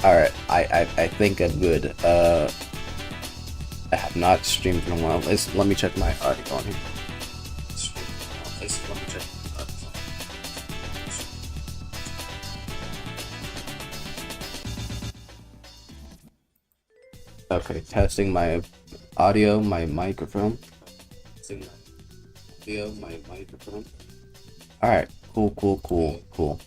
Alright, I think I'm good. I have not streamed in a while. Let me check my audio on here. Let me check my audio. Okay, testing my audio, my microphone. Testing my audio, my microphone. Alright, cool. Alright, cool.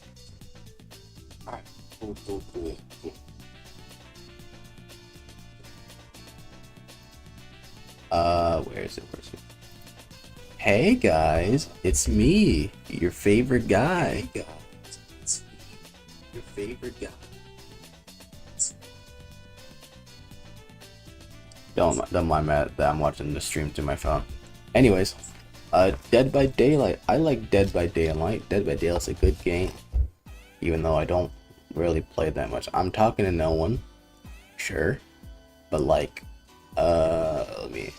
Where is it? Hey guys, it's me, your favorite guy. Hey guys, it's me, your favorite guy. Don't mind that I'm watching the stream through my phone. Anyways, Dead by Daylight. I like Dead by Daylight. Dead by Daylight's a good game, even though I don't really play that much. I'm talking to no one, sure, but like, let me.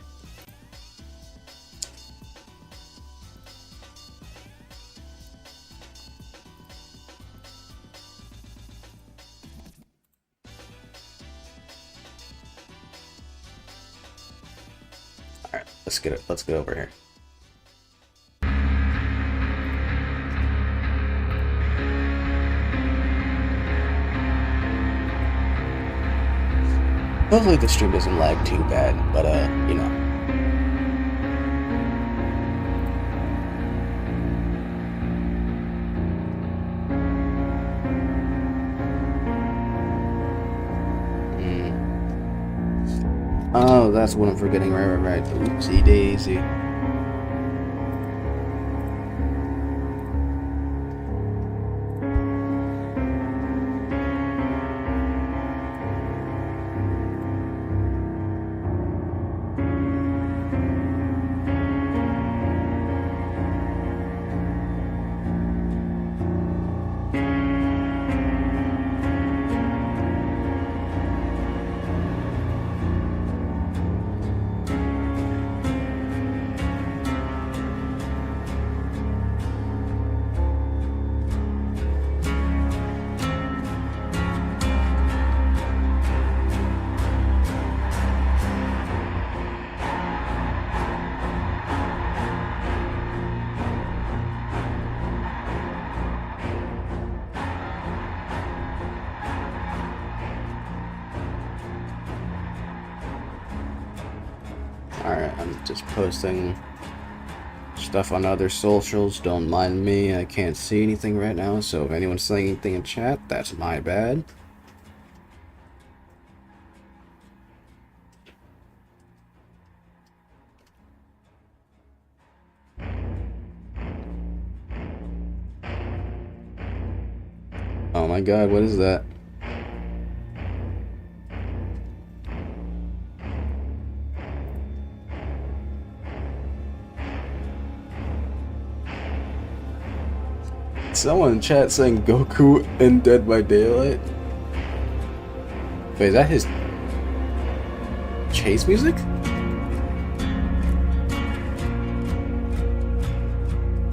All right, let's get over here. Hopefully the stream doesn't lag too bad, but you know. Oh, that's what I'm forgetting. Right. Oopsie daisy. Alright, I'm just posting stuff on other socials. Don't mind me. I can't see anything right now, so if anyone's saying anything in chat, that's my bad. Oh my god, what is that? Someone in chat saying Goku in Dead by Daylight? Wait, is that his chase music?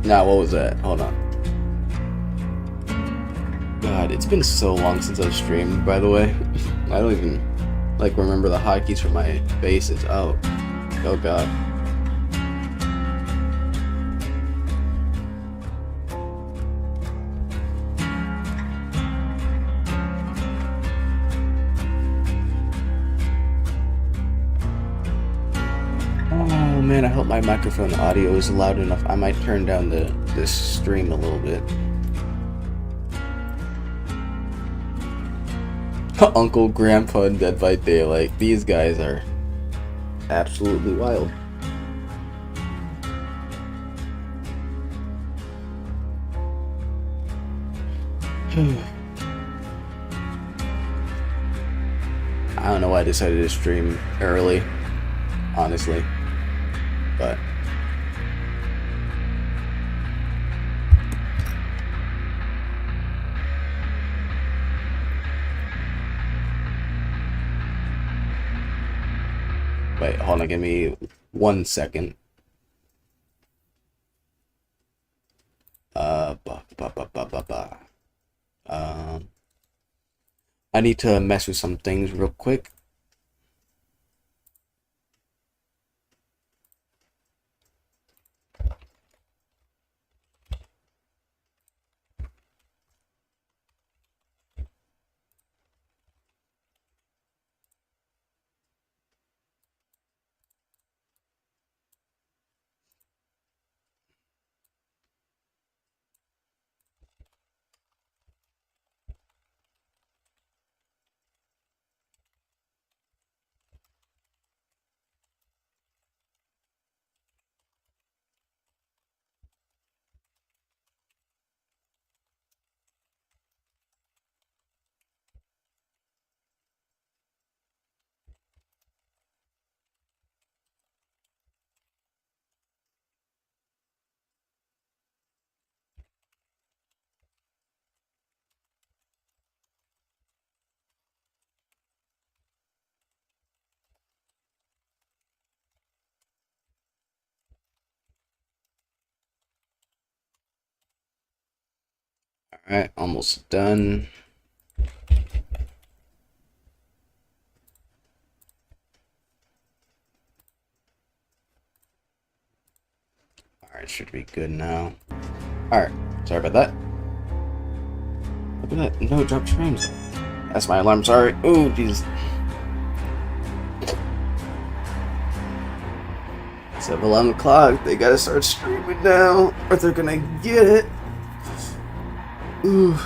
Nah, what was that? Hold on. God, it's been so long since I've streamed, by the way. I don't even, like, remember the hotkeys for my faces. Oh god. Oh man, I hope my microphone audio is loud enough. I might turn down this stream a little bit. Uncle, Grandpa, and Dead by Daylight. These guys are absolutely wild. I don't know why I decided to stream early, honestly, but wait, hold on, give me 1 second. I need to mess with some things real quick. Alright, almost done. Alright, should be good now. Alright, sorry about that. Look at that, no drop frames. That's my alarm, sorry. Oh, jeez. It's at 11 o'clock, they gotta start streaming now, or they're gonna get it. Ooh.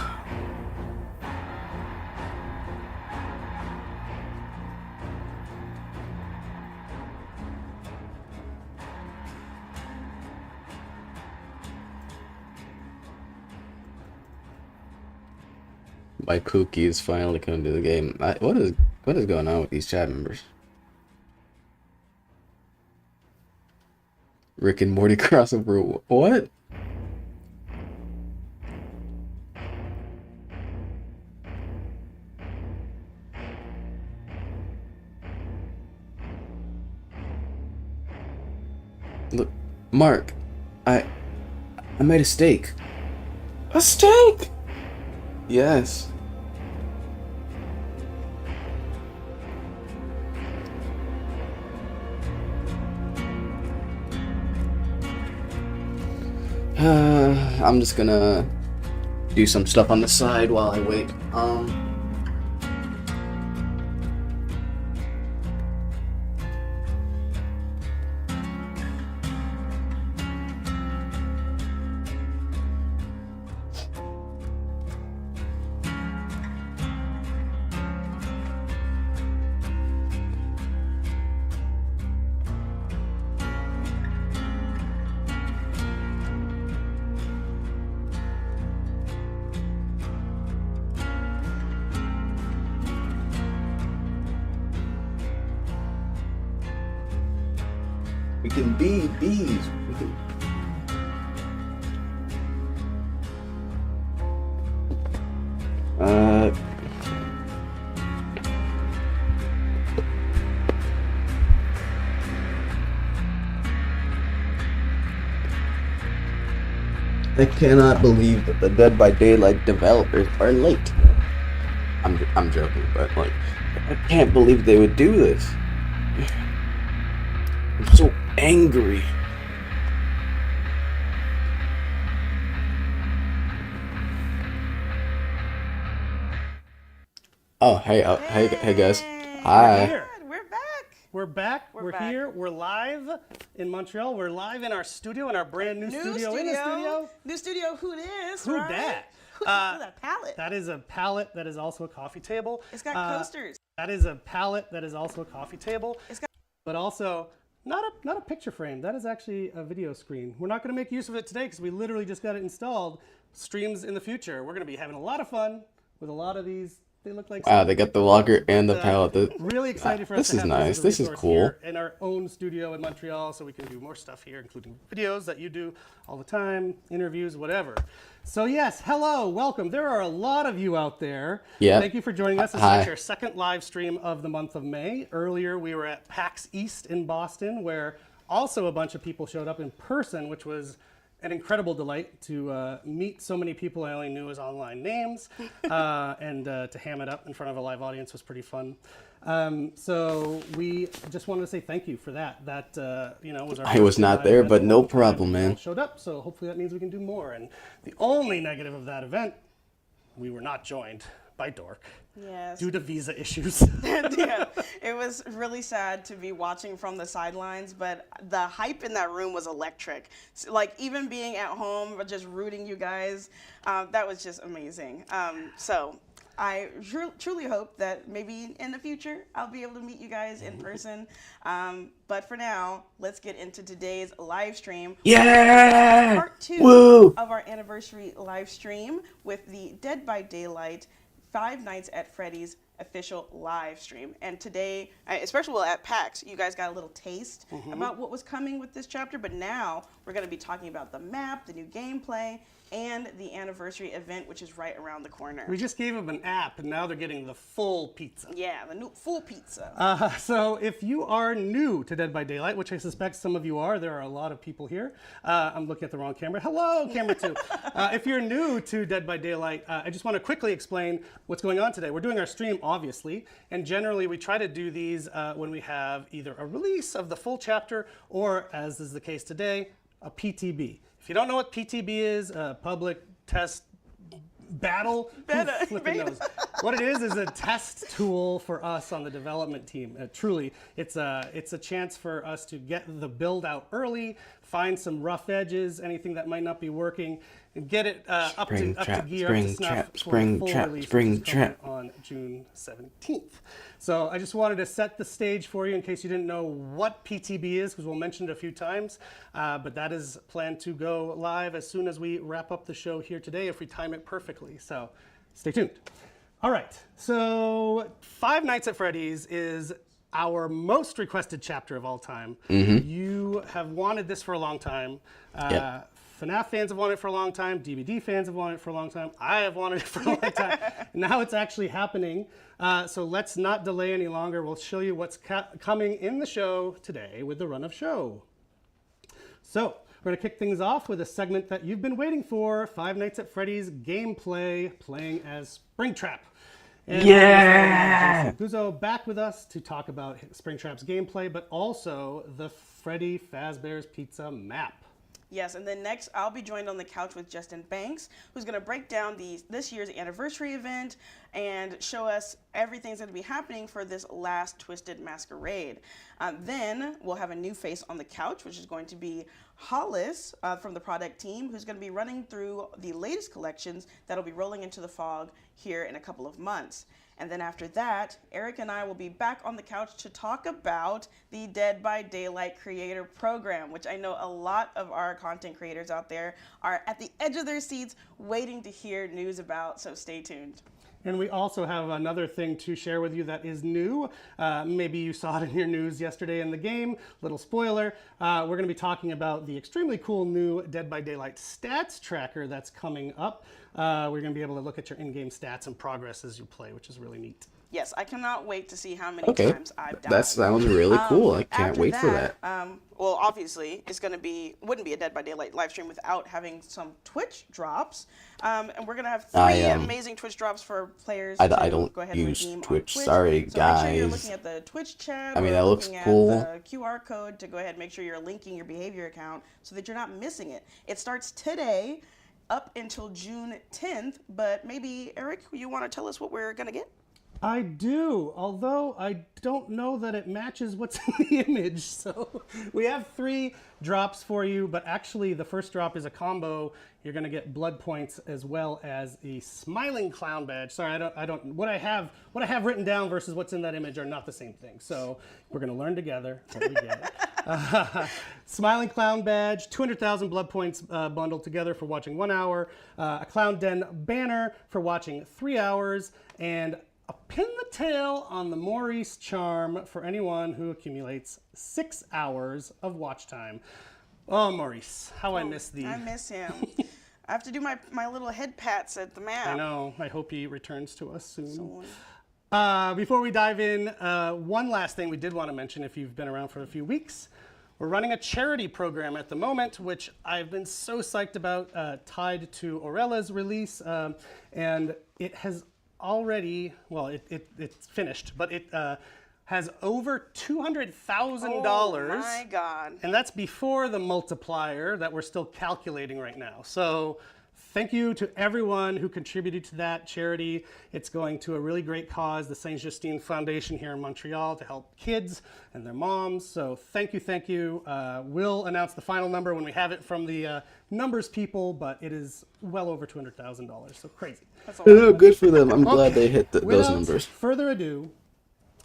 My cookie is finally coming to the game. What is going on with these chat members? Rick and Morty crossover. What? Look, Mark, I made a steak. A steak? Yes. I'm just gonna do some stuff on the side while I wait. We can be bees. I cannot believe that the Dead by Daylight developers are late. I'm joking, but like, I can't believe they would do this. I'm so angry. Oh, hey, hey guys. Hi. We're back. We're here. We're live in Montreal. We're live in our studio, in our brand new studio. In the studio. New studio. Who this? Who right? dat? Who's that palette? That is a palette. That is also a coffee table. It's got coasters. That is a palette. That is also a coffee table. It's got. But also not a picture frame. That is actually a video screen. We're not going to make use of it today because we literally just got it installed. Streams in the future. We're going to be having a lot of fun with a lot of these. They look like wow, they got the logger and the palette. Really excited for us this to is have nice. This is cool. Here in our own studio in Montreal, so we can do more stuff here, including videos that you do all the time, interviews, whatever. So yes, hello, welcome. There are a lot of you out there. Yeah. Thank you for joining us. This Hi. is our second live stream of the month of May. Earlier, we were at PAX East in Boston, where also a bunch of people showed up in person, which was an incredible delight to meet so many people I only knew as online names, and to ham it up in front of a live audience was pretty fun. So we just wanted to say thank you for that. That was our. I was not live there, event but in a no long time. problem, You all man. showed up, so hopefully that means we can do more. And the only negative of that event, we were not joined by Dork Yes. due to visa issues. Yeah, it was really sad to be watching from the sidelines, but the hype in that room was electric. Like even being at home, but just rooting you guys, that was just amazing. So I truly hope that maybe in the future I'll be able to meet you guys in person. But for now, let's get into today's live stream. Yeah! Part 2 Woo! of our anniversary live stream with the Dead by Daylight Five Nights at Freddy's official live stream. And today, especially at PAX, you guys got a little taste about what was coming with this chapter, but now we're going to be talking about the map, the new gameplay, and the anniversary event, which is right around the corner. We just gave them an app, and now they're getting the full pizza. Yeah, the new full pizza. So if you are new to Dead by Daylight, which I suspect some of you are, there are a lot of people here. I'm looking at the wrong camera. Hello, camera 2. If you're new to Dead by Daylight, I just want to quickly explain what's going on today. We're doing our stream, obviously, and generally we try to do these when we have either a release of the full chapter or, as is the case today, a PTB. If you don't know what PTB is, public test battle, Beta. flipping knows. What it is a test tool for us on the development team. Truly, it's a chance for us to get the build out early, find some rough edges, anything that might not be working, and get it up to gear, up to snuff for the full release, which is coming on June 17th. So I just wanted to set the stage for you in case you didn't know what PTB is, because we'll mention it a few times. But that is planned to go live as soon as we wrap up the show here today, if we time it perfectly. So stay tuned. All right, so Five Nights at Freddy's is our most requested chapter of all time. You have wanted this for a long time. FNAF fans have wanted it for a long time. DVD fans have wanted it for a long time. I have wanted it for a long time. Now it's actually happening. So let's not delay any longer. We'll show you what's coming in the show today with the run of show. So we're going to kick things off with a segment that you've been waiting for, Five Nights at Freddy's gameplay, playing as Springtrap. And Yeah! Guzzo back with us to talk about Springtrap's gameplay, but also the Freddy Fazbear's Pizza map. Yes, and then next I'll be joined on the couch with Justin Banks, who's going to break down this year's anniversary event and show us everything's going to be happening for this last Twisted Masquerade. Then we'll have a new face on the couch, which is going to be Hollis from the product team, who's going to be running through the latest collections that'll be rolling into the fog here in a couple of months. And then after that, Eric and I will be back on the couch to talk about the Dead by Daylight Creator Program, which I know a lot of our content creators out there are at the edge of their seats waiting to hear news about, so stay tuned. And we also have another thing to share with you that is new. Maybe you saw it in your news yesterday in the game. Little spoiler. We're going to be talking about the extremely cool new Dead by Daylight stats tracker that's coming up. We're going to be able to look at your in-game stats and progress as you play, which is really neat. Yes, I cannot wait to see how many times I've died. That sounds really cool. I can't wait for that. Well, obviously, it's going to be, wouldn't be a Dead by Daylight live stream without having some Twitch drops. And we're going to have three amazing Twitch drops for players I to don't go ahead use and redeem Twitch. on Twitch. Sorry, so make sure you're guys. looking at the Twitch chat. I mean, or that looks looking cool. At the QR code to go ahead and make sure you're linking your behavior account so that you're not missing it. It starts today up until June 10th, but maybe, Eric, you want to tell us what we're going to get? I do, although I don't know that it matches what's in the image. So we have 3 drops for you, but actually the first drop is a combo. You're going to get blood points as well as a smiling clown badge. Sorry, I don't. What I have written down versus what's in that image are not the same thing. So we're going to learn together what we get. Smiling clown badge, 200,000 blood points bundled together for watching 1 hour. A clown den banner for watching 3 hours, and a pin the tail on the Maurice charm for anyone who accumulates 6 hours of watch time. Oh, Maurice, how I miss thee. I miss him. I have to do my little head pats at the map. I know. I hope he returns to us soon. Before we dive in, one last thing we did want to mention, if you've been around for a few weeks, We're running a charity program at the moment, which I've been so psyched about, tied to Aurella's release, and it has already, well, it's finished, but it has over $200,000. Oh my God. And that's before the multiplier that we're still calculating right now. So thank you to everyone who contributed to that charity. It's going to a really great cause, the Saint Justine Foundation here in Montreal, to help kids and their moms. So thank you, thank you. We'll announce the final number when we have it from the numbers people, but it is well over $200,000, so crazy. That's a lot. No, good for them. I'm glad they hit those Without numbers. further ado,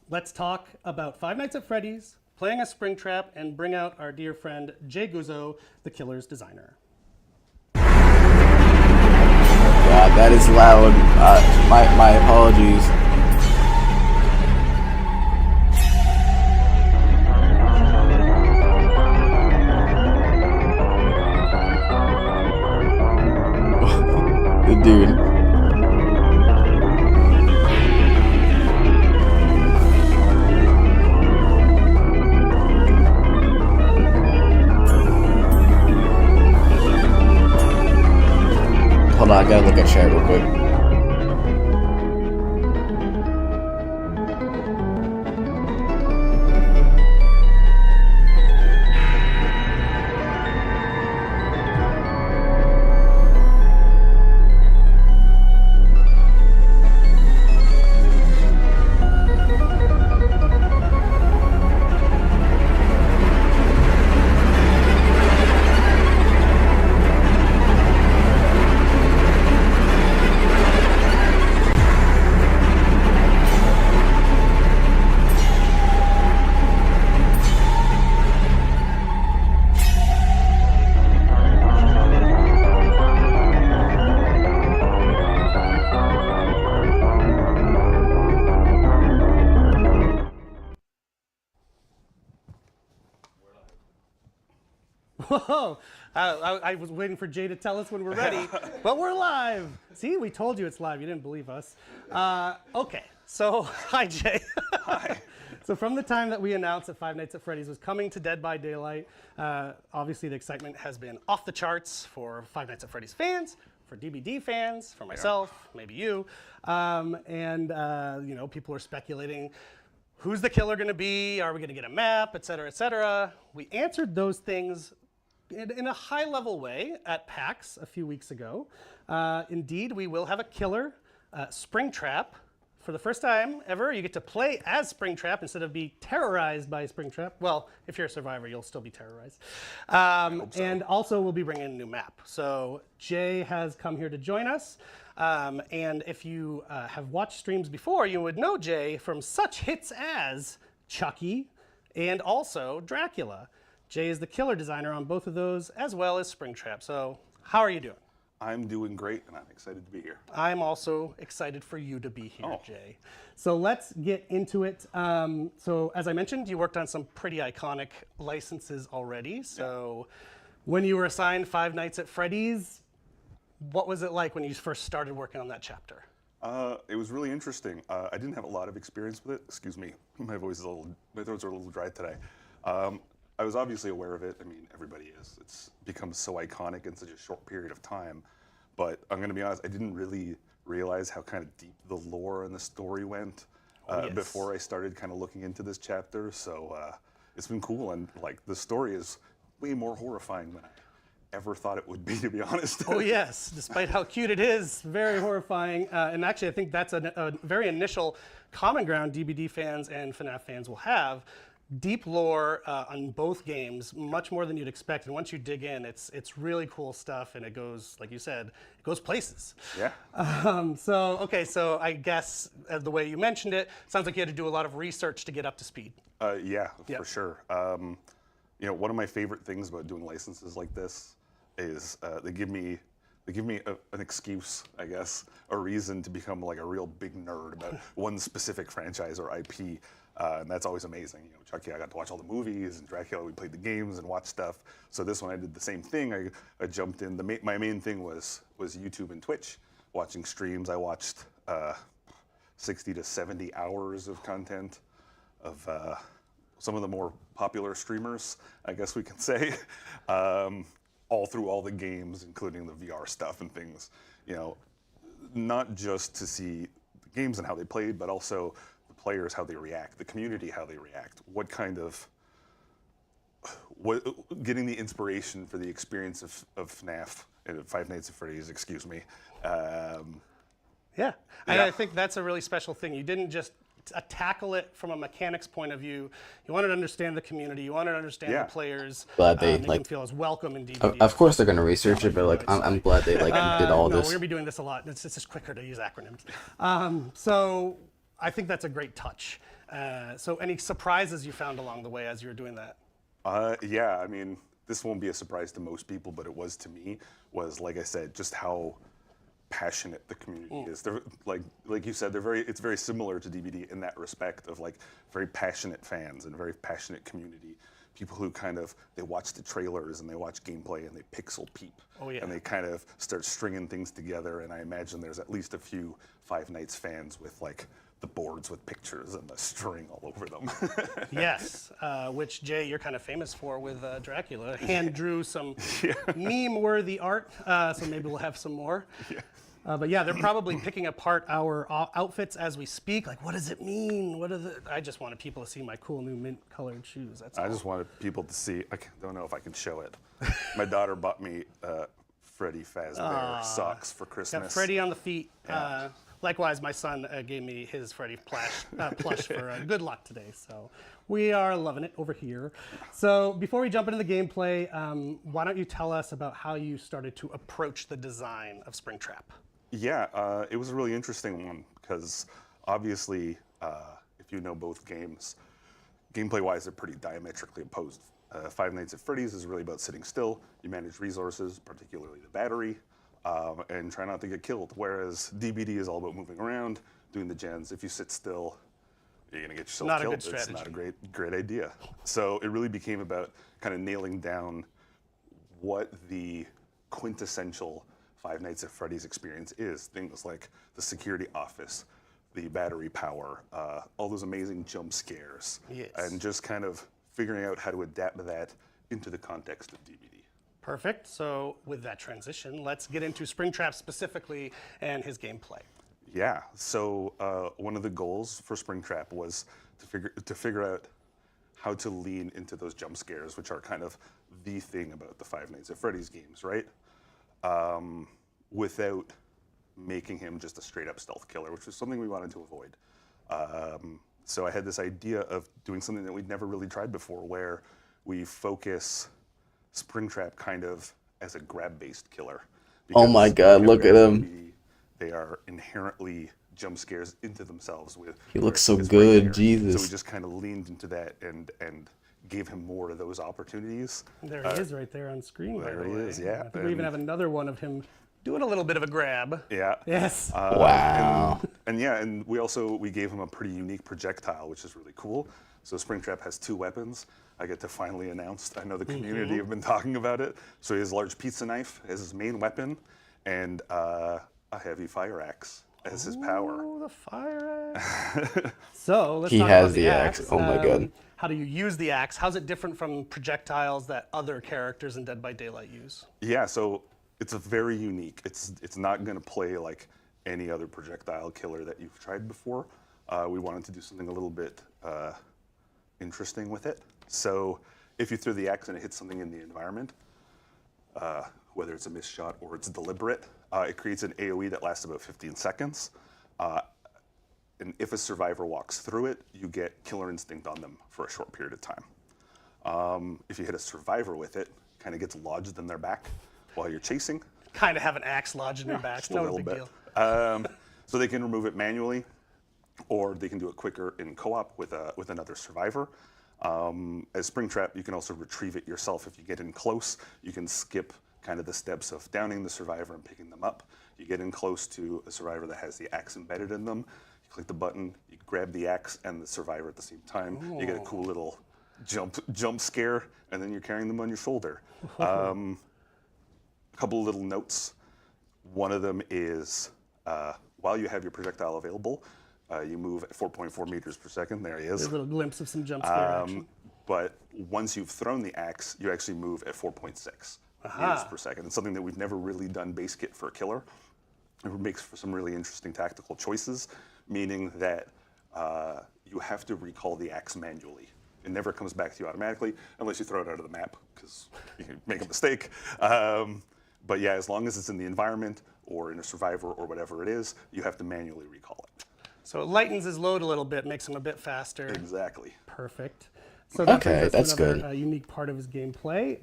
let's talk about Five Nights at Freddy's, playing a Springtrap, and bring out our dear friend Jay Guzzo, the killer's designer. Yeah, that is loud. My apologies. The dude. Hold on, I gotta look at chat real quick. Whoa! I was waiting for Jay to tell us when we're ready, but we're live. See, we told you it's live. You didn't believe us. Okay, so hi, Jay. Hi. So from the time that we announced that Five Nights at Freddy's was coming to Dead by Daylight, obviously the excitement has been off the charts for Five Nights at Freddy's fans, for DBD fans, for myself, maybe you, and you know, people are speculating. Who's the killer going to be? Are we going to get a map, et cetera, et cetera? We answered those things in a high-level way at PAX a few weeks ago. Indeed, we will have a killer, Springtrap. For the first time ever, you get to play as Springtrap instead of be terrorized by Springtrap. Well, if you're a survivor, you'll still be terrorized. And also, we'll be bringing a new map. So Jay has come here to join us. And if you have watched streams before, you would know Jay from such hits as Chucky and also Dracula. Jay is the killer designer on both of those, as well as Springtrap. So how are you doing? I'm doing great, and I'm excited to be here. I'm also excited for you to be here, Oh. Jay. So let's get into it. So as I mentioned, you worked on some pretty iconic licenses already. So when you were assigned Five Nights at Freddy's, what was it like when you first started working on that chapter? It was really interesting. I didn't have a lot of experience with it. Excuse me, my throats are a little dry today. I was obviously aware of it. I mean, everybody is. It's become so iconic in such a short period of time. But I'm going to be honest, I didn't really realize how kind of deep the lore and the story went before I started kind of looking into this chapter. So it's been cool, and like the story is way more horrifying than I ever thought it would be, to be honest. Oh yes, despite how cute it is, very horrifying. And actually, I think that's a very initial common ground DBD fans and FNAF fans will have. Deep lore on both games, much more than you'd expect. And once you dig in, it's really cool stuff, and it goes, like you said, it goes places. Yeah. So I guess the way you mentioned it, sounds like you had to do a lot of research to get up to speed. Yeah, for sure. You know, one of my favorite things about doing licenses like this is they give me an excuse, I guess, a reason to become like a real big nerd about one specific franchise or IP. And that's always amazing. You know, Chucky, I got to watch all the movies, and Dracula, we played the games and watched stuff. So this one, I did the same thing. I jumped in. My main thing was YouTube and Twitch, watching streams. I watched 60 to 70 hours of content of some of the more popular streamers, I guess we can say, all through all the games, including the VR stuff and things. You know, not just to see the games and how they played, but also the players, how they react, the community, how they react, getting the inspiration for the experience of FNAF, Five Nights at Freddy's, excuse me. Yeah, and I think that's a really special thing. You didn't just tackle it from a mechanics point of view. You wanted to understand the community. You wanted to understand the players. Glad they make like them feel as welcome in DVD. Of course they're gonna research it, but like I'm glad they like did all No, this. we're gonna be doing this a lot. It's just quicker to use acronyms. So I think that's a great touch. So any surprises you found along the way as you were doing that? Yeah, I mean, this won't be a surprise to most people, but it was to me, was like I said, just how passionate the community is. They're like you said, it's very similar to DVD in that respect of like very passionate fans and very passionate community. People who kind of, they watch the trailers and they watch gameplay and they pixel peep. Oh, yeah. And they kind of start stringing things together, and I imagine there's at least a few Five Nights fans with like the boards with pictures and the string all over them. Yes, which Jay, you're kind of famous for with Dracula. Hand drew some meme-worthy art, so maybe we'll have some more. Yeah. But yeah, they're probably picking apart our outfits as we speak. Like, what does it mean? I just wanted people to see my cool new mint-colored shoes. That's all. I just wanted people to see. I don't know if I can show it. My daughter bought me Freddy Fazbear socks for Christmas. Got Freddy on the feet. Likewise, my son gave me his Freddy plush for good luck today. So we are loving it over here. So before we jump into the gameplay, why don't you tell us about how you started to approach the design of Springtrap? Yeah, it was a really interesting one because obviously, if you know both games, gameplay-wise, they're pretty diametrically opposed. Five Nights at Freddy's is really about sitting still. You manage resources, particularly the battery, and try not to get killed. Whereas DBD is all about moving around, doing the gens. If you sit still, you're gonna get yourself Not a killed. good strategy. It's not a great idea. So it really became about kind of nailing down what the quintessential Five Nights at Freddy's experience is. Things like the security office, the battery power, all those amazing jump scares, Yes. and just kind of figuring out how to adapt that into the context of DVD. Perfect. So with that transition, let's get into Springtrap specifically and his gameplay. Yeah. So one of the goals for Springtrap was to figure out how to lean into those jump scares, which are kind of the thing about the Five Nights at Freddy's games, right? Without making him just a straight up stealth killer, which was something we wanted to avoid. So I had this idea of doing something that we'd never really tried before, where we focus Springtrap kind of as a grab-based killer. Oh my God, look at him. They are inherently jump scares into themselves. He looks so it's good, right there. Jesus. So we just kind of leaned into that and gave him more of those opportunities. There he is right there on screen. There by the he way. is, yeah. I think we even have another one of him doing a little bit of a grab. Yeah. Yes. Wow. And we gave him a pretty unique projectile, which is really cool. So Springtrap has two weapons. I get to finally announce. I know the community have been talking about it. So he has a large pizza knife as his main weapon, and a heavy fire axe as his power. Oh, the fire axe. So let's He talk has about the axe. Oh my God. How do you use the axe? How's it different from projectiles that other characters in Dead by Daylight use? Yeah, so it's a very unique. It's not going to play like any other projectile killer that you've tried before. We wanted to do something a little bit interesting with it. So if you throw the axe and it hits something in the environment, whether it's a missed shot or it's deliberate, it creates an AoE that lasts about 15 seconds. And if a survivor walks through it, you get killer instinct on them for a short period of time. If you hit a survivor with it, kind of gets lodged in their back while you're chasing. Kind of have an axe lodged in your back. Just a No little big bit. deal. So they can remove it manually, or they can do it quicker in co-op with another survivor. As Springtrap, you can also retrieve it yourself. If you get in close, you can skip kind of the steps of downing the survivor and picking them up. You get in close to a survivor that has the axe embedded in them. You click the button, you grab the axe and the survivor at the same time. Ooh. You get a cool little jump scare, and then you're carrying them on your shoulder. A couple of little notes. One of them is while you have your projectile available, You move at 4.4 meters per second. There he is. There's a little glimpse of some jump scare action. But once you've thrown the axe, you actually move at 4.6 meters per second. It's something that we've never really done base kit for a killer. It makes for some really interesting tactical choices, meaning that you have to recall the axe manually. It never comes back to you automatically unless you throw it out of the map, because you can make a mistake. But yeah, as long as it's in the environment or in a survivor or whatever it is, you have to manually recall it. So it lightens his load a little bit, makes him a bit faster. Exactly. Perfect. So that Okay, brings us to that's another, good. unique part of his gameplay,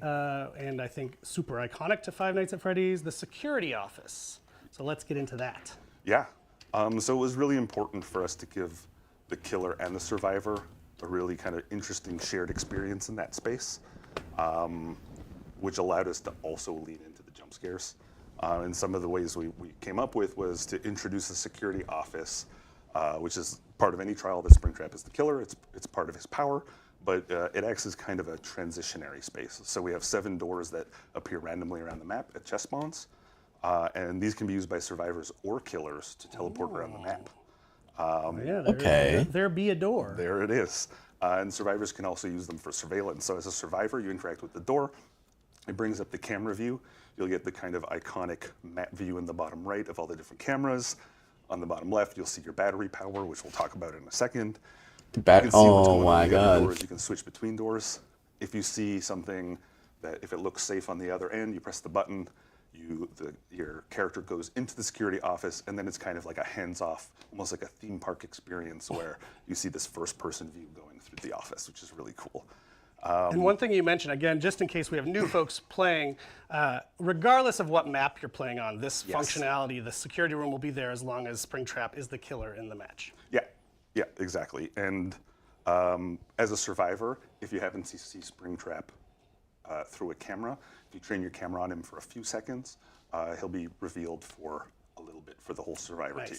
and I think super iconic to Five Nights at Freddy's, the security office. So let's get into that. Yeah. So it was really important for us to give the killer and the survivor a really kind of interesting shared experience in that space, which allowed us to also lean into the jump scares. And some of the ways we came up with was to introduce the security office, which is part of any trial that Springtrap is the killer. It's part of his power, but it acts as kind of a transitionary space. So we have 7 doors that appear randomly around the map at chest spawns, and these can be used by survivors or killers to teleport around the map. There be a door. There it is. And survivors can also use them for surveillance. So as a survivor, you interact with the door. It brings up the camera view. You'll get the kind of iconic map view in the bottom right of all the different cameras. On the bottom left, you'll see your battery power, which we'll talk about in a second. You can see what's Oh going on my in the other god. doors. You can switch between doors. If you see something that, if it looks safe on the other end, you press the button. Your character goes into the security office, and then it's kind of like a hands-off, almost like a theme park experience where you see this first-person view going through the office, which is really cool. And one thing you mentioned, again, just in case we have new folks playing, regardless of what map you're playing on, this functionality, the security room will be there as long as Springtrap is the killer in the match. Yeah, exactly. And as a survivor, if you happen to see Springtrap through a camera, if you train your camera on him for a few seconds, he'll be revealed for a little bit for the whole survivor team.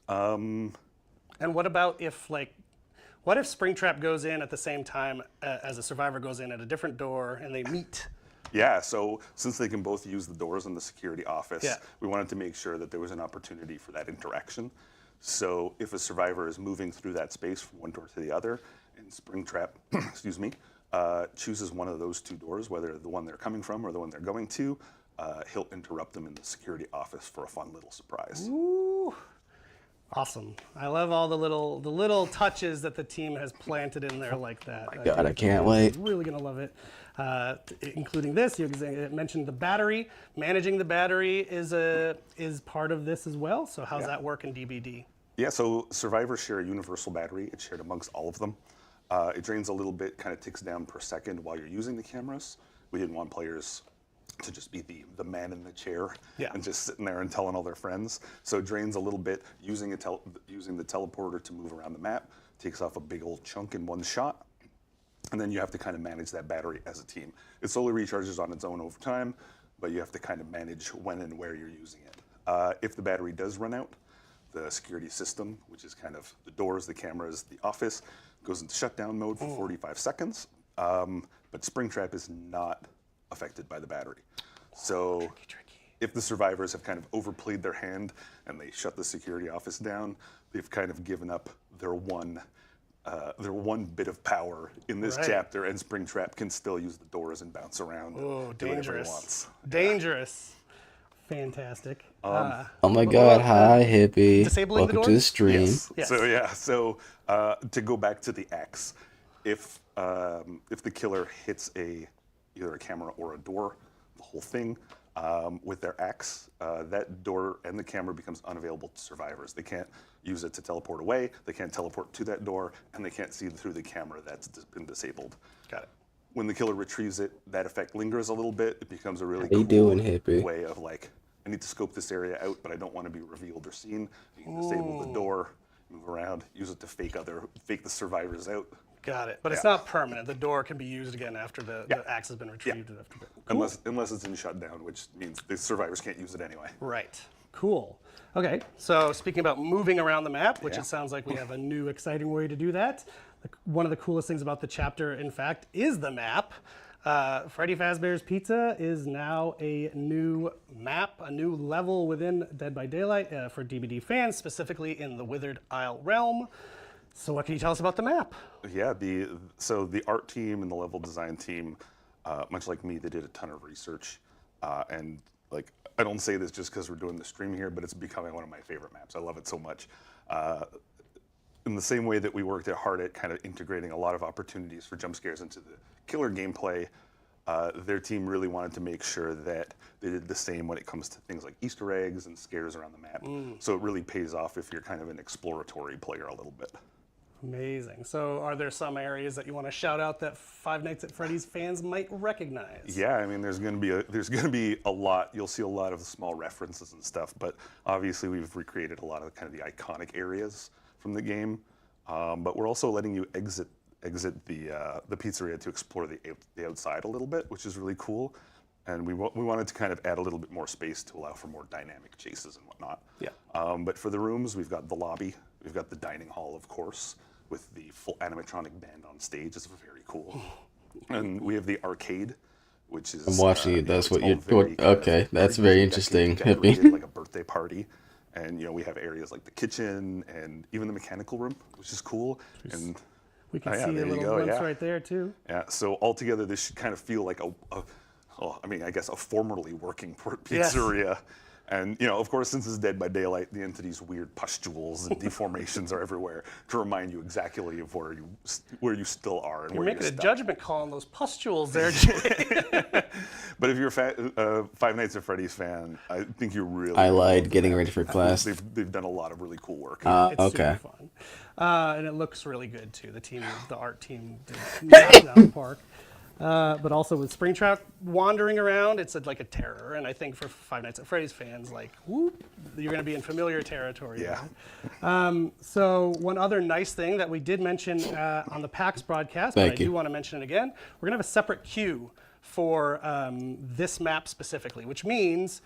And what about if, what if Springtrap goes in at the same time as a survivor goes in at a different door and they meet? Yeah, so since they can both use the doors in the security office, Yeah. we wanted to make sure that there was an opportunity for that interaction. So if a survivor is moving through that space from one door to the other, and Springtrap, excuse me, chooses one of those 2 doors, whether the one they're coming from or the one they're going to, he'll interrupt them in the security office for a fun little surprise. Ooh, awesome! I love all the little touches that the team has planted in there like that. God, I can't wait. Really gonna love it, including this. You mentioned the battery. Managing the battery is part of this as well. So how's that work in DBD? Yeah, so survivors share a universal battery. It's shared amongst all of them. It drains a little bit, kind of ticks down per second while you're using the cameras. We didn't want players to just be the man in the chair and just sitting there and telling all their friends. So it drains a little bit. Using the teleporter to move around the map takes off a big old chunk in one shot. And then you have to kind of manage that battery as a team. It slowly recharges on its own over time, but you have to kind of manage when and where you're using it. If the battery does run out, the security system, which is kind of the doors, the cameras, the office, goes into shutdown mode for 45 seconds. But Springtrap is not affected by the battery. So if the survivors have kind of overplayed their hand and they shut the security office down, they've kind of given up their one bit of power in this chapter, and Springtrap can still use the doors and bounce around and do whatever he wants. Dangerous. Fantastic. Oh my god, hi hippie. Disabling the Welcome to the doors? stream. Yes. So to go back to the axe, if the killer hits either a camera or a door, the whole thing, with their axe, that door and the camera becomes unavailable to survivors. They can't use it to teleport away, they can't teleport to that door, and they can't see through the camera that's been disabled. Got it. When the killer retrieves it, that effect lingers a little bit. It becomes a really How you cool doing, hippie? way of I need to scope this area out, but I don't want to be revealed or seen. You can disable the door, move around, use it to fake the survivors out. Got it. But it's not permanent. The door can be used again after the axe has been retrieved. Cool. Unless it's in shutdown, which means the survivors can't use it anyway. Right. Cool. Okay. So speaking about moving around the map, which it sounds like we have a new exciting way to do that. One of the coolest things about the chapter, in fact, is the map. Freddy Fazbear's Pizza is now a new map, a new level within Dead by Daylight for DBD fans, specifically in the Withered Isle realm. So what can you tell us about the map? Yeah, so the art team and the level design team, much like me, they did a ton of research, and like I don't say this just because we're doing the stream here, but it's becoming one of my favorite maps. I love it so much. In the same way that we worked hard at kind of integrating a lot of opportunities for jump scares into the killer gameplay, their team really wanted to make sure that they did the same when it comes to things like Easter eggs and scares around the map. So it really pays off if you're kind of an exploratory player a little bit. Amazing. So are there some areas that you want to shout out that Five Nights at Freddy's fans might recognize? Yeah, I mean, there's going to be a lot. You'll see a lot of the small references and stuff, but obviously we've recreated a lot of kind of the iconic areas from the game. But we're also letting you exit the pizzeria to explore the outside a little bit, which is really cool. And we wanted to kind of add a little bit more space to allow for more dynamic chases and whatnot. Yeah. But for the rooms, we've got the lobby, we've got the dining hall, of course, with the full animatronic band on stage. It's very cool. And we have the arcade, which is I'm watching it. That's what you're doing. Okay, that's very interesting. Decorated like a birthday party. And we have areas like the kitchen and even the mechanical room, which is cool. And We can yeah, see a there you little go, glimpse yeah. right there too. Yeah, so altogether, this should kind of feel like I guess a formerly working pizzeria. And, of course, since it's Dead by Daylight, the entity's weird pustules and deformations are everywhere to remind you exactly of where you still are and You're where making you're a stuck. judgment call on those pustules there, Jay. But if you're a Five Nights at Freddy's fan, I think you really. I lied getting ready for class. They've done a lot of really cool work. It's Okay. super fun. And it looks really good too. The art team did knock it out of the park. But also with Springtrap wandering around, it's like a terror. And I think for Five Nights at Freddy's fans, like, whoop, you're going to be in familiar territory. Yeah. There. So one other nice thing that we did mention on the PAX broadcast, but I do want to mention it again, we're going to have a separate queue for this map specifically, which means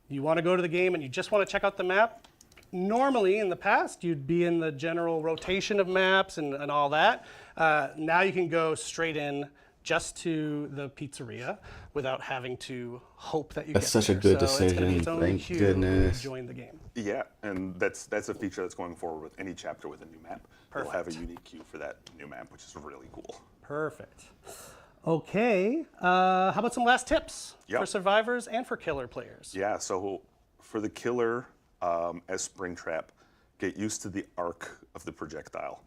you want to go to the game and you just want to check out the map. Normally, in the past, you'd be in the general rotation of maps and all that. Now you can go straight in just to the pizzeria without having to hope that you That's get such a there. good So it's gonna be decision. its own Thank queue goodness. to join the game. Yeah, and that's a feature that's going forward with any chapter with a new map. You'll have a unique queue for that new map, which is really cool. Perfect. Okay, how about some last tips Yep. for survivors and for killer players? Yeah, so for the killer, as Springtrap, get used to the arc of the projectile.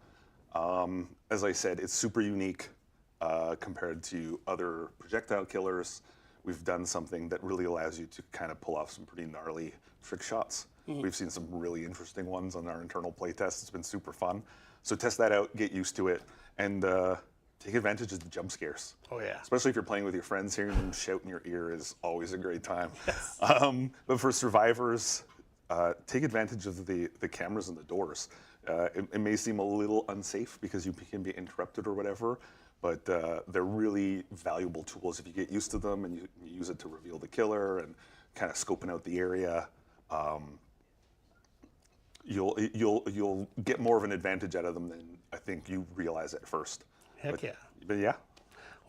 As I said, it's super unique compared to other projectile killers. We've done something that really allows you to kind of pull off some pretty gnarly trick shots. We've seen some really interesting ones on our internal playtest. It's been super fun. So test that out, get used to it, and take advantage of the jump scares. Oh yeah. Especially if you're playing with your friends, hearing them shout in your ear is always a great time. Yes. But for survivors, take advantage of the cameras and the doors. It may seem a little unsafe because you can be interrupted or whatever, but they're really valuable tools if you get used to them and you use it to reveal the killer and kind of scoping out the area. You'll get more of an advantage out of them than I think you realize at first. Heck yeah. But yeah.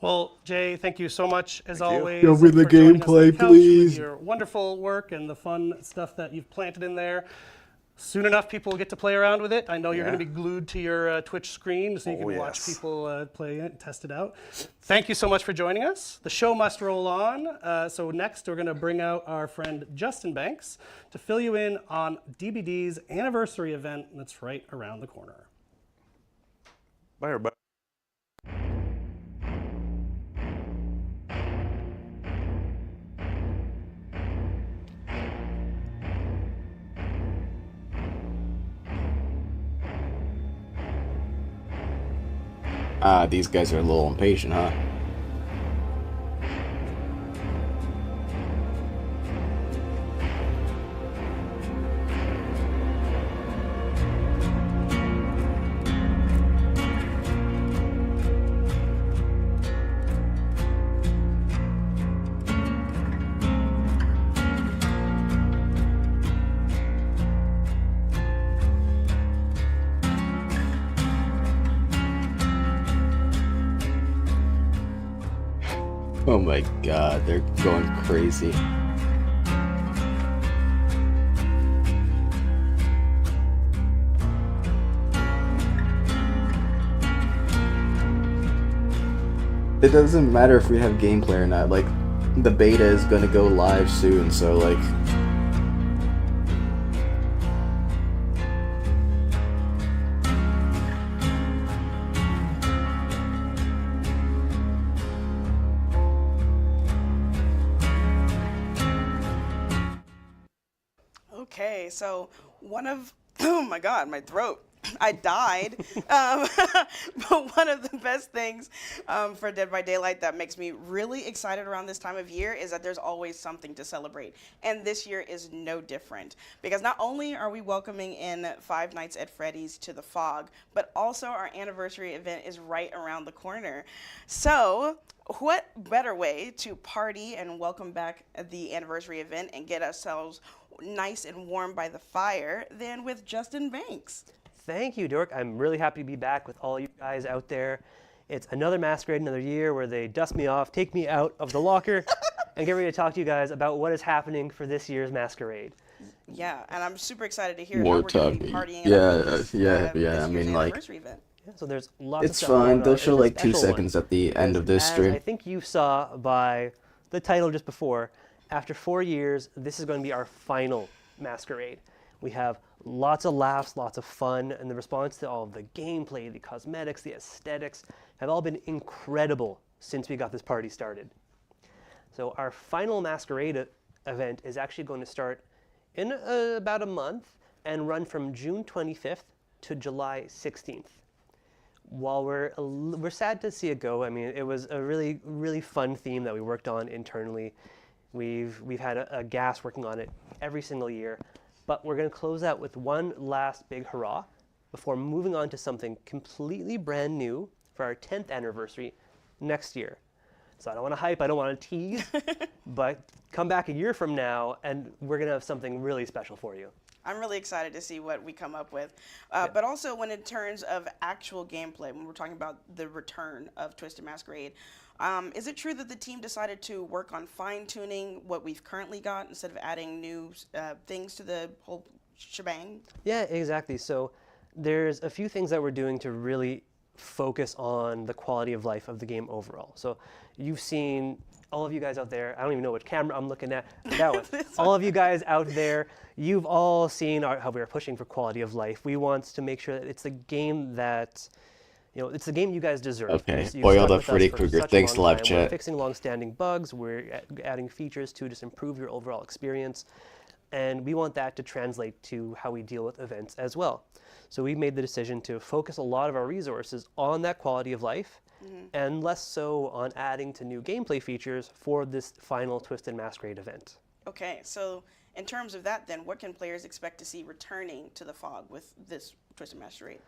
Well, Jay, thank you so much, as Thank you. always. Show me the for joining us on gameplay, the couch please. With your wonderful work and the fun stuff that you've planted in there. Soon enough, people will get to play around with it. I know you're going to be glued to your Twitch screen so you can watch people play it and test it out. Thank you so much for joining us. The show must roll on. So next, we're going to bring out our friend Justin Banks to fill you in on DBD's anniversary event that's right around the corner. Bye, everybody. These guys are a little impatient, huh? Oh my god, they're going crazy. It doesn't matter if we have gameplay or not, like, the beta is gonna go live soon, so like... Okay, so one of, oh my God, my throat. I died. But one of the best things for Dead by Daylight that makes me really excited around this time of year is that there's always something to celebrate. And this year is no different. Because not only are we welcoming in Five Nights at Freddy's to the Fog, but also our anniversary event is right around the corner. So what better way to party and welcome back the anniversary event and get ourselves nice and warm by the fire than with Justin Banks? Thank you, Dork. I'm really happy to be back with all you guys out there. It's another masquerade, another year where they dust me off, take me out of the locker, and get ready to talk to you guys about what is happening for this year's masquerade. Yeah, and I'm super excited to hear More how we're going to be talking. partying. Yeah, yeah. yeah, I mean, like... Anniversary event. Yeah, so there's lots of It's stuff going fine, on. they'll It's show a like 2 special seconds one, at the end of because this as stream. I think you saw by the title just before, after 4 years, this is going to be our final masquerade. We have lots of laughs, lots of fun, and the response to all of the gameplay, the cosmetics, the aesthetics have all been incredible since we got this party started. So our final masquerade event is actually going to start in about a month and run from June 25th to July 16th. While we're sad to see it go, I mean, it was a really, really fun theme that we worked on internally. We've had a gas working on it every single year. But we're going to close out with one last big hurrah before moving on to something completely brand new for our 10th anniversary next year. So I don't want to hype, I don't want to tease, but come back a year from now and we're going to have something really special for you. I'm really excited to see what we come up with. But also when in terms of actual gameplay, when we're talking about the return of Twisted Masquerade, is it true that the team decided to work on fine-tuning what we've currently got instead of adding new things to the whole shebang? Yeah, exactly. So there's a few things that we're doing to really focus on the quality of life of the game overall. So you've seen, all of you guys out there, I don't even know which camera I'm looking at, that one. All of you guys out there, you've all seen how we are pushing for quality of life. We want to make sure that it's a game that, you know, it's the game you guys deserve. Okay, You've Boyle stuck the with us Freddy for Krueger, such a thanks long live time. We're chat. fixing long-standing bugs, we're adding features to just improve your overall experience, and we want that to translate to how we deal with events as well. So we made the decision to focus a lot of our resources on that quality of life, and less so on adding to new gameplay features for this final Twisted Masquerade event. Okay, so in terms of that then, what can players expect to see returning to the Fog with this Twisted Masquerade?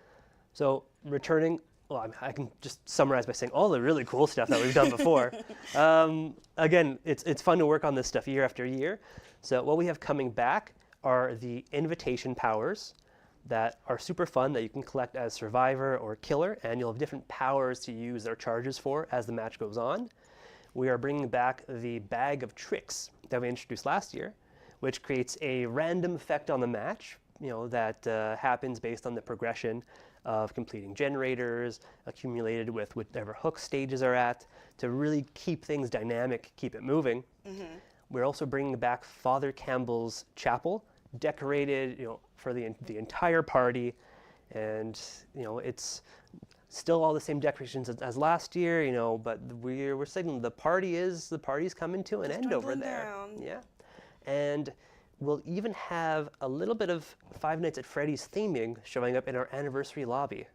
So returning, well, I can just summarize by saying all the really cool stuff that we've done before. Again, it's fun to work on this stuff year after year. So what we have coming back are the invitation powers that are super fun that you can collect as Survivor or Killer, and you'll have different powers to use their charges for as the match goes on. We are bringing back the Bag of Tricks that we introduced last year, which creates a random effect on the match, you know, that happens based on the progression of completing generators, accumulated with whatever hook stages are at, to really keep things dynamic, keep it moving. We're also bringing back Father Campbell's chapel, decorated, you know, for the entire party, and you know, it's still all the same decorations as last year, you know, but we're signaling the party's coming to an end over there. Down. Yeah, and we'll even have a little bit of Five Nights at Freddy's theming showing up in our anniversary lobby.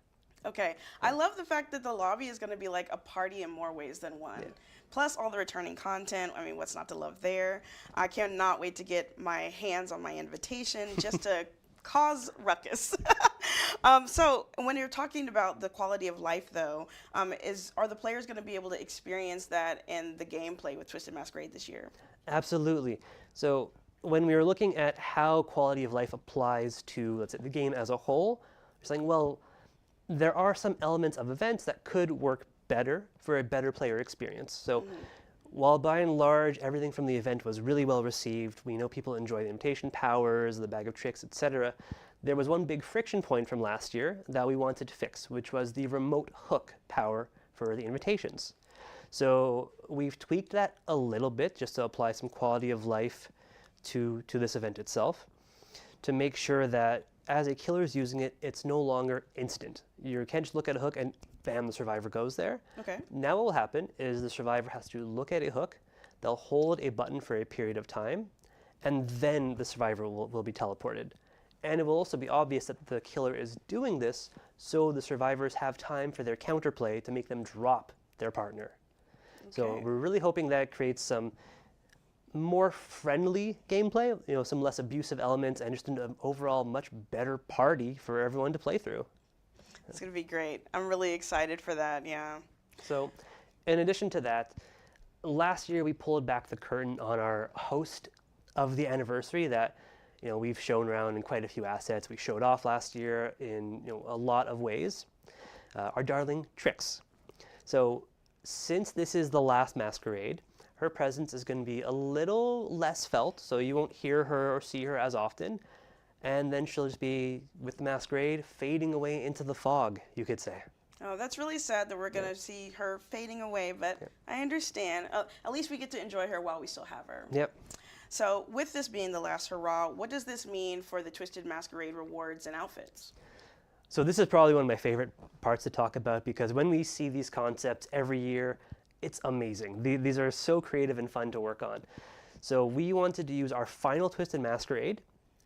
Okay, I love the fact that the lobby is going to be like a party in more ways than one. Yeah. Plus all the returning content. I mean, what's not to love there? I cannot wait to get my hands on my invitation just to cause ruckus. So when you're talking about the quality of life, though, are the players going to be able to experience that in the gameplay with Twisted Masquerade this year? Absolutely. So when we were looking at how quality of life applies to, let's say, the game as a whole, we're saying, well, there are some elements of events that could work better for a better player experience. So while by and large everything from the event was really well received, we know people enjoy the invitation powers, the bag of tricks, etc. There was one big friction point from last year that we wanted to fix, which was the remote hook power for the invitations. So we've tweaked that a little bit just to apply some quality of life to this event itself, to make sure that as a killer is using it, it's no longer instant. You can't just look at a hook and bam, the survivor goes there. Okay. Now what will happen is the survivor has to look at a hook, they'll hold a button for a period of time, and then the survivor will be teleported. And it will also be obvious that the killer is doing this so the survivors have time for their counterplay to make them drop their partner. So Okay. we're really hoping that creates some more friendly gameplay, some less abusive elements, and just an overall much better party for everyone to play through. It's going to be great. I'm really excited for that, yeah. So in addition to that, last year we pulled back the curtain on our host of the anniversary that we've shown around in quite a few assets. We showed off last year in a lot of ways. Our darling Trix. So since this is the last masquerade, her presence is going to be a little less felt, so you won't hear her or see her as often. And then she'll just be, with the masquerade, fading away into the fog, you could say. Oh, that's really sad that we're going to see her fading away, but I understand. At least we get to enjoy her while we still have her. Yep. So with this being the last hurrah, what does this mean for the Twisted Masquerade rewards and outfits? So this is probably one of my favorite parts to talk about, because when we see these concepts every year, it's amazing. These are so creative and fun to work on. So we wanted to use our final Twisted Masquerade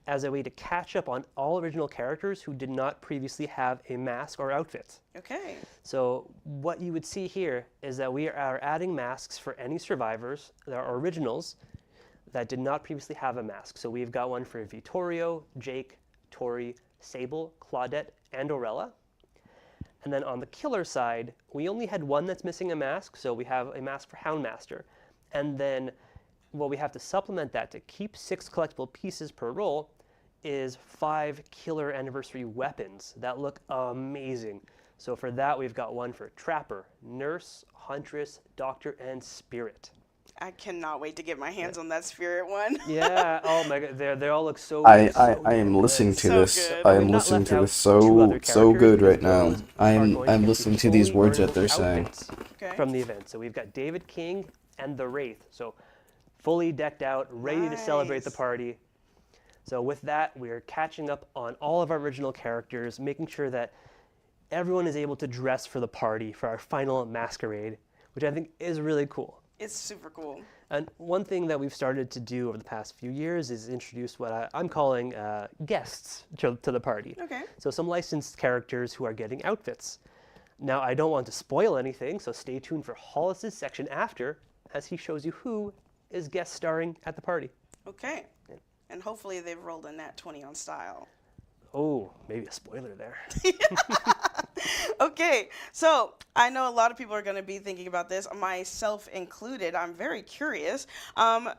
as a way to catch up on all original characters who did not previously have a mask or outfit. Okay. So what you would see here is that we are adding masks for any survivors that are originals that did not previously have a mask. So we've got one for Vittorio, Jake, Tori, Sable, Claudette, and Orella. And then on the killer side, we only had one that's missing a mask, so we have a mask for Houndmaster. And then what we have to supplement that to keep 6 collectible pieces per roll is 5 killer anniversary weapons that look amazing. So for that, we've got one for Trapper, Nurse, Huntress, Doctor, and Spirit. I cannot wait to get my hands on that Spirit one. Yeah, oh my god, they all look so I so am good. listening to So this. good. I We've am not listening left to out this 2 other so good characters right now. because those are going to I'm get the listening to these fully words that earnable they're saying. outfits Okay. from the event. So we've got David King and the Wraith. So fully decked out, ready to celebrate the Nice. party. So with that, we're catching up on all of our original characters, making sure that everyone is able to dress for the party for our final masquerade, which I think is really cool. It's super cool. And one thing that we've started to do over the past few years is introduce what I'm calling guests to the party. Okay. So some licensed characters who are getting outfits. Now, I don't want to spoil anything, so stay tuned for Hollis's section after, as he shows you who is guest starring at the party. Okay. And hopefully they've rolled a nat 20 on style. Oh, maybe a spoiler there. Okay, so I know a lot of people are going to be thinking about this, myself included. I'm very curious.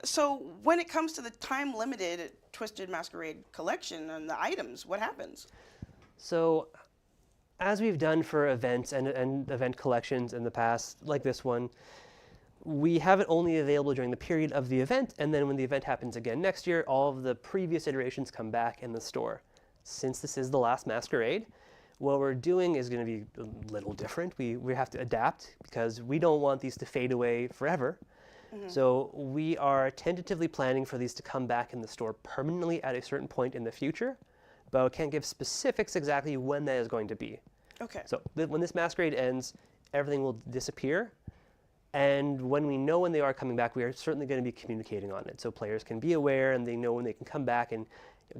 So when it comes to the time-limited Twisted Masquerade collection and the items, what happens? So, as we've done for events and event collections in the past, like this one, we have it only available during the period of the event, and then when the event happens again next year, all of the previous iterations come back in the store. Since this is the last masquerade, what we're doing is going to be a little different. We have to adapt because we don't want these to fade away forever. So we are tentatively planning for these to come back in the store permanently at a certain point in the future, but we can't give specifics exactly when that is going to be. Okay. So when this masquerade ends, everything will disappear. And when we know when they are coming back, we are certainly going to be communicating on it. So players can be aware and they know when they can come back and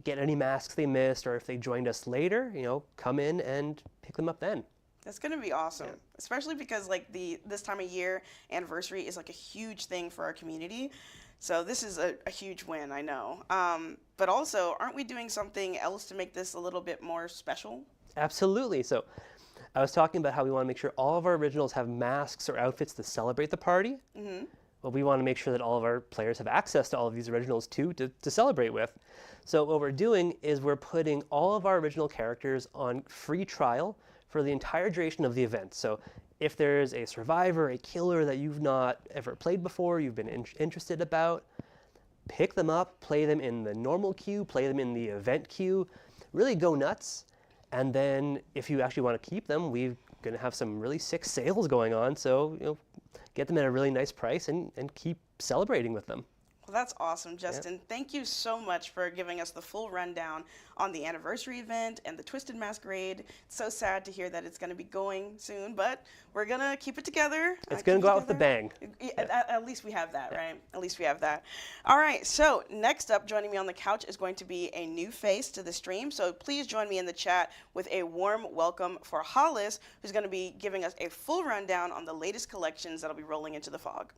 get any masks they missed, or if they joined us later, come in and pick them up then. That's going to be awesome, especially because like this time of year anniversary is like a huge thing for our community. So this is a huge win, I know. But also, aren't we doing something else to make this a little bit more special? Absolutely. So I was talking about how we want to make sure all of our originals have masks or outfits to celebrate the party. Mm-hmm. Well, we want to make sure that all of our players have access to all of these originals too to celebrate with. So what we're doing is we're putting all of our original characters on free trial for the entire duration of the event. So if there's a survivor, a killer that you've not ever played before, you've been interested about, pick them up, play them in the normal queue, play them in the event queue, really go nuts. And then if you actually want to keep them, we're going to have some really sick sales going on. So, get them at a really nice price and keep celebrating with them. Well, that's awesome, Justin. Thank you so much for giving us the full rundown on the anniversary event and the Twisted Masquerade. It's so sad to hear that it's going to be going soon, but we're going to keep it together. It's going to go out with a bang. At least we have that, right? At least we have that. All right, so next up, joining me on the couch is going to be a new face to the stream. So please join me in the chat with a warm welcome for Hollis, who's going to be giving us a full rundown on the latest collections that'll be rolling into the fog.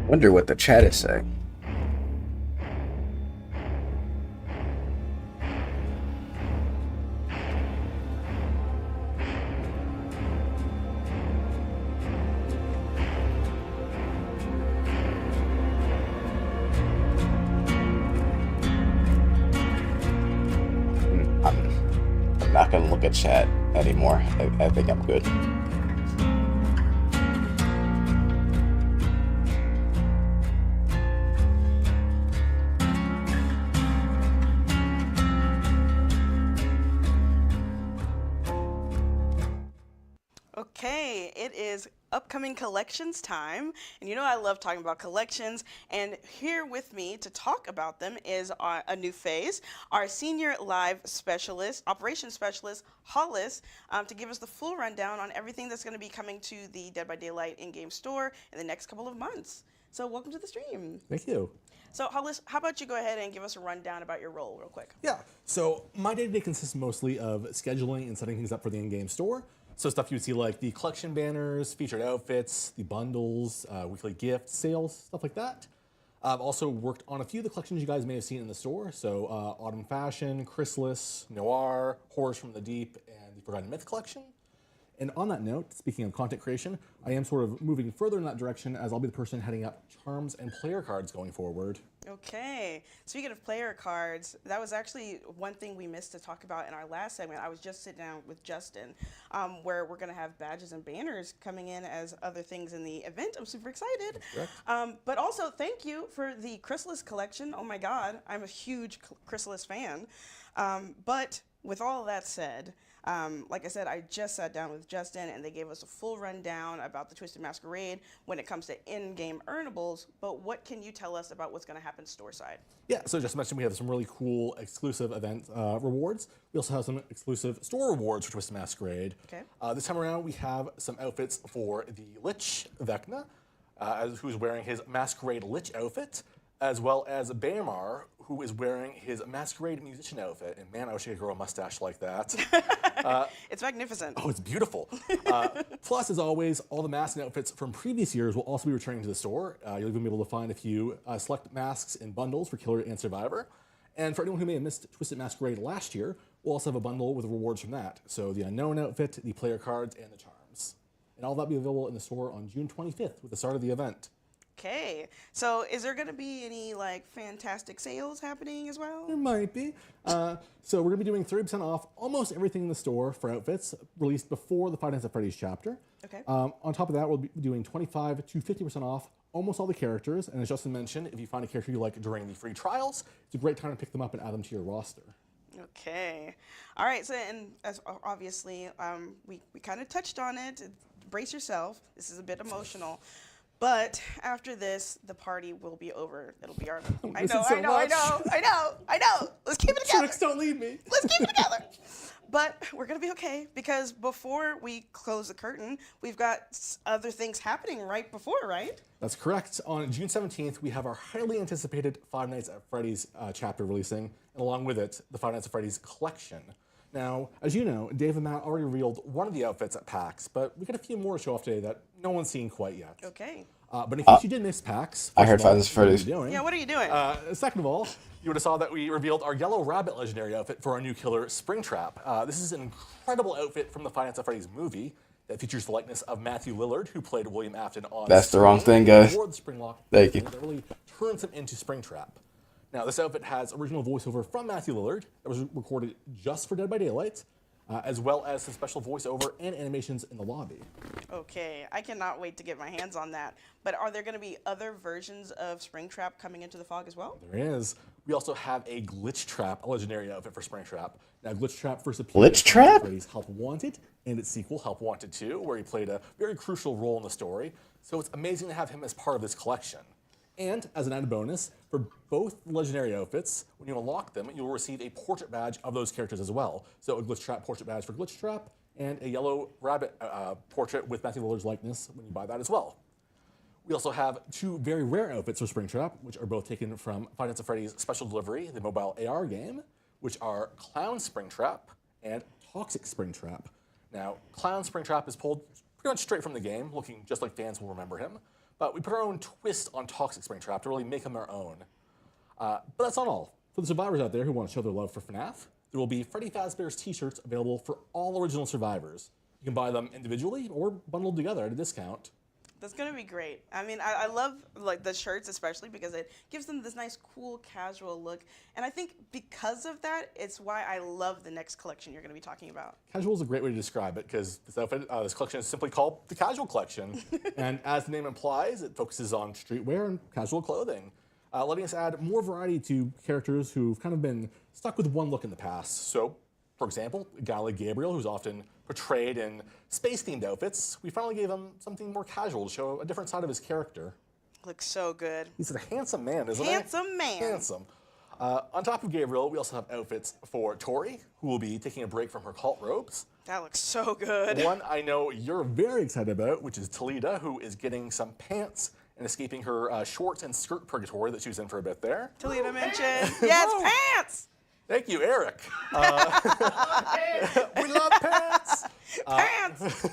Wonder what the chat is saying. I'm not gonna look at chat anymore. I think I'm good. Okay, it is upcoming collections time, and you know I love talking about collections, and here with me to talk about them is a new phase, our senior live specialist, operations specialist, Hollis, to give us the full rundown on everything that's going to be coming to the Dead by Daylight in-game store in the next couple of months. So welcome to the stream. Thank you. So Hollis, how about you go ahead and give us a rundown about your role real quick? Yeah, so my day-to-day consists mostly of scheduling and setting things up for the in-game store. So stuff you would see like the collection banners, featured outfits, the bundles, weekly gifts, sales, stuff like that. I've also worked on a few of the collections you guys may have seen in the store. So Autumn Fashion, Chrysalis, Noir, Horrors from the Deep, and the Forgotten Myth collection. And on that note, speaking of content creation, I am sort of moving further in that direction as I'll be the person heading up charms and player cards going forward. Okay, speaking of player cards, that was actually one thing we missed to talk about in our last segment. I was just sitting down with Justin, where we're going to have badges and banners coming in as other things in the event. I'm super excited. But also, thank you for the Chrysalis collection. Oh my God, I'm a huge Chrysalis fan. But with all of that said, like I said, I just sat down with Justin and they gave us a full rundown about the Twisted Masquerade when it comes to in-game earnables, but what can you tell us about what's going to happen store side? Yeah, so just mentioned we have some really cool exclusive event rewards. We also have some exclusive store rewards for Twisted Masquerade. Okay. This time around, we have some outfits for the Lich, Vecna, who's wearing his Masquerade Lich outfit, as well as Baemar, who is wearing his Masquerade musician outfit. And man, I wish I could grow a mustache like that. It's magnificent. Oh, it's beautiful. Plus, as always, all the masks and outfits from previous years will also be returning to the store. You'll even be able to find a few select masks in bundles for Killer and Survivor. And for anyone who may have missed Twisted Masquerade last year, we'll also have a bundle with rewards from that. So the Unknown outfit, the player cards, and the charms. And all that will be available in the store on June 25th with the start of the event. Okay, so is there going to be any like fantastic sales happening as well? There might be. So we're going to be doing 30% off almost everything in the store for outfits released before the Five Nights at Freddy's chapter. Okay. On top of that, we'll be doing 25 to 50% off almost all the characters. And as Justin mentioned, if you find a character you like during the free trials, it's a great time to pick them up and add them to your roster. Okay. All right, so and as obviously we kind of touched on it. Brace yourself. This is a bit emotional. But after this, the party will be over. It'll be our. I know. Let's keep it together. Tricks don't leave me. Let's keep it together. But we're gonna be okay because before we close the curtain, we've got other things happening right before, right? That's correct. On June 17th, we have our highly anticipated Five Nights at Freddy's chapter releasing, and along with it, the Five Nights at Freddy's collection. Now, as you know, Dave and Matt already revealed one of the outfits at PAX, but we got a few more to show off today that no one's seen quite yet. Okay. But in case you did miss PAX, I heard Five Nights at Freddy's. Yeah, what are you doing? Second of all, you would have saw that we revealed our Yellow Rabbit legendary outfit for our new killer, Springtrap. This is an incredible outfit from the Five Nights at Freddy's movie. that features the likeness of Matthew Lillard, who played William Afton on That's the wrong thing, guys. Or the Springlock. Thank you. That really turns him into Springtrap. Now, this outfit has original voiceover from Matthew Lillard that was recorded just for Dead by Daylight, as well as some special voiceover and animations in the lobby. Okay, I cannot wait to get my hands on that. But are there going to be other versions of Springtrap coming into the fog as well? There is. We also have a Glitch Trap, a legendary outfit for Springtrap. Now, Glitch Trap first appeared Glitch in Trap? Freddy's Help Wanted and its sequel, Help Wanted 2, where he played a very crucial role in the story. So it's amazing to have him as part of this collection. And as an added bonus, for both legendary outfits, when you unlock them, you'll receive a portrait badge of those characters as well. So a Glitch Trap portrait badge for Glitch Trap, and a yellow rabbit portrait with Matthew Lillard's likeness when you buy that as well. We also have two very rare outfits for Springtrap, which are both taken from Five Nights at Freddy's Special Delivery, the mobile AR game, which are Clown Springtrap and Toxic Springtrap. Now, Clown Springtrap is pulled pretty much straight from the game, looking just like fans will remember him, but we put our own twist on Toxic Springtrap to really make him our own. But that's not all. For the survivors out there who want to show their love for FNAF, there will be Freddy Fazbear's t-shirts available for all original survivors. You can buy them individually or bundled together at a discount. That's gonna be great. I mean, I love like the shirts especially because it gives them this nice, cool, casual look. And I think because of that, it's why I love the next collection you're gonna be talking about. Casual is a great way to describe it because this outfit, this collection is simply called the Casual Collection. And as the name implies, it focuses on streetwear and casual clothing, letting us add more variety to characters who've kind of been stuck with one look in the past. So, for example, a guy like Gabriel, who's often portrayed in space-themed outfits, we finally gave him something more casual to show a different side of his character. Looks so good. He's a handsome man, isn't he? Handsome man. Handsome. On top of Gabriel, we also have outfits for Tori, who will be taking a break from her cult robes. That looks so good. One I know you're very excited about, which is Talita, who is getting some pants and escaping her shorts and skirt purgatory that she was in for a bit there. Talita mentioned, yes, pants! Thank you, Eric. We love pants. Pants!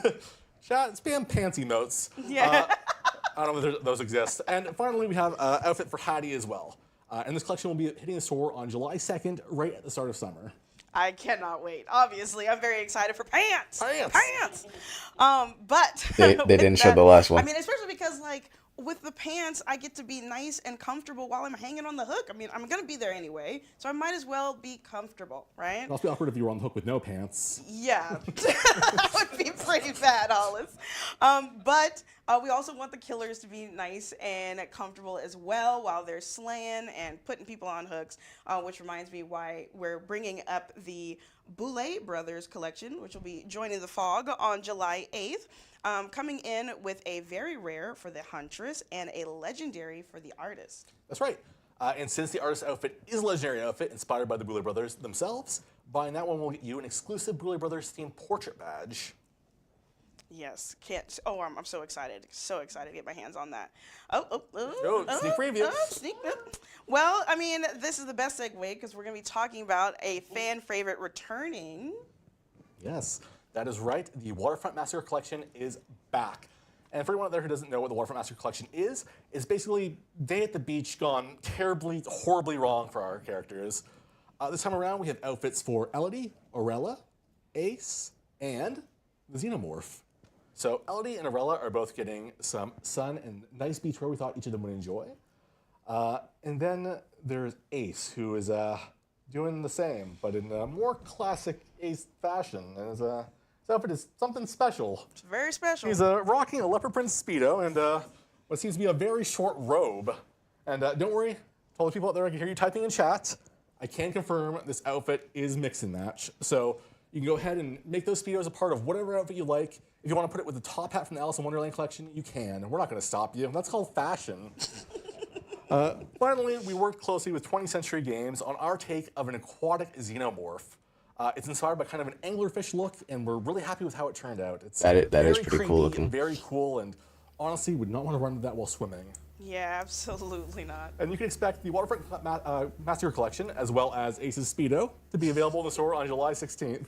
Chat, spam pants emotes. Yeah. I don't know if those exist. And finally, we have an outfit for Hattie as well. And this collection will be hitting the store on July 2nd, right at the start of summer. I cannot wait. Obviously, I'm very excited for pants. Pants. Pants. But They didn't show the last one. I mean, especially because like with the pants, I get to be nice and comfortable while I'm hanging on the hook. I mean, I'm gonna be there anyway, so I might as well be comfortable, right? It'd also be awkward if you were on the hook with no pants. Yeah, that would be pretty bad, Hollis. But we also want the killers to be nice and comfortable as well while they're slaying and putting people on hooks, which reminds me why we're bringing up the Boulet Brothers collection, which will be joining the fog on July 8th. Coming in with a very rare for the Huntress and a legendary for the Artist. That's right. And since the artist's outfit is a legendary outfit inspired by the Boulet Brothers themselves, buying that one will get you an exclusive Boulet Brothers themed portrait badge. Yes, can't. Oh, I'm so excited. So excited to get my hands on that. Sneak preview. Sneak. Well, I mean, this is the best segue because we're going to be talking about a fan favorite returning. Yes, that is right. The Waterfront Massacre Collection is back. And for anyone out there who doesn't know what the Waterfront Massacre Collection is basically Day at the Beach gone terribly, horribly wrong for our characters. This time around, we have outfits for Elodie, Aurella, Ace, and the Xenomorph. So Elodie and Aurella are both getting some sun and nice beach wear we thought each of them would enjoy. And then there's Ace, who is doing the same, but in a more classic Ace fashion. And his outfit is something special. It's very special. He's rocking a leopard print Speedo and what seems to be a very short robe. And don't worry, to all the people out there, I can hear you typing in chat. I can confirm this outfit is mix and match. So you can go ahead and make those Speedos a part of whatever outfit you like. If you want to put it with the top hat from the Alice in Wonderland collection, you can. We're not going to stop you. That's called fashion. Finally, we worked closely with 20th Century Games on our take of an aquatic xenomorph. It's inspired by kind of an anglerfish look, and we're really happy with how it turned out. It's That is very pretty creepy, cool looking. Very cool, and honestly, would not want to run into that while swimming. Yeah, absolutely not. And you can expect the Waterfront Massacre Collection, as well as Ace's Speedo, to be available in the store on July 16th.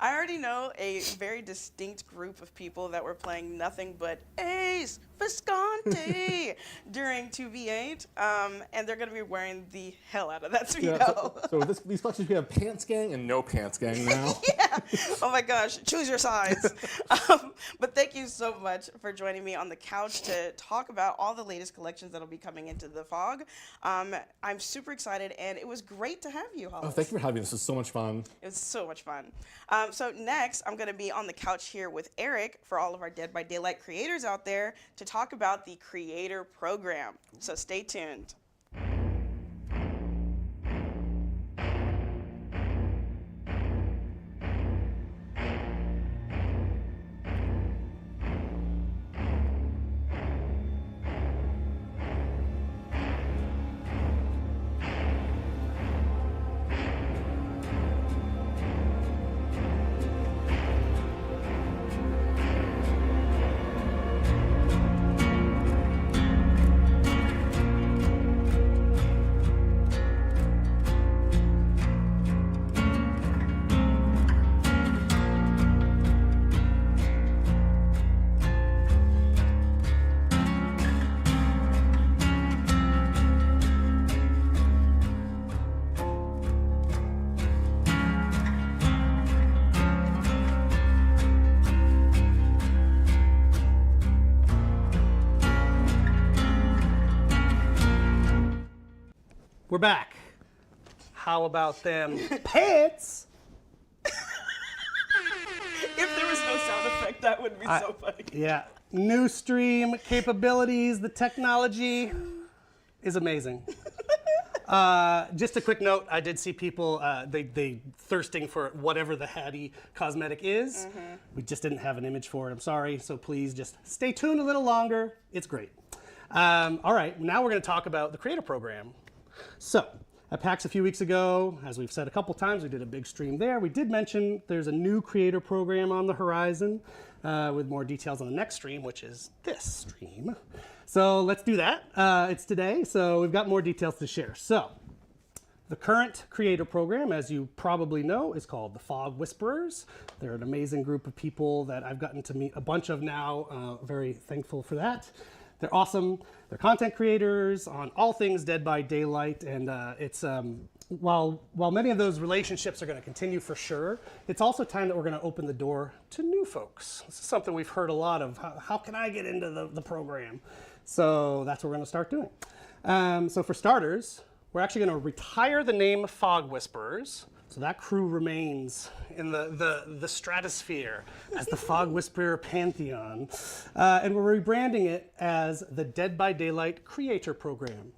I already know a very distinct group of people that were playing nothing but Ace Visconti during 2v8, and they're going to be wearing the hell out of that speedo. Yeah, so these collections, we have Pants Gang and No Pants Gang now. Yeah. Oh my gosh, choose your size. But thank you so much for joining me on the couch to talk about all the latest collections that'll be coming into the Fog. I'm super excited, and it was great to have you, Hollis. Oh, thank you for having me. This was so much fun. It was so much fun. So next, I'm going to be on the couch here with Eric for all of our Dead by Daylight creators out there to talk about the Creator Program. So stay tuned. We're back. How about them pants? If there was no sound effect, that would be so funny. Yeah. New stream capabilities, the technology is amazing. Just a quick note, I did see people, they thirsting for whatever the Hattie cosmetic is. We just didn't have an image for it, I'm sorry. So please just stay tuned a little longer. It's great. All right, now we're gonna talk about the Creator Program. So, at PAX a few weeks ago, as we've said a couple times, we did a big stream there. We did mention there's a new Creator Program on the horizon with more details on the next stream, which is this stream. So let's do that. It's today, so we've got more details to share. So, the current Creator Program, as you probably know, is called the Fog Whisperers. They're an amazing group of people that I've gotten to meet a bunch of now. Very thankful for that. They're awesome. They're content creators on all things Dead by Daylight, and it's while many of those relationships are going to continue for sure, it's also time that we're going to open the door to new folks. This is something we've heard a lot of. How can I get into the program? So that's what we're going to start doing. So for starters, we're actually going to retire the name Fog Whisperers. So that crew remains in the stratosphere as the Fog Whisperer Pantheon. And we're rebranding it as the Dead by Daylight Creator Program.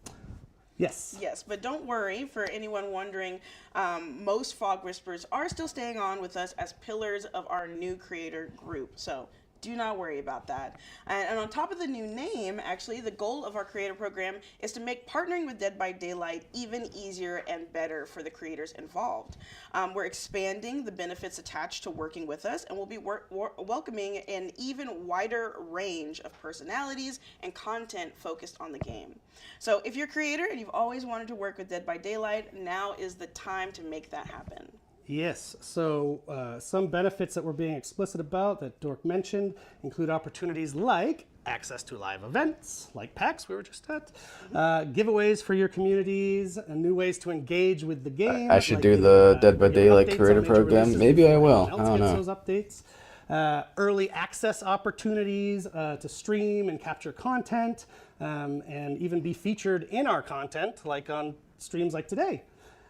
Yes? Yes, but don't worry, for anyone wondering, most Fog Whisperers are still staying on with us as pillars of our new creator group. So do not worry about that. And on top of the new name, actually, the goal of our Creator Program is to make partnering with Dead by Daylight even easier and better for the creators involved. We're expanding the benefits attached to working with us, and we'll be welcoming an even wider range of personalities and content focused on the game. So if you're a creator and you've always wanted to work with Dead by Daylight, now is the time to make that happen. Yes, so some benefits that we're being explicit about that Dork mentioned include opportunities like access to live events, like PAX we were just at, giveaways for your communities, and new ways to engage with the game. I should like do the Dead by Daylight Creator Program. Maybe I will. I don't know. Those updates. Early access opportunities to stream and capture content, and even be featured in our content, like on streams like today.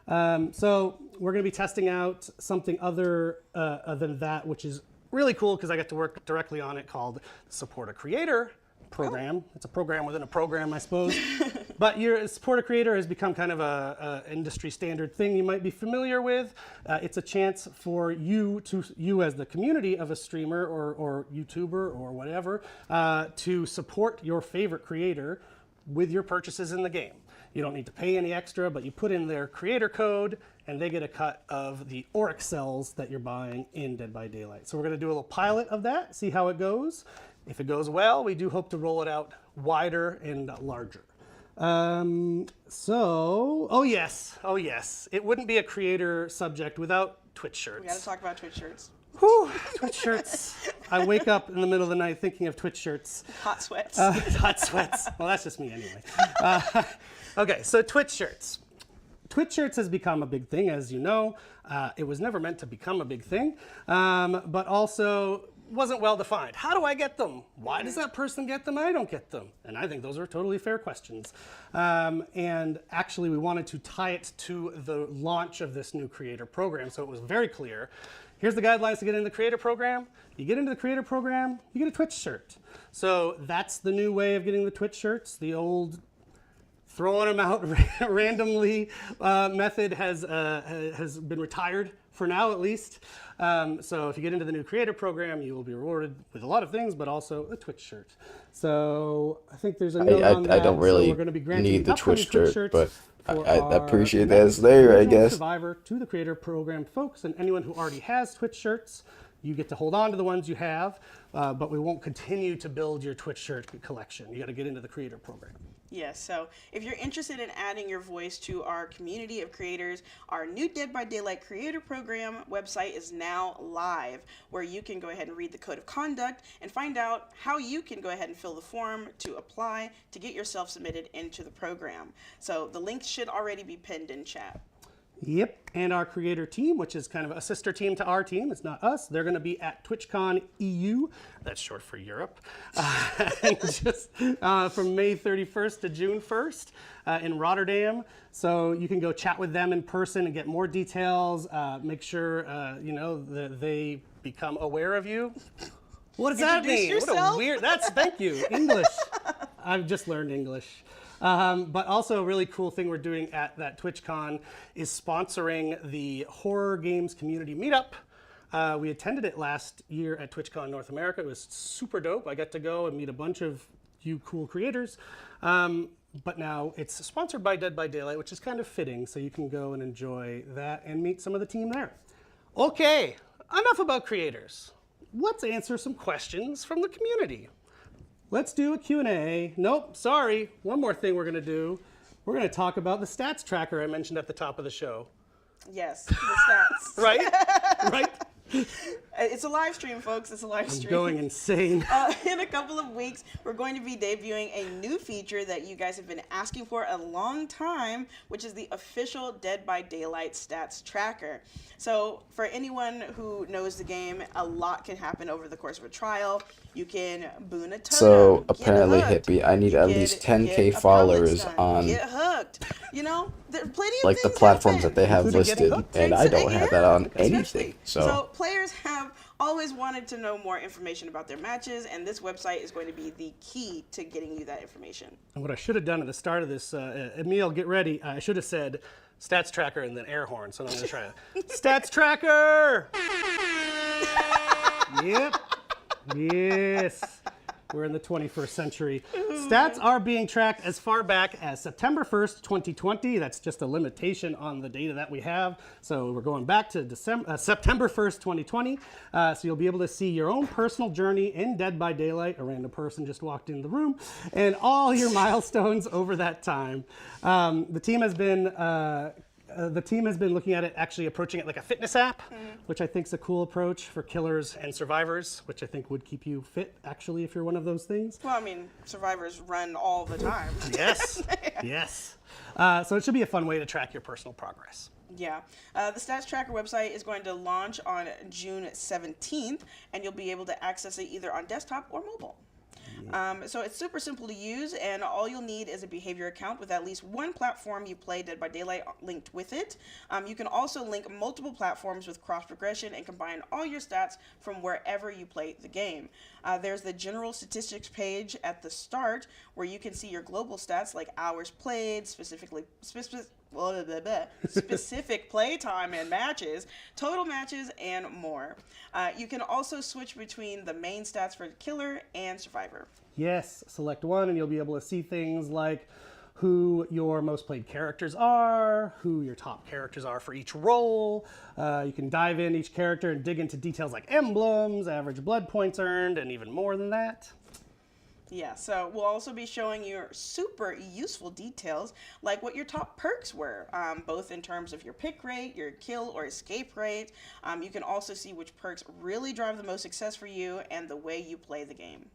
So we're going to be testing out something other than that, which is really cool because I get to work directly on it, called Support a Creator Program. Oh. It's a program within a program, I suppose. But your Support a Creator has become kind of a industry standard thing you might be familiar with. It's a chance for you as the community of a streamer or YouTuber or whatever, to support your favorite creator with your purchases in the game. You don't need to pay any extra, but you put in their creator code and they get a cut of the Auric cells that you're buying in Dead by Daylight. So we're going to do a little pilot of that, see how it goes. If it goes well, we do hope to roll it out wider and larger. Oh yes, it wouldn't be a creator subject without Twitch shirts. We got to talk about Twitch shirts. Whew, Twitch shirts. I wake up in the middle of the night thinking of Twitch shirts. Hot sweats. Hot sweats. Well, that's just me anyway. Okay, so Twitch shirts. Twitch shirts has become a big thing, as you know. It was never meant to become a big thing, but also wasn't well defined. How do I get them? Why does that person get them? I don't get them. And I think those are totally fair questions. And actually, we wanted to tie it to the launch of this new creator program, so it was very clear. Here's the guidelines to get into the creator program. You get into the creator program, you get a Twitch shirt. So that's the new way of getting the Twitch shirts. The old throwing them out randomly method has been retired for now, at least. So if you get into the new creator program, you will be rewarded with a lot of things, but also a Twitch shirt. So I think there's a note on that. I don't really So we're going to be granting need the upcoming Twitch shirt, but for I our appreciate that next it's there, I original guess. Survivor to the creator program folks, and anyone who already has Twitch shirts, you get to hold on to the ones you have, but we won't continue to build your Twitch shirt collection. You got to get into the creator program. Yes, so if you're interested in adding your voice to our community of creators, our new Dead by Daylight Creator Program website is now live, where you can go ahead and read the code of conduct and find out how you can go ahead and fill the form to apply to get yourself submitted into the program. So the link should already be pinned in chat. Yep, and our creator team, which is kind of a sister team to our team, it's not us. They're going to be at TwitchCon EU, that's short for Europe, and just from May 31st to June 1st in Rotterdam. So you can go chat with them in person and get more details. Make sure that they become aware of you. What does that Introduce mean? yourself. What a weird. Thank you, English. I've just learned English. But also a really cool thing we're doing at that TwitchCon is sponsoring the Horror Games Community Meetup. We attended it last year at TwitchCon North America. It was super dope. I got to go and meet a bunch of you cool creators. But now it's sponsored by Dead by Daylight, which is kind of fitting, so you can go and enjoy that and meet some of the team there. Okay, enough about creators. Let's answer some questions from the community. Let's do a Q&A. Nope, sorry. One more thing we're going to do. We're going to talk about the stats tracker I mentioned at the top of the show. Yes, the stats. Right? Right? It's a live stream, folks. It's a live stream. Going insane. In a couple of weeks, we're going to be debuting a new feature that you guys have been asking for a long time, which is the official Dead by Daylight stats tracker. So for anyone who knows the game, a lot can happen over the course of a trial. You can boon a totem. So get apparently, hooked, Hippie, I need you at get- least get 10K a pellet followers stun, on get hooked. You know, there are plenty of like the things platforms happen. that they have Including getting listed, hooked. and I don't have that on Especially. anything. So players have always wanted to know more information about their matches, and this website is going to be the key to getting you that information. And what I should have done at the start of this, Emil, get ready. I should have said stats tracker and then air horn. So I'm going to try it. Stats tracker! Yep. Yes. We're in the 21st century. Stats are being tracked as far back as September 1st, 2020. That's just a limitation on the data that we have. So we're going back to September 1st, 2020. So you'll be able to see your own personal journey in Dead by Daylight. A random person just walked in the room. And all your milestones over that time. The team has been looking at it, actually approaching it like a fitness app, which I think is a cool approach for killers and survivors, which I think would keep you fit, actually, if you're one of those things. Well, I mean, survivors run all the time. Yes, yes. So it should be a fun way to track your personal progress. Yeah. The Stats Tracker website is going to launch on June 17th, and you'll be able to access it either on desktop or mobile. So it's super simple to use, and all you'll need is a behavior account with at least one platform you play Dead by Daylight linked with it. You can also link multiple platforms with cross progression and combine all your stats from wherever you play the game. There's the general statistics page at the start where you can see your global stats like hours played, specific play time and matches, total matches, and more. You can also switch between the main stats for killer and survivor. Yes, select one and you'll be able to see things like who your most played characters are, who your top characters are for each role. You can dive in each character and dig into details like emblems, average blood points earned, and even more than that. Yeah, so we'll also be showing you super useful details like what your top perks were, both in terms of your pick rate, your kill or escape rate. You can also see which perks really drive the most success for you and the way you play the game.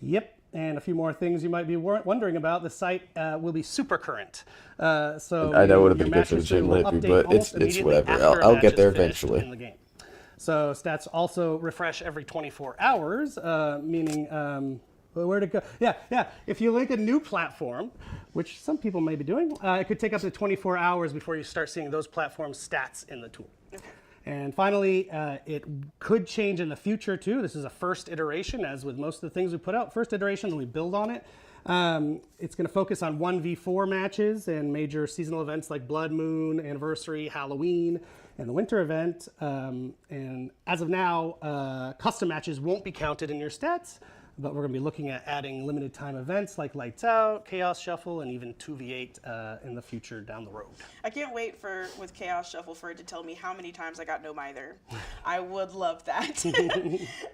Yep, and a few more things you might be wondering about. The site will be super current. So I know it would have your been good for the match history will Jiggly, update but almost it's immediately whatever. after a I'll match get is there finished eventually. in the game. So stats also refresh every 24 hours, meaning where to go. Yeah. If you link a new platform, which some people may be doing, it could take up to 24 hours before you start seeing those platform stats in the tool. And finally, it could change in the future too. This is a first iteration, as with most of the things we put out. First iteration, and we build on it. It's going to focus on 1v4 matches and major seasonal events like Blood Moon, Anniversary, Halloween, and the Winter event. And as of now, custom matches won't be counted in your stats, but we're going to be looking at adding limited time events like Lights Out, Chaos Shuffle, and even 2v8 in the future down the road. I can't wait with Chaos Shuffle for it to tell me how many times I got no mither. I would love that.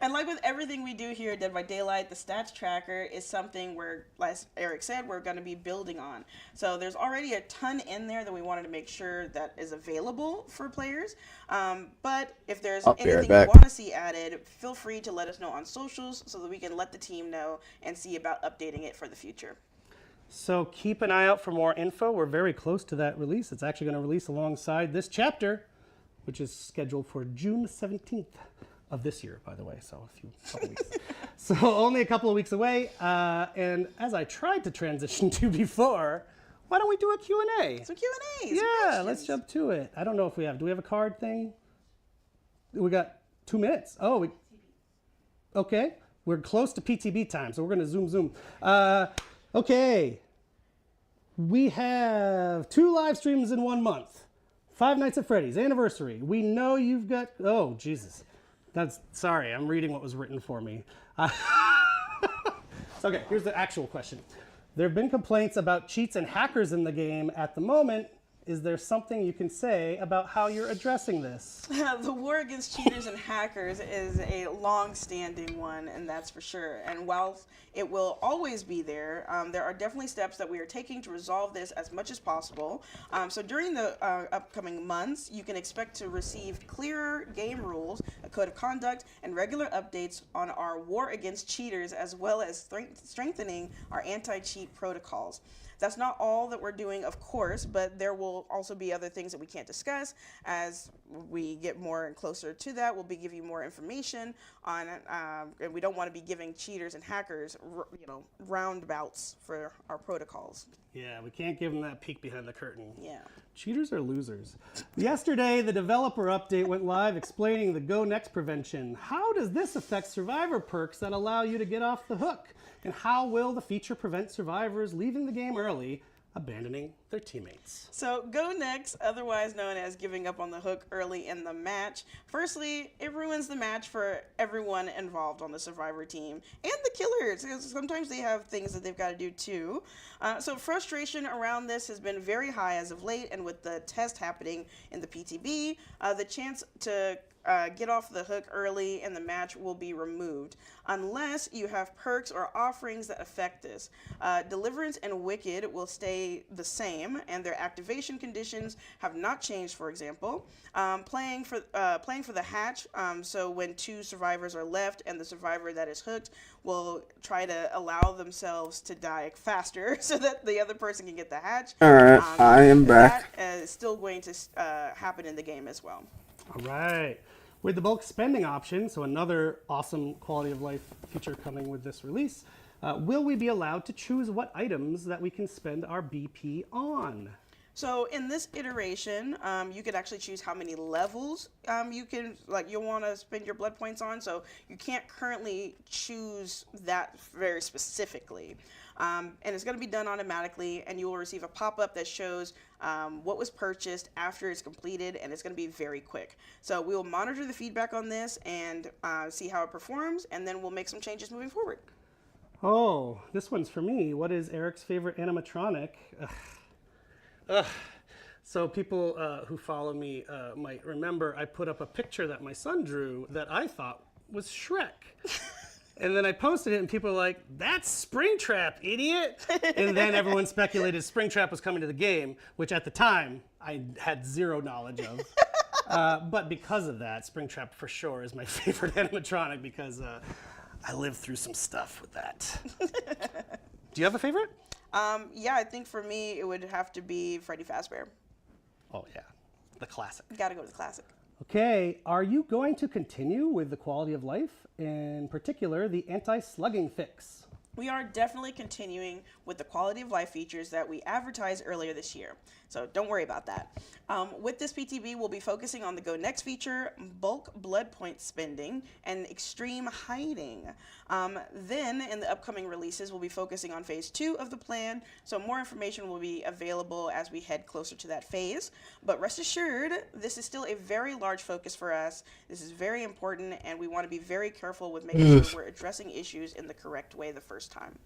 And like with everything we do here at Dead by Daylight, the stats tracker is something where, as Eric said, we're going to be building on. So there's already a ton in there that we wanted to make sure that is available for players. But if there's anything you want to see added, feel free to let us know on socials so that we can let the team know and see about updating it for the future. So keep an eye out for more info. We're very close to that release. It's actually going to release alongside this chapter, which is scheduled for June 17th of this year, by the way. So a couple weeks. So only a couple of weeks away. And as I tried to transition to before, why don't we do a Q&A? So Q&A. Yeah, let's jump to it. I don't know if do we have a card thing? We got 2 minutes. Okay. We're close to PTB time, so we're going to zoom. Okay. We have 2 live streams in 1 month. Five Nights at Freddy's, Anniversary. We know you've got... Oh, Jesus. Sorry, I'm reading what was written for me. Okay, here's the actual question. There have been complaints about cheats and hackers in the game at the moment. Is there something you can say about how you're addressing this? The war against cheaters and hackers is a long-standing one, and that's for sure. And while it will always be there, there are definitely steps that we are taking to resolve this as much as possible. So during the upcoming months, you can expect to receive clearer game rules, a code of conduct, and regular updates on our war against cheaters, as well as strengthening our anti-cheat protocols. That's not all that we're doing, of course, but there will also be other things that we can't discuss. As we get more and closer to that, we'll be giving you more information on, and we don't want to be giving cheaters and hackers, roundabouts for our protocols. Yeah, we can't give them that peek behind the curtain. Yeah. Cheaters are losers. Yesterday, the developer update went live explaining the Go Next prevention. How does this affect survivor perks that allow you to get off the hook? And how will the feature prevent survivors leaving the game early, abandoning their teammates? So Go Next, otherwise known as giving up on the hook early in the match. Firstly, it ruins the match for everyone involved on the survivor team and the killers, because sometimes they have things that they've got to do too. So frustration around this has been very high as of late, and with the test happening in the PTB, the chance to get off the hook early in the match will be removed unless you have perks or offerings that affect this. Deliverance and Wicked will stay the same, and their activation conditions have not changed. For example, playing for the hatch. So when 2 survivors are left, and the survivor that is hooked will try to allow themselves to die faster, so that the other person can get the hatch. All right, I am back. That is still going to happen in the game as well. All right. With the bulk spending option, so another awesome quality of life feature coming with this release, will we be allowed to choose what items that we can spend our BP on? So in this iteration, you could actually choose how many levels you'll want to spend your blood points on. So you can't currently choose that very specifically. And it's going to be done automatically, and you will receive a pop-up that shows what was purchased after it's completed, and it's going to be very quick. So we will monitor the feedback on this and see how it performs, and then we'll make some changes moving forward. Oh, this one's for me. What is Eric's favorite animatronic? So people who follow me might remember I put up a picture that my son drew that I thought was Shrek. And then I posted it, and people were like, "That's Springtrap, idiot!" And then everyone speculated Springtrap was coming to the game, which at the time I had zero knowledge of. But because of that, Springtrap for sure is my favorite animatronic because I lived through some stuff with that. Do you have a favorite? Yeah, I think for me it would have to be Freddy Fazbear. Oh yeah, the classic. Gotta go with the classic. Okay, are you going to continue with the quality of life, in particular the anti-slugging fix? We are definitely continuing with the quality of life features that we advertised earlier this year. So don't worry about that. With this PTB, we'll be focusing on the Go Next feature, bulk blood point spending, and extreme hiding. Then in the upcoming releases, we'll be focusing on phase 2 of the plan. So more information will be available as we head closer to that phase. But rest assured, this is still a very large focus for us. This is very important, and we want to be very careful with making sure we're addressing issues in the correct way the first time.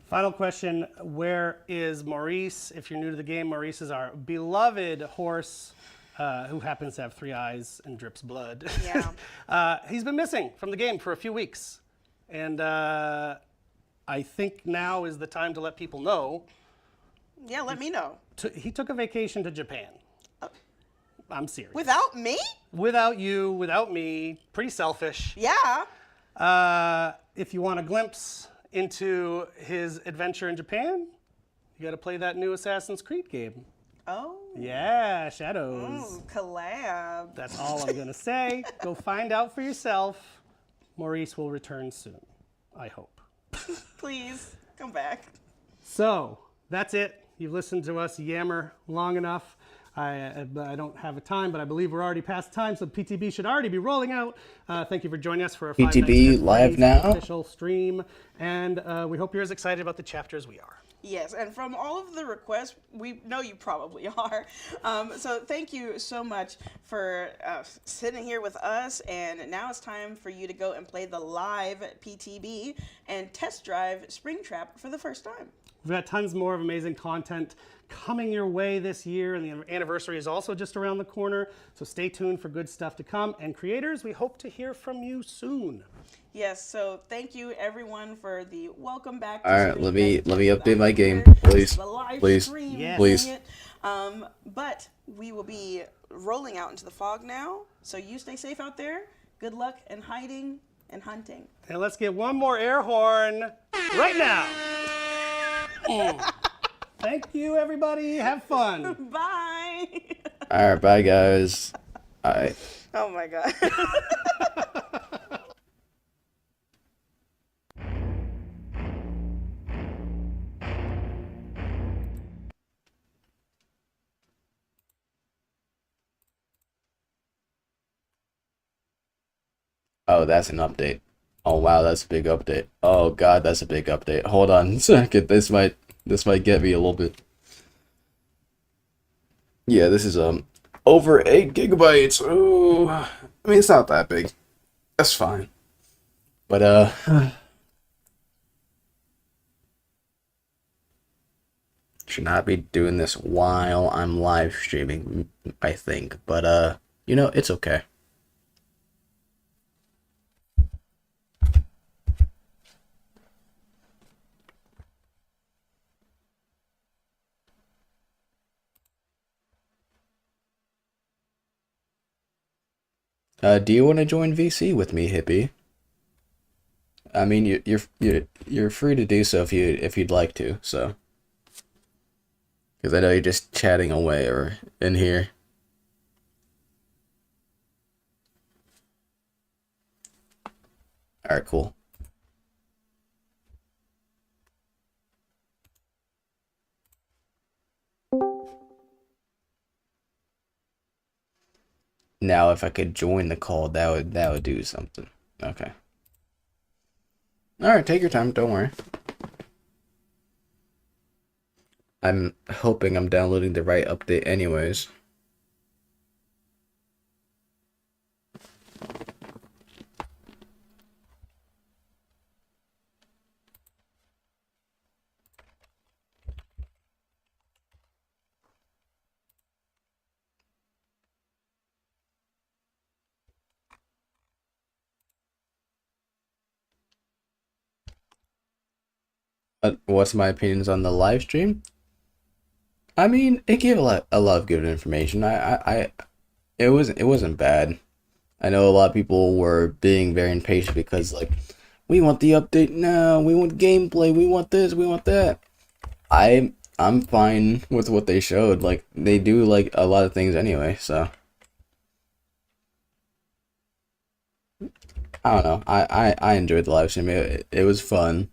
Final question, where is Maurice? If you're new to the game, Maurice is our beloved horse who happens to have 3 eyes and drips blood. Yeah. He's been missing from the game for a few weeks. And I think now is the time to let people know. Yeah, let me know. He took a vacation to Japan. I'm serious. Without me? Without you, without me, pretty selfish. Yeah. If you want a glimpse into his adventure in Japan, you got to play that new Assassin's Creed game. Oh. Yeah, Shadows. Ooh, collab. That's all I'm going to say. Go find out for yourself. Maurice will return soon, I hope. Please, come back. So, that's it. You've listened to us yammer long enough. I don't have a time, but I believe we're already past time, so PTB should already be rolling out. Thank you for joining us for a 5 PTB Nights at live Freddy's now? official stream, and we hope you're as excited about the chapter as we are. Yes, and from all of the requests, we know you probably are. So thank you so much for sitting here with us, and now it's time for you to go and play the live PTB and test drive Springtrap for the first time. We've got tons more of amazing content coming your way this year, and the anniversary is also just around the corner, so stay tuned for good stuff to come. And creators, we hope to hear from you soon. Yes, so thank you everyone for the welcome back. To All right, let me Springtrap. update my game, Here, please. the live Please. stream Yes. Please. doing it. But we will be rolling out into the fog now, so you stay safe out there. Good luck in hiding and hunting. And let's get one more air horn right now. Thank you, everybody. Have fun. Bye. All right, bye guys. All right. Oh my God. Oh, that's an update. Oh wow, that's a big update. Oh god, that's a big update. Hold on a second. This might get me a little bit. Yeah, this is over 8 gigabytes. Ooh. I mean, it's not that big. That's fine. But should not be doing this while I'm live streaming, I think. But you know, it's okay. Do you want to join VC with me, hippie? I mean, you're free to do so if you'd like to. So, because I know you're just chatting away or in here. All right, cool. Now, if I could join the call, that would do something. Okay. All right, take your time. Don't worry. I'm hoping I'm downloading the right update, anyways. What's my opinions on the live stream? I mean, it gave a lot of good information. It wasn't bad. I know a lot of people were being very impatient because like, we want the update now, we want gameplay, we want this, we want that. I'm fine with what they showed. Like, they do like a lot of things anyway, so I don't know. I enjoyed the live stream. It was fun.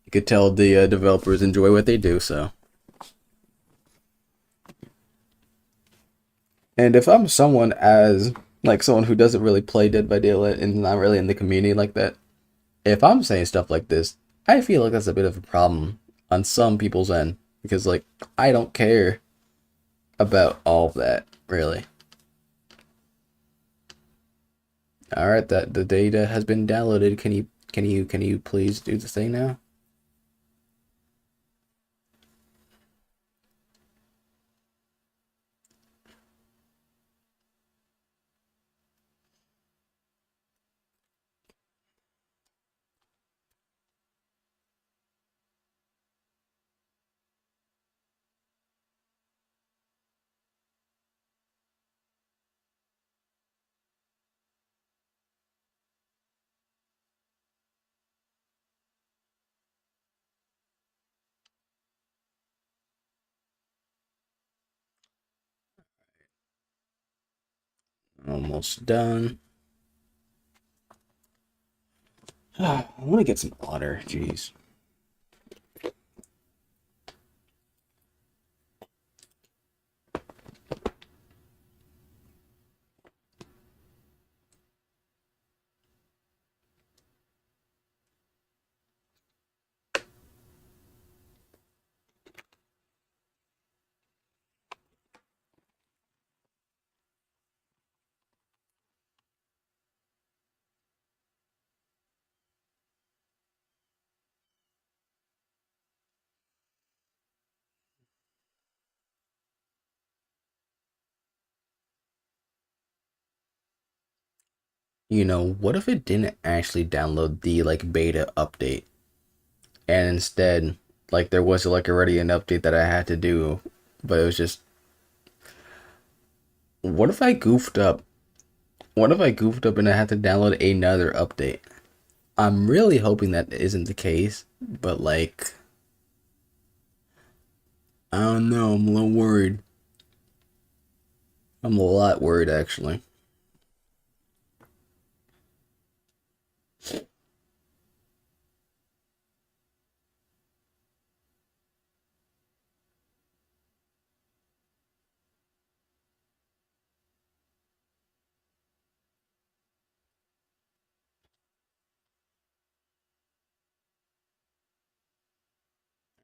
You could tell the developers enjoy what they do, so. And if I'm someone as like someone who doesn't really play Dead by Daylight and not really in the community like that, if I'm saying stuff like this, I feel like that's a bit of a problem on some people's end because like I don't care about all of that really. All right, that the data has been downloaded. Can you please do the thing now? Almost done. I want to get some water. Jeez. You know, what if it didn't actually download the like beta update and instead like there was like already an update that I had to do, but it was just what if I goofed up? What if I goofed up and I had to download another update? I'm really hoping that isn't the case, but like I don't know, I'm a little worried. I'm a lot worried actually.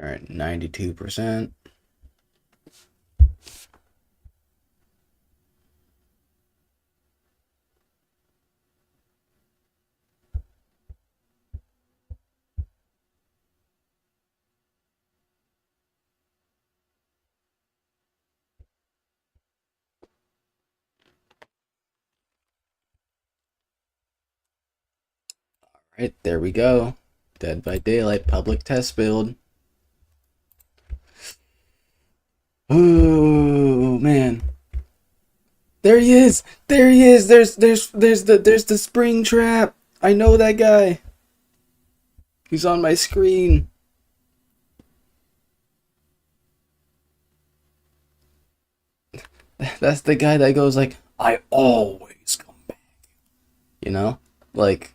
All right, 92%. Right, there we go. Dead by Daylight public test build. Oh man. There he is. There he is. There's the Springtrap. I know that guy. He's on my screen. That's the guy that goes like, I always come back. You know? Like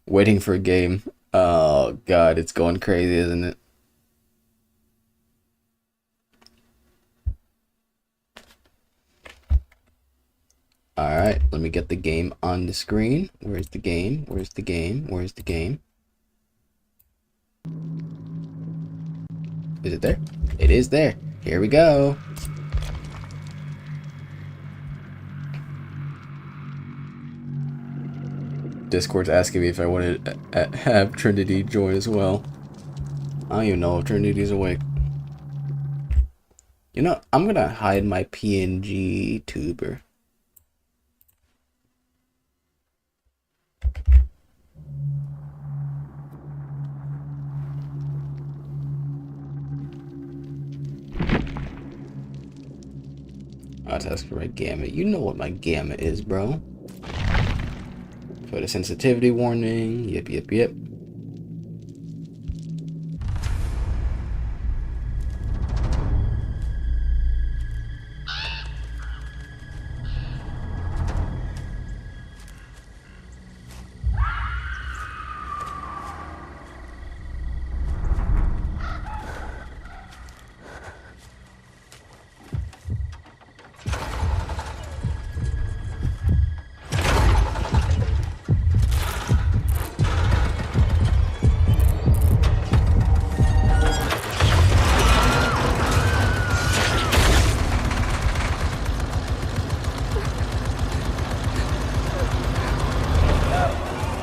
waiting for a game. Oh god, it's going crazy, isn't it? Alright, let me get the game on the screen. Where's the game? Where's the game? Where's the game? Is it there? It is there. Here we go. Discord's asking me if I want to have Trinity join as well. I don't even know if Trinity's awake. You know, I'm gonna hide my PNG tuber. Oh, that's the right gamut. You know what my gamut is, bro. Put a sensitivity warning. Yep, yep, yep.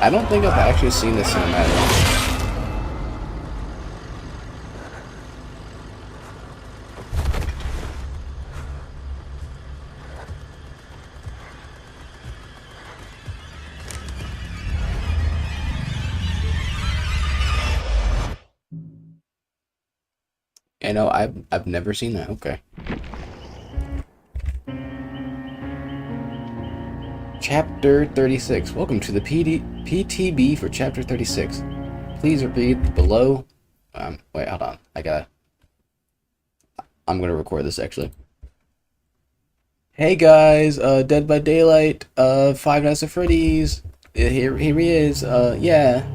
I don't think I've actually seen this cinematic. You know, I've never seen that. Okay. Chapter 36. Welcome to the PTB for Chapter 36. Please read below. Wait, hold on. I'm gonna record this actually. Hey guys, Dead by Daylight, Five Nights at Freddy's. Here he is. Yeah.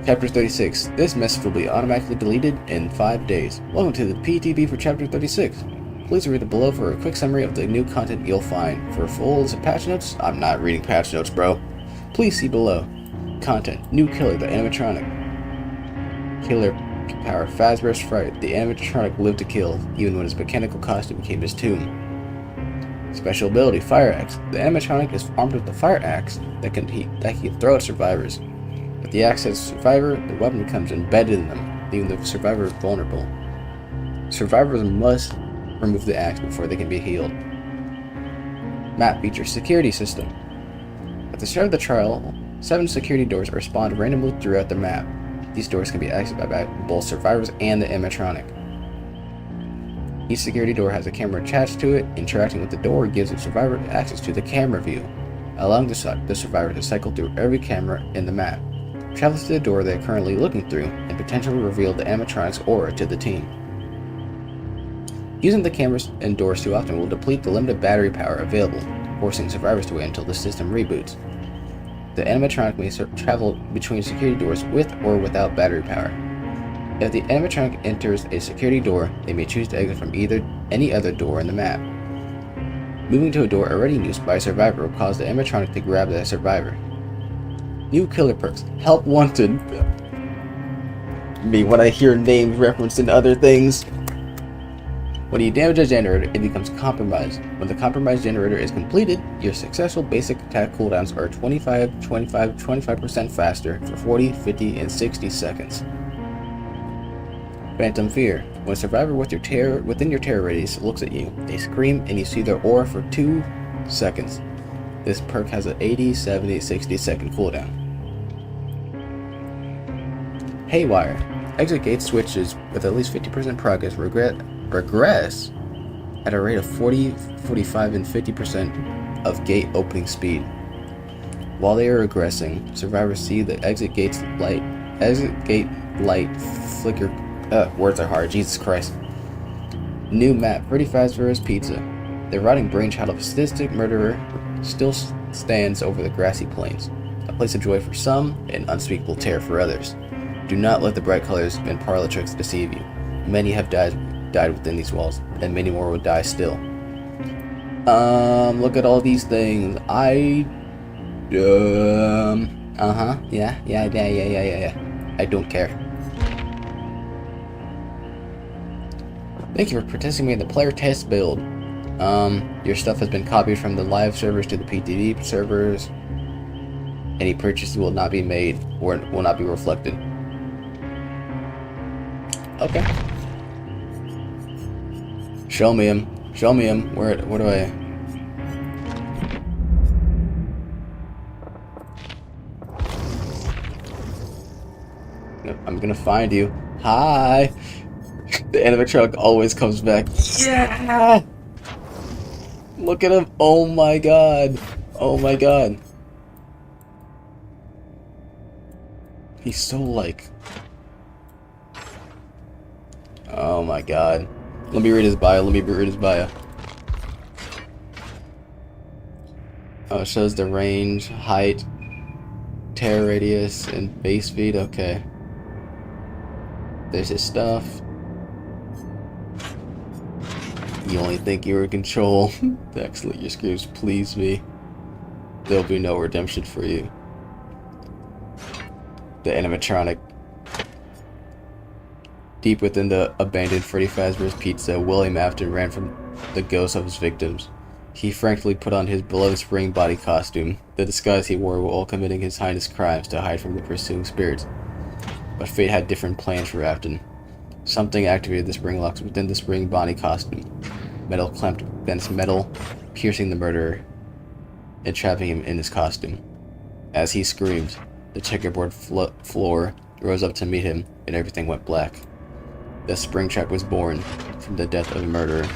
Chapter 36. This message will be automatically deleted in 5 days. Welcome to the PTB for Chapter 36. Please read it below for a quick summary of the new content you'll find. For full list of patch notes, I'm not reading patch notes, bro. Please see below. Content. New killer, the animatronic. Killer power, Fazbear's Fright. The animatronic lived to kill, even when his mechanical costume became his tomb. Special ability, Fire Axe. The animatronic is armed with a fire axe that can throw at survivors. If the axe hits a survivor, the weapon becomes embedded in them, leaving the survivor vulnerable. Survivors must remove the axe before they can be healed. Map features security system. At the start of the trial, 7 security doors are spawned randomly throughout the map. These doors can be accessed by both survivors and the animatronic. Each security door has a camera attached to it. Interacting with the door gives the survivor access to the camera view, allowing the survivor to cycle through every camera in the map, travel to the door they are currently looking through, and potentially reveal the animatronic's aura to the team. Using the cameras and doors too often will deplete the limited battery power available, forcing survivors to wait until the system reboots. The animatronic may travel between security doors with or without battery power. If the animatronic enters a security door, they may choose to exit from any other door in the map. Moving to a door already used by a survivor will cause the animatronic to grab that survivor. New killer perks. Help wanted. Me when I hear names referenced in other things. When you damage a generator, it becomes compromised. When the compromised generator is completed, your successful basic attack cooldowns are 25% faster for 40, 50, and 60 seconds. Phantom Fear. When a survivor within your terror radius looks at you, they scream and you see their aura for 2 seconds. This perk has an 80, 70, 60 second cooldown. Haywire. Exit gate switches with at least 50% progress regress at a rate of 40, 45, and 50% of gate opening speed. While they are regressing, survivors see the exit gate light flicker. Words are hard, Jesus Christ. New map, Freddy Fazbear's Pizza. The rotting brainchild of a sadistic murderer still stands over the grassy plains, a place of joy for some and unspeakable terror for others. Do not let the bright colors and parlor tricks deceive you. Many have died within these walls, and many more will die still. Look at all these things. Yeah. I don't care. Thank you for participating in the player test build. Your stuff has been copied from the live servers to the PTD servers. Any purchases will not be made or will not be reflected. Okay. Show me him. Show me him. Where do I... I'm gonna find you. Hi! The animatronic always comes back. Yeah! Look at him. Oh my god. Oh my god. He's so like... Oh my god. Let me read his bio. Let me read his bio. Oh, it shows the range, height, tear radius, and base speed. Okay. There's his stuff. You only think you're in control. Excellent, your screams please me. There'll be no redemption for you. The animatronic. Deep within the abandoned Freddy Fazbear's Pizza, William Afton ran from the ghosts of his victims. He frankly put on his beloved spring body costume, the disguise he wore while committing his heinous crimes to hide from the pursuing spirits. But fate had different plans for Afton. Something activated the spring locks within the spring body costume. Metal clamped against metal, piercing the murderer, and trapping him in his costume. As he screamed, the checkerboard floor rose up to meet him, and everything went black. The Springtrap was born from the death of a murderer.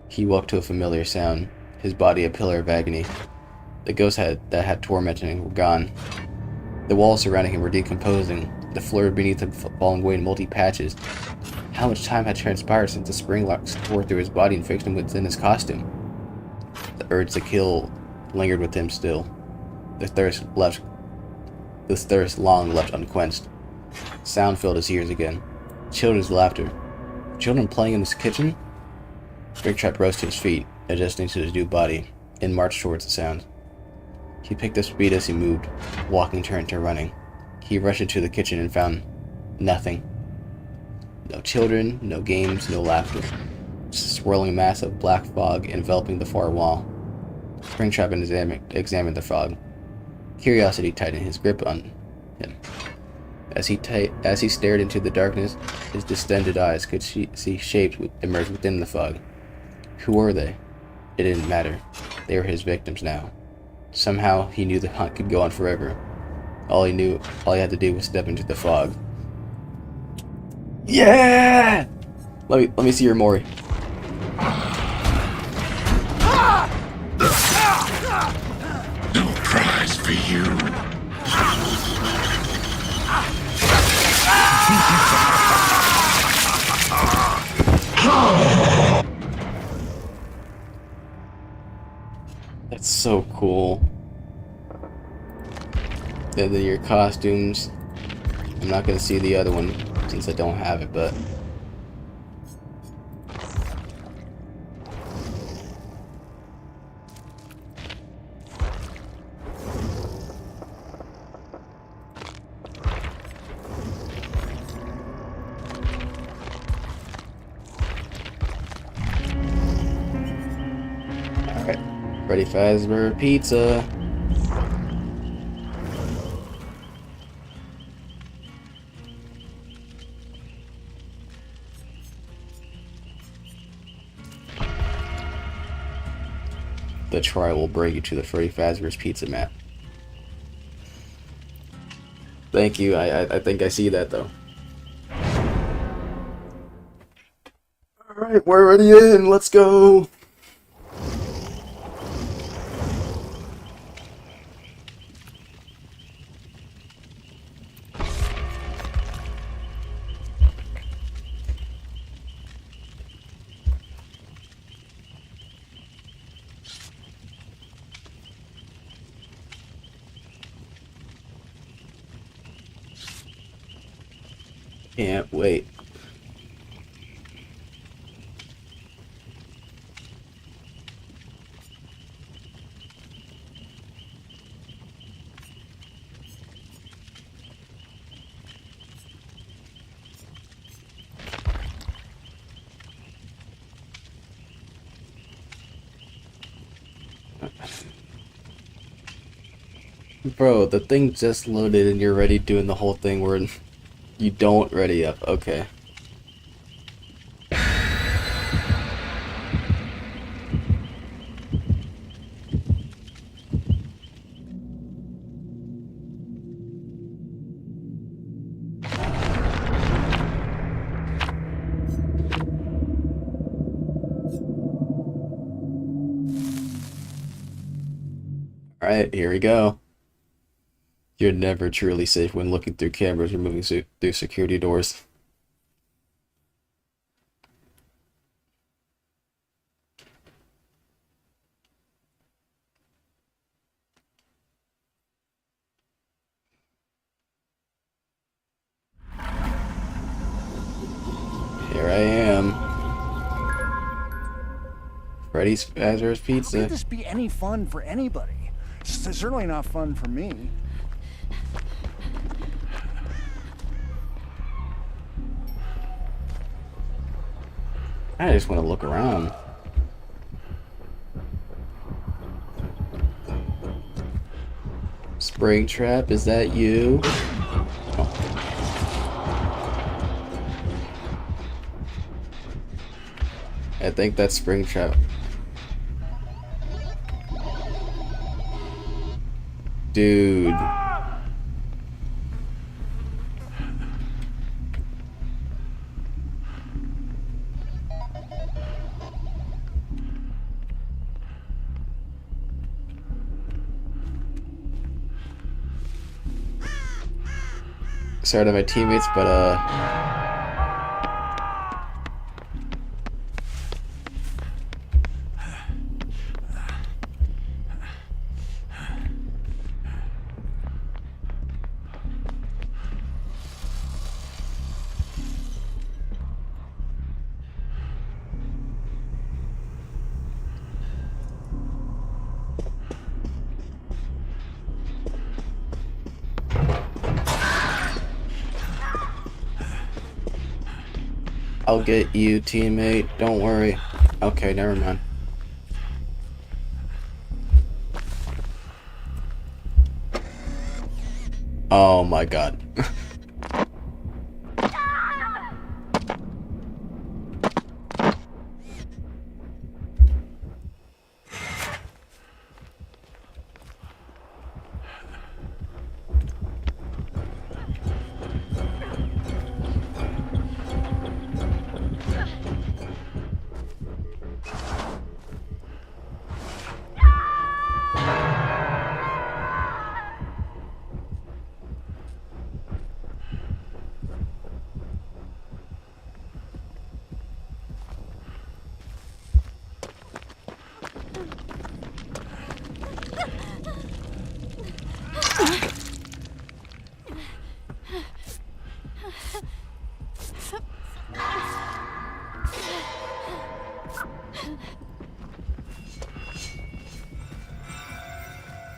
He woke to a familiar sound, his body a pillar of agony. The ghosts that had tormented him were gone. The walls surrounding him were decomposing, the floor beneath him falling away in multi patches. How much time had transpired since the spring locks tore through his body and fixed him within his costume? The urge to kill lingered with him still. The thirst long left unquenched. Sound filled his ears again. Children's laughter. Children playing in this kitchen? Springtrap rose to his feet, adjusting to his new body, and marched towards the sound. He picked up speed as he moved, walking turned to running. He rushed into the kitchen and found nothing. No children, no games, no laughter. Just a swirling mass of black fog enveloping the far wall. Springtrap examined the fog. Curiosity tightened his grip on him. As he stared into the darkness, his distended eyes could see shapes emerge within the fog. Who were they? It didn't matter. They were his victims now. Somehow, he knew the hunt could go on forever. All he had to do was step into the fog. Yeah! Let me see your Mori. No prize for you. That's so cool. And then your costumes. I'm not gonna see the other one since I don't have it, but alright. Freddy Fazbear Pizza. The try will bring you to the Freddy Fazbear's Pizza map. Thank you. I think I see that though. Alright, we're already in. Let's go. Can't wait. Bro, the thing just loaded and you're already doing the whole thing where you don't ready up. Okay. Alright, here we go. You're never truly safe when looking through cameras or moving through security doors. Here I am. Freddy's Fazbear's How Pizza. could this be any fun for anybody? It's certainly not fun for me. I just want to look around. Springtrap, is that you? Oh. I think that's Springtrap. Dude. Sorry to my teammates, but I'll get you, teammate. Don't worry. Okay, never mind. Oh my god.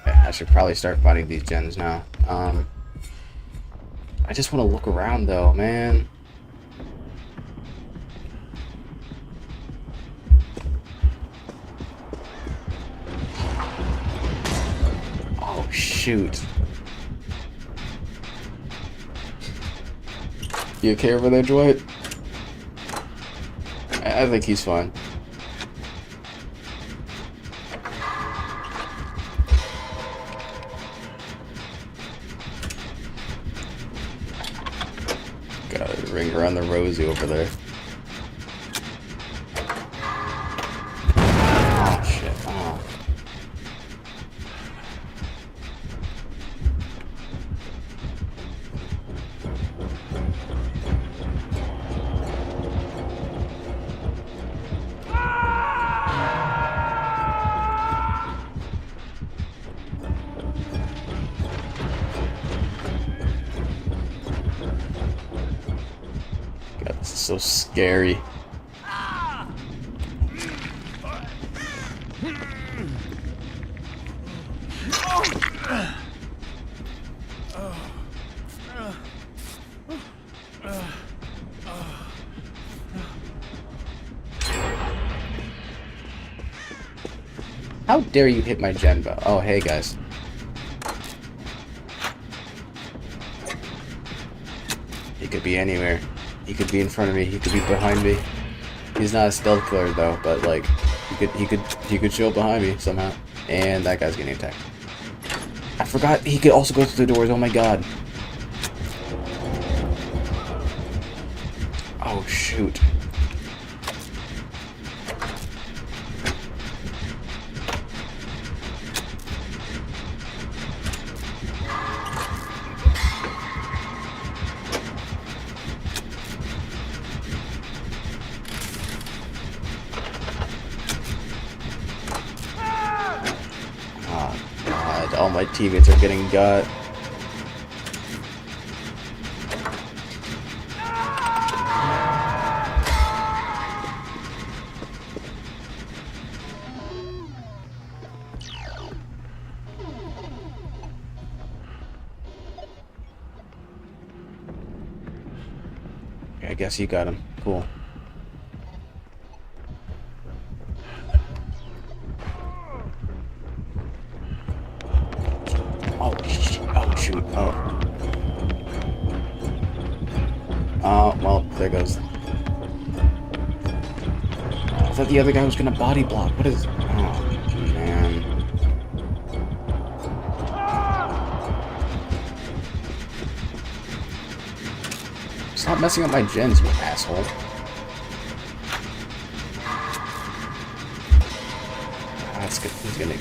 I should probably start fighting these gens now. I just want to look around though, man. Oh shoot. You okay over there, Dwight? I think he's fine. Got a ring around the rosy over there. Oh shit. Oh. God, this is so scary. How dare you hit my Genbo? Oh, hey guys. He could be anywhere. He could be in front of me. He could be behind me. He's not a stealth killer though, but like he could show up behind me somehow. And that guy's getting attacked. I forgot he could also go through the doors. Oh my god. Oh shoot. All my teammates are getting got. I guess you got him. Cool. Oh, shoot. Oh, well, there goes. I thought the other guy was gonna body block. What is... Oh, man. Stop messing up my gens, you asshole. That's good. He's gonna...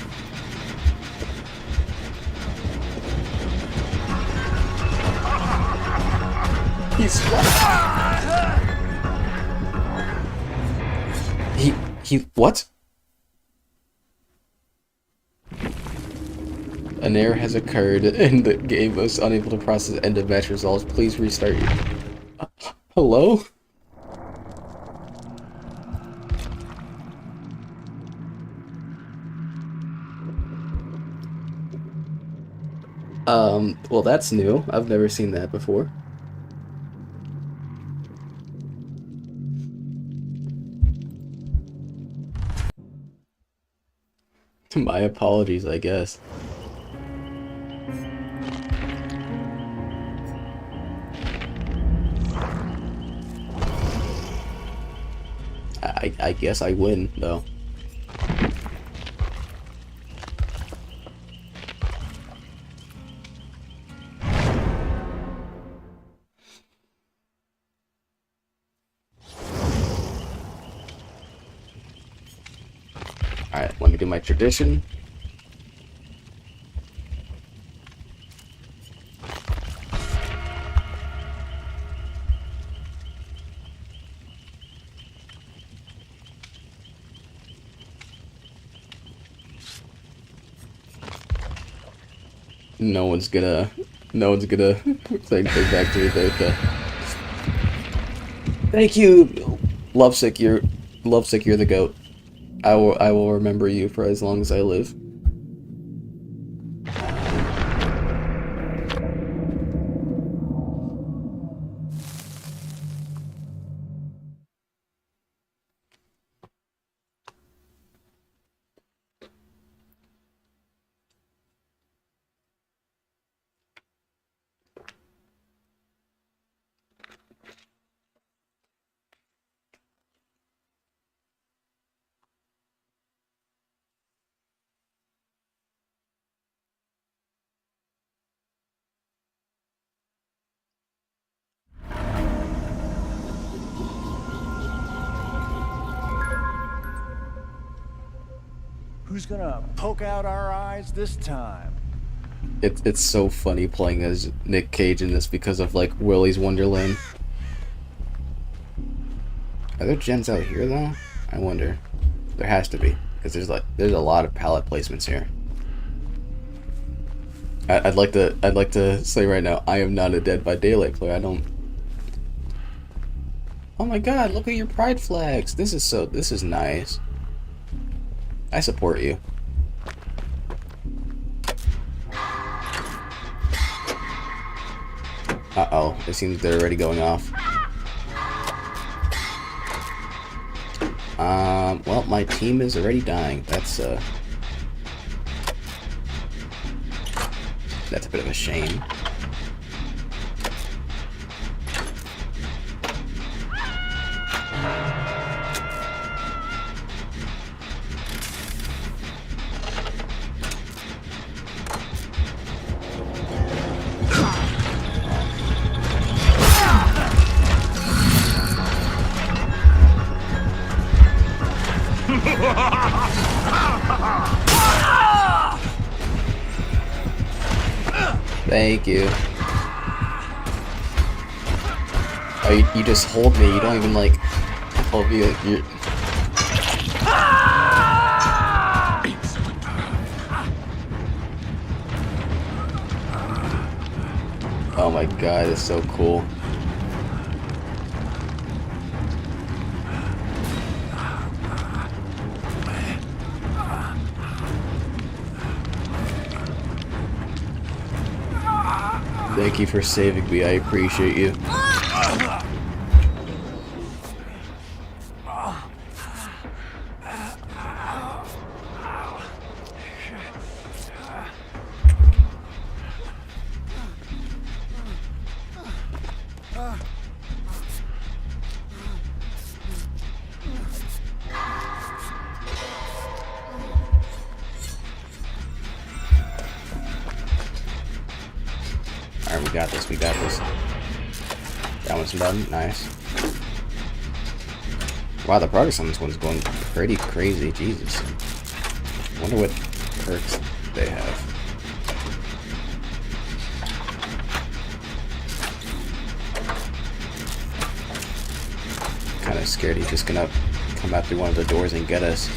He's... He... What? An error has occurred and the game was unable to process end of match results. Please restart your... Hello? Well, that's new. I've never seen that before. My apologies, I guess. I guess I win, though. Alright, let me do my tradition. No one's gonna say anything back to me, okay. Thank you, Lovesick, you're the GOAT. I will remember you for as long as I live. Who's gonna poke out our eyes this time? It's so funny playing as Nick Cage in this because of like Willy's Wonderland. Are there gens out here though? I wonder. There has to be, because there's a lot of pallet placements here. I'd like to say right now, I am not a Dead by Daylight player. I don't. Oh my God! Look at your pride flags. This is nice. I support you. Uh-oh, it seems they're already going off. Well, my team is already dying. That's a bit of a shame. Thank you. Oh, you just hold me. You don't even like hold me. You're... my god, it's so cool. Thank you for saving me, I appreciate you. Alright, we got this, we got this. That one's done, nice. Wow, the progress on this one's going pretty crazy, Jesus. Wonder what perks they have. Kinda scared he's just gonna come out through one of the doors and get us.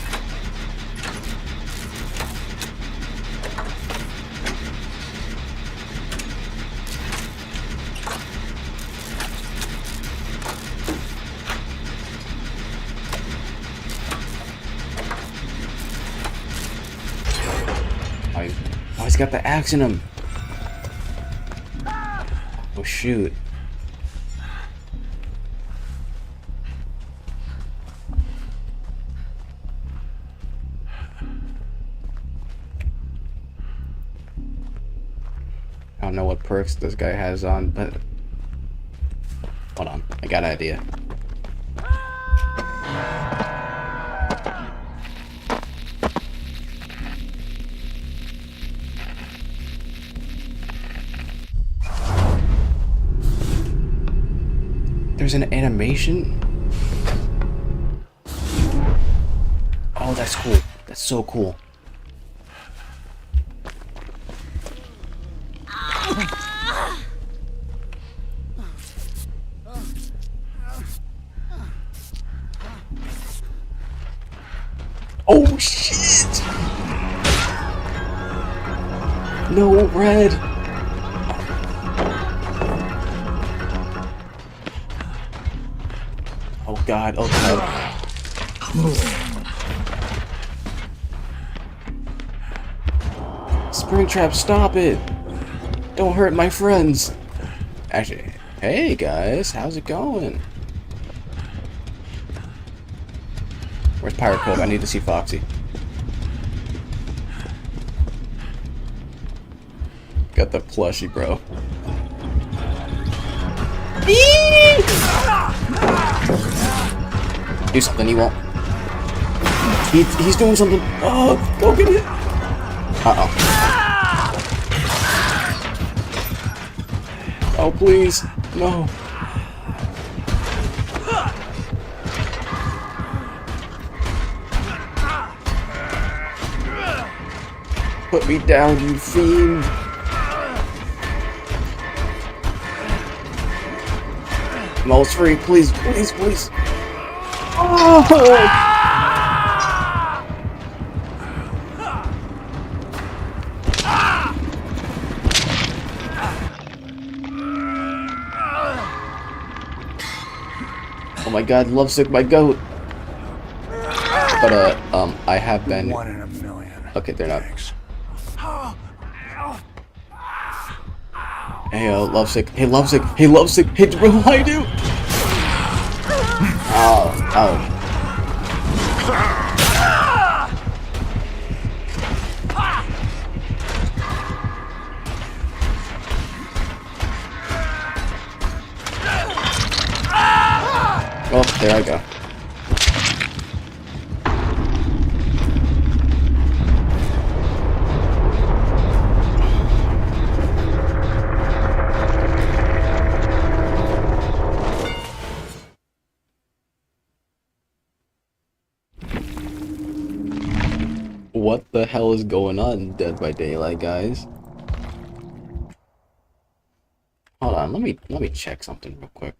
Oh, he's got the axe in him. Oh, shoot. I don't know what perks this guy has on, but hold on, I got an idea. There's an animation? Oh, that's cool. That's so cool. Oh, shit! No, red! Oh god, oh god. Springtrap, stop it! Don't hurt my friends! Actually, hey guys, how's it going? Where's Pirate Cove? I need to see Foxy. Got the plushie, bro. Do something, he won't. He's doing something. Oh, go get it. Uh-oh. Oh, please. No. Put me down, you fiend. I'm almost free. Please, please, please. Oh! Oh my god, lovesick my goat. But I have been. 1 in a million. Okay, they're not. Hey, lovesick. Hey, lovesick. Hey, lovesick. Hey, what do I do? Oh, ouch. Oh, there I go. What the hell is going on, Dead by Daylight, guys? Hold on, let me check something real quick.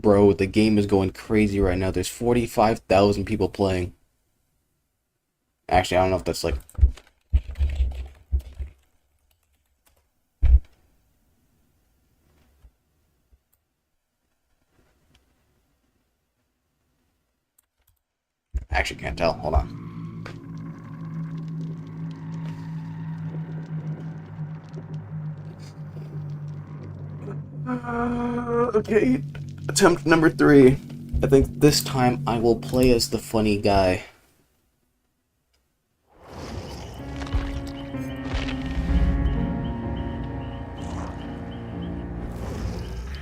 Bro, the game is going crazy right now. There's 45,000 people playing. Actually, I don't know if that's like... Actually, can't tell. Hold on. Okay, attempt number 3. I think this time I will play as the funny guy.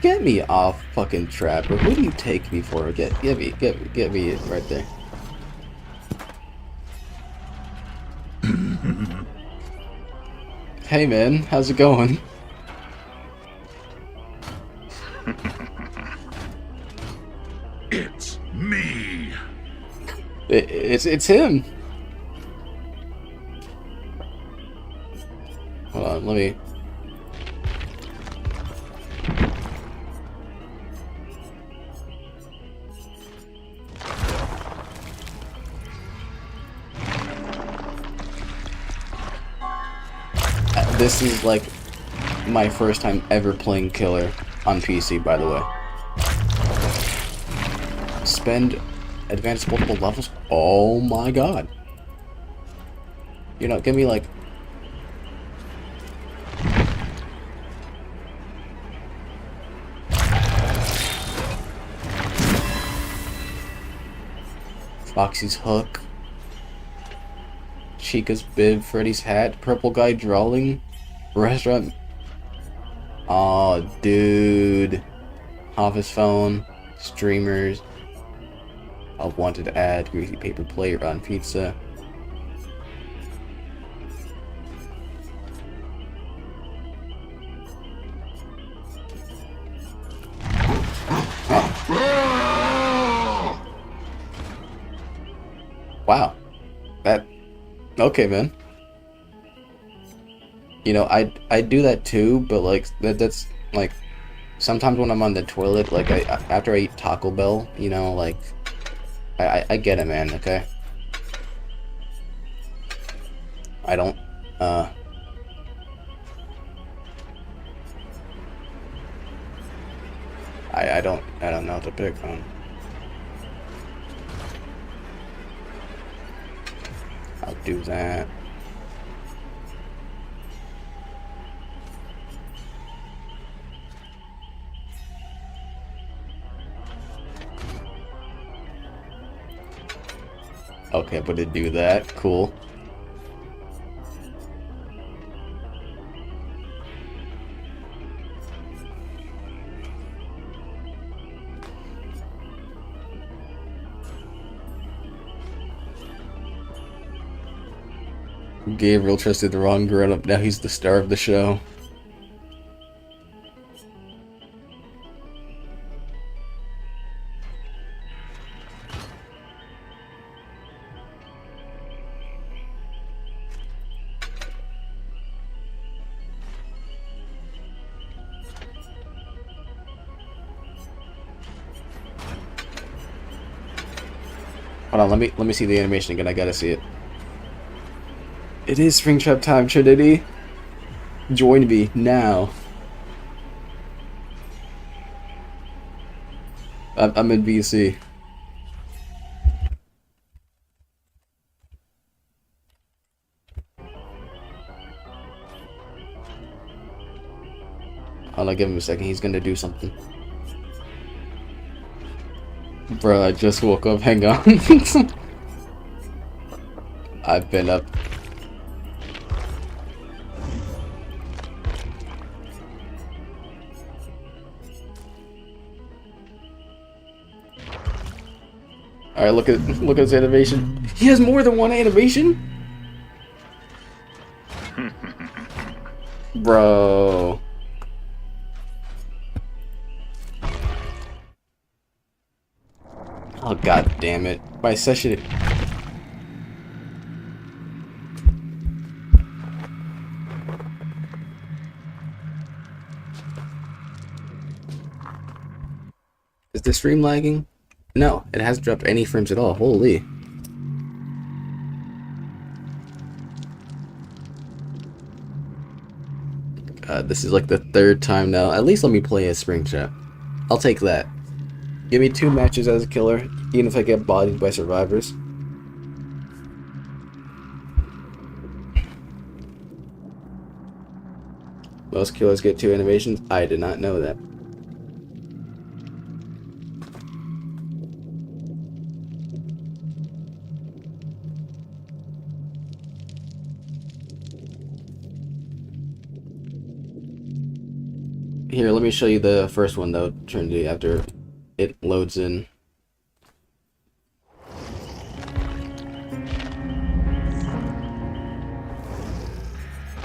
Get me off, fucking Trapper. Who do you take me for? Get me right there. Hey man, how's it going? It's me. It's him. Hold on, let me. This is like my first time ever playing Killer on PC, by the way. Spend advanced multiple levels. Oh my god. You know, give me like... Foxy's hook. Chica's bib, Freddy's hat, purple guy drawing, restaurant. Oh, dude. Office phone, streamers, a wanted ad, greasy paper plate, rotten pizza. Oh. Wow. That. Okay, man. You know, I do that too, but like that's like sometimes when I'm on the toilet, like after I eat Taco Bell, you know, like I get it, man. Okay. I don't I don't know what to pick from. I'll do that. Okay, but it do that. Cool. Gabriel trusted the wrong grown-up. Now he's the star of the show. Hold on, let me see the animation again. I gotta see it. It is Springtrap time, Trinity. Join me now. I'm in BC. Hold on, give him a second. He's gonna do something. Bro, I just woke up. Hang on. I've been up. Alright, look at his animation. He has more than one animation? Bro. Oh god damn it. My session. the stream lagging? No, it hasn't dropped any frames at all. Holy. This is like the third time now. At least let me play as Springtrap. I'll take that. Give me 2 matches as a killer, even if I get bodied by survivors. Most killers get 2 animations. I did not know that. Here, let me show you the first one though, Trinity, after it loads in.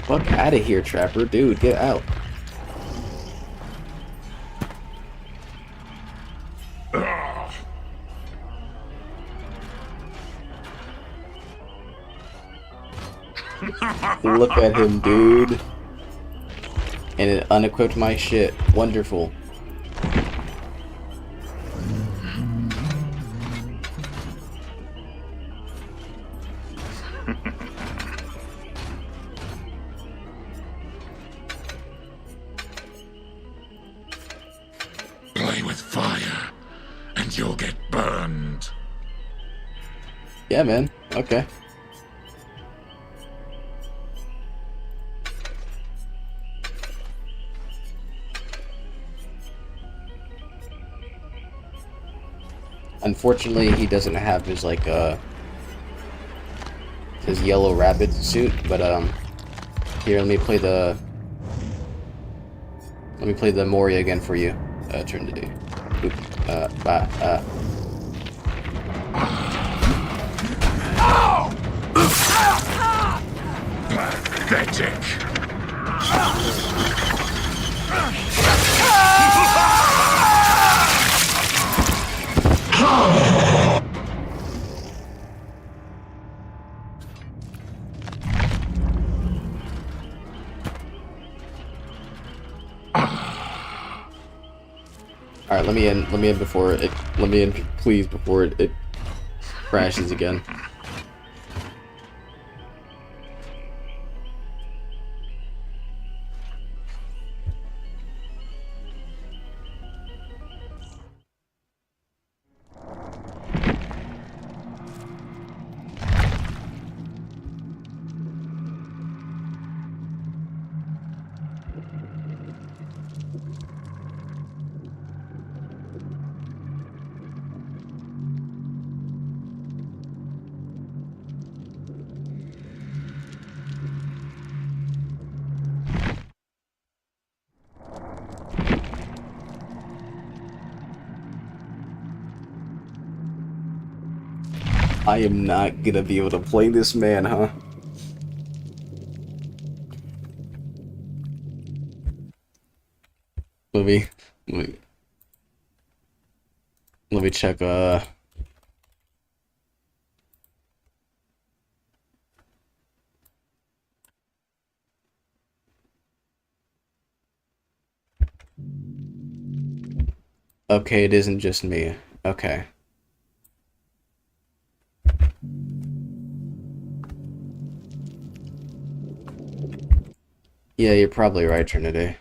Fuck out of here, Trapper. Dude, get out. Look at him, dude. And it unequipped my shit. Wonderful. Play with fire, and you'll get burned. Yeah, man. Okay. Unfortunately, he doesn't have his like his yellow rabbit suit, but here, let me play the Moria again for you, Trinity. Oop, Pathetic. Alright, let me in please before it crashes again. I am not gonna be able to play this man, huh? Let me check, okay, it isn't just me. Okay. Yeah, you're probably right, Trinity.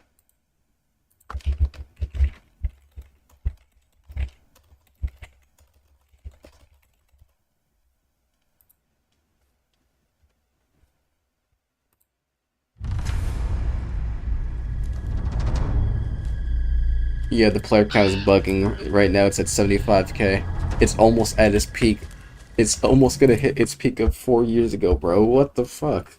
Yeah, the player count is bugging. Right now it's at 75k. It's almost at its peak. It's almost gonna hit its peak of 4 years ago, bro. What the fuck?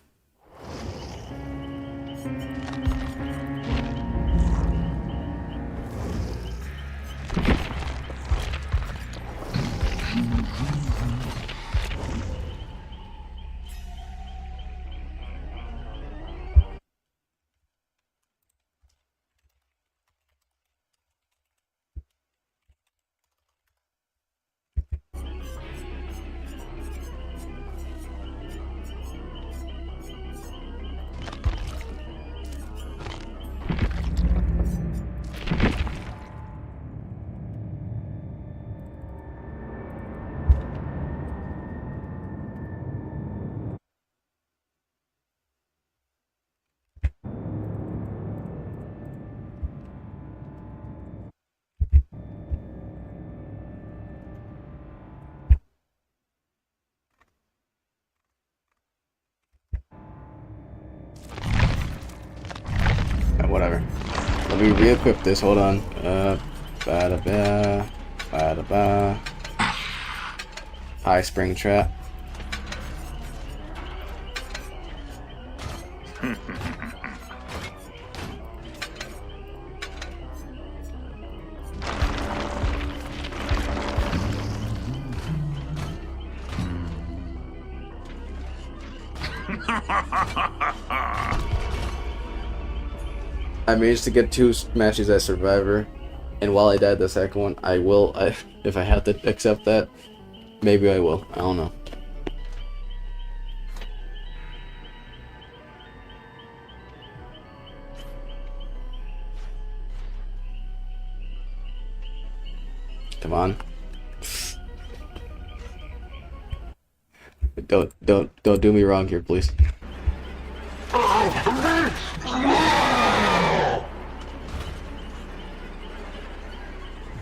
whatever. Let me re-equip this. Hold on. Ba-da-ba. Ba-da-ba. Hi, Springtrap. I managed to get 2 matches as Survivor, and while I died the second one, if I have to accept that, maybe I will. I don't know. Come on. Don't do me wrong here, please.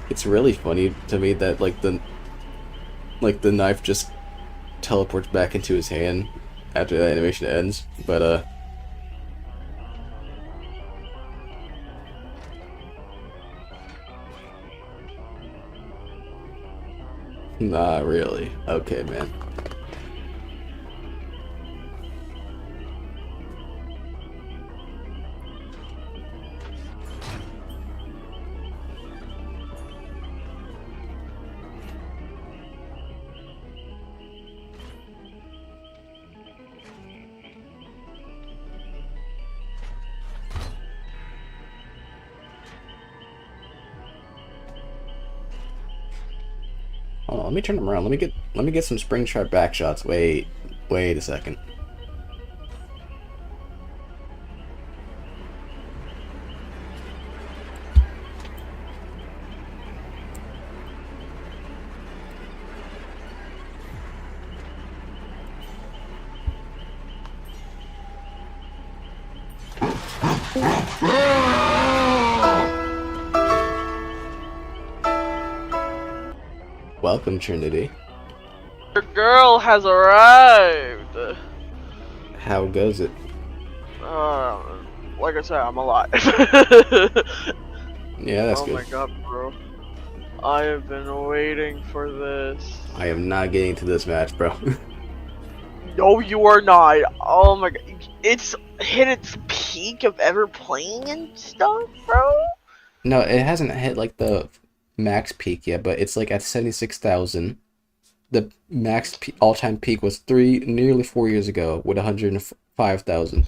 It's really funny to me that the knife just teleports back into his hand after the animation ends, but not really. Okay, man. Hold on, let me turn them around. Let me get some Springtrap back shots. Wait a second. Welcome, Trinity. Your girl has arrived. How goes it? Like I said, I'm alive. Yeah, that's oh good. my god, bro. I have been waiting for this. I am not getting to this match, bro. No, you are not. Oh my god. It's hit its peak of ever playing and stuff, bro? No, it hasn't hit like the max peak yet, but it's like at 76,000. The max all-time peak was nearly 4 years ago with 105,000.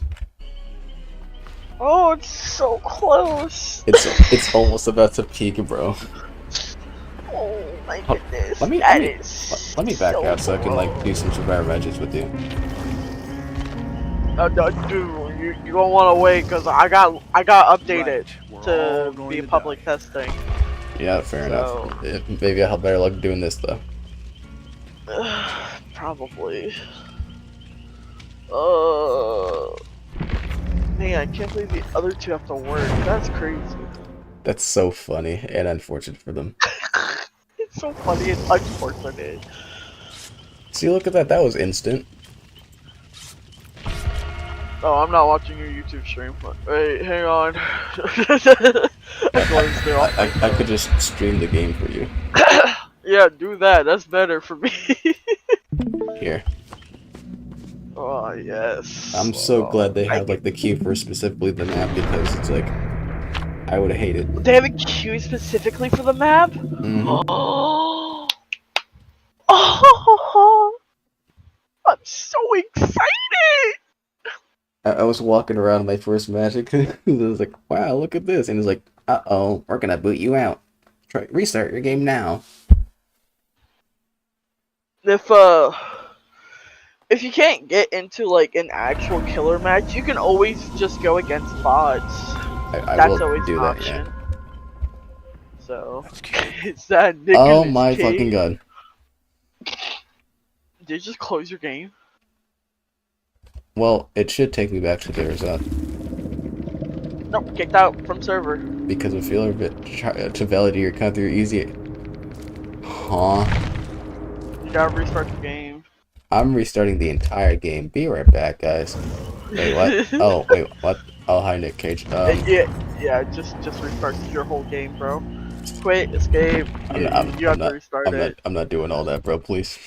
Oh, it's so close. It's almost about to peak, bro. Oh my goodness. Let me back so out so I can like do some Survivor matches with you. Dude, you don't want to wait because I got updated to be public testing. Yeah, fair enough. Maybe I'll have better luck doing this though. Probably. Man, I can't believe the other two have to work. That's crazy. That's so funny and unfortunate for them. It's so funny and unfortunate. See, look at that. That was instant. Oh, I'm not watching your YouTube stream. Wait, hang on. I could just stream the game for you. Yeah, do that. That's better for me. Here. Oh, yes. I'm so glad they have like the queue for specifically the map because it's like I would have hated. They have a queue specifically for the map? Mm-hmm. Oh, I'm so excited! I was walking around my first Magic and I was like, wow, look at this. And it's like, uh-oh, we're gonna boot you out. Restart your game now. If you can't get into like an actual killer match, you can always just go against bots. That's always an option. Yeah. So, it's that Nicholas Oh my Cage. fucking god. Did you just close your game? Well, it should take me back to the result. Nope, kicked out from server. Because of failure to validate your country easy. Huh? You gotta restart the game. I'm restarting the entire game. Be right back, guys. Wait, what? Oh, wait, what? Oh, hi, Nick Cage. Yeah, just restart your whole game, bro. Quit, escape. You have to restart it. I'm not doing all that, bro. Please.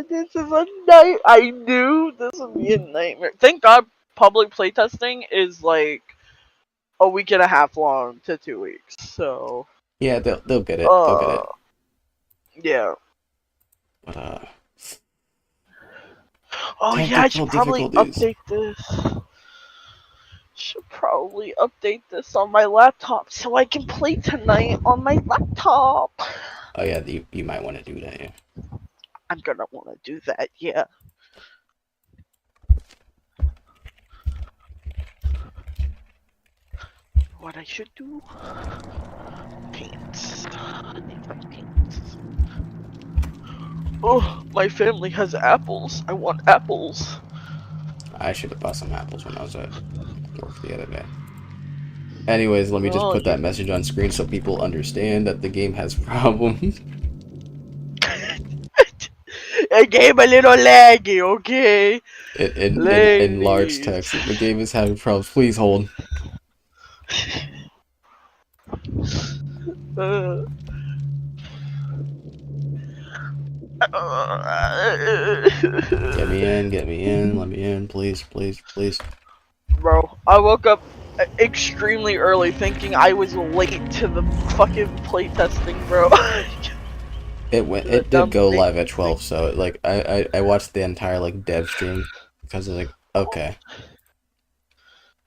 This is a night. I knew this would be a nightmare. Thank God, public playtesting is like a week and a half long to 2 weeks. So. Yeah, they'll get it. They'll get it. Yeah. But Oh yeah, I should technical probably difficulties. update this. Should probably update this on my laptop so I can play tonight on my laptop. Oh yeah, you might want to do that. Yeah. I'm gonna want to do that, yeah. What I should do? Paints. I need my paints. Oh, my family has apples. I want apples. I should have bought some apples when I was at work the other day. Anyways, let me just Oh, put that message on screen so people understand that the game has problems. A game a little laggy, okay? In large text, the game is having problems. Please hold. Get me in, let me in, please, please, please. Bro, I woke up extremely early thinking I was late to the fucking playtesting, bro. It did go live at 12, so like I watched the entire like dev stream because I was like, okay.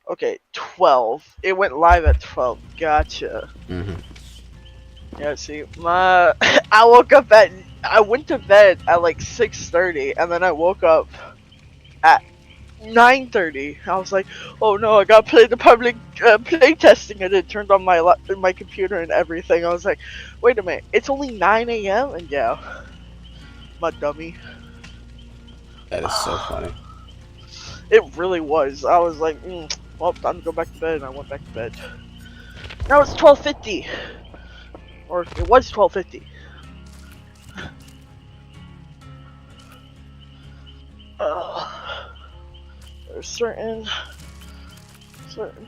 Okay, 12. It went live at 12. Gotcha. Mhm. Yeah, see, I went to bed at like 6:30, and then I woke up at 9:30. I was like, oh no, I gotta play the public play testing, and it turned on my computer and everything. I was like, wait a minute, it's only 9 a.m. and yeah, my dummy. That is so funny. It really was. I was like, well, time to go back to bed, and I went back to bed. Now it's 12:50, or it was 12:50. There's certain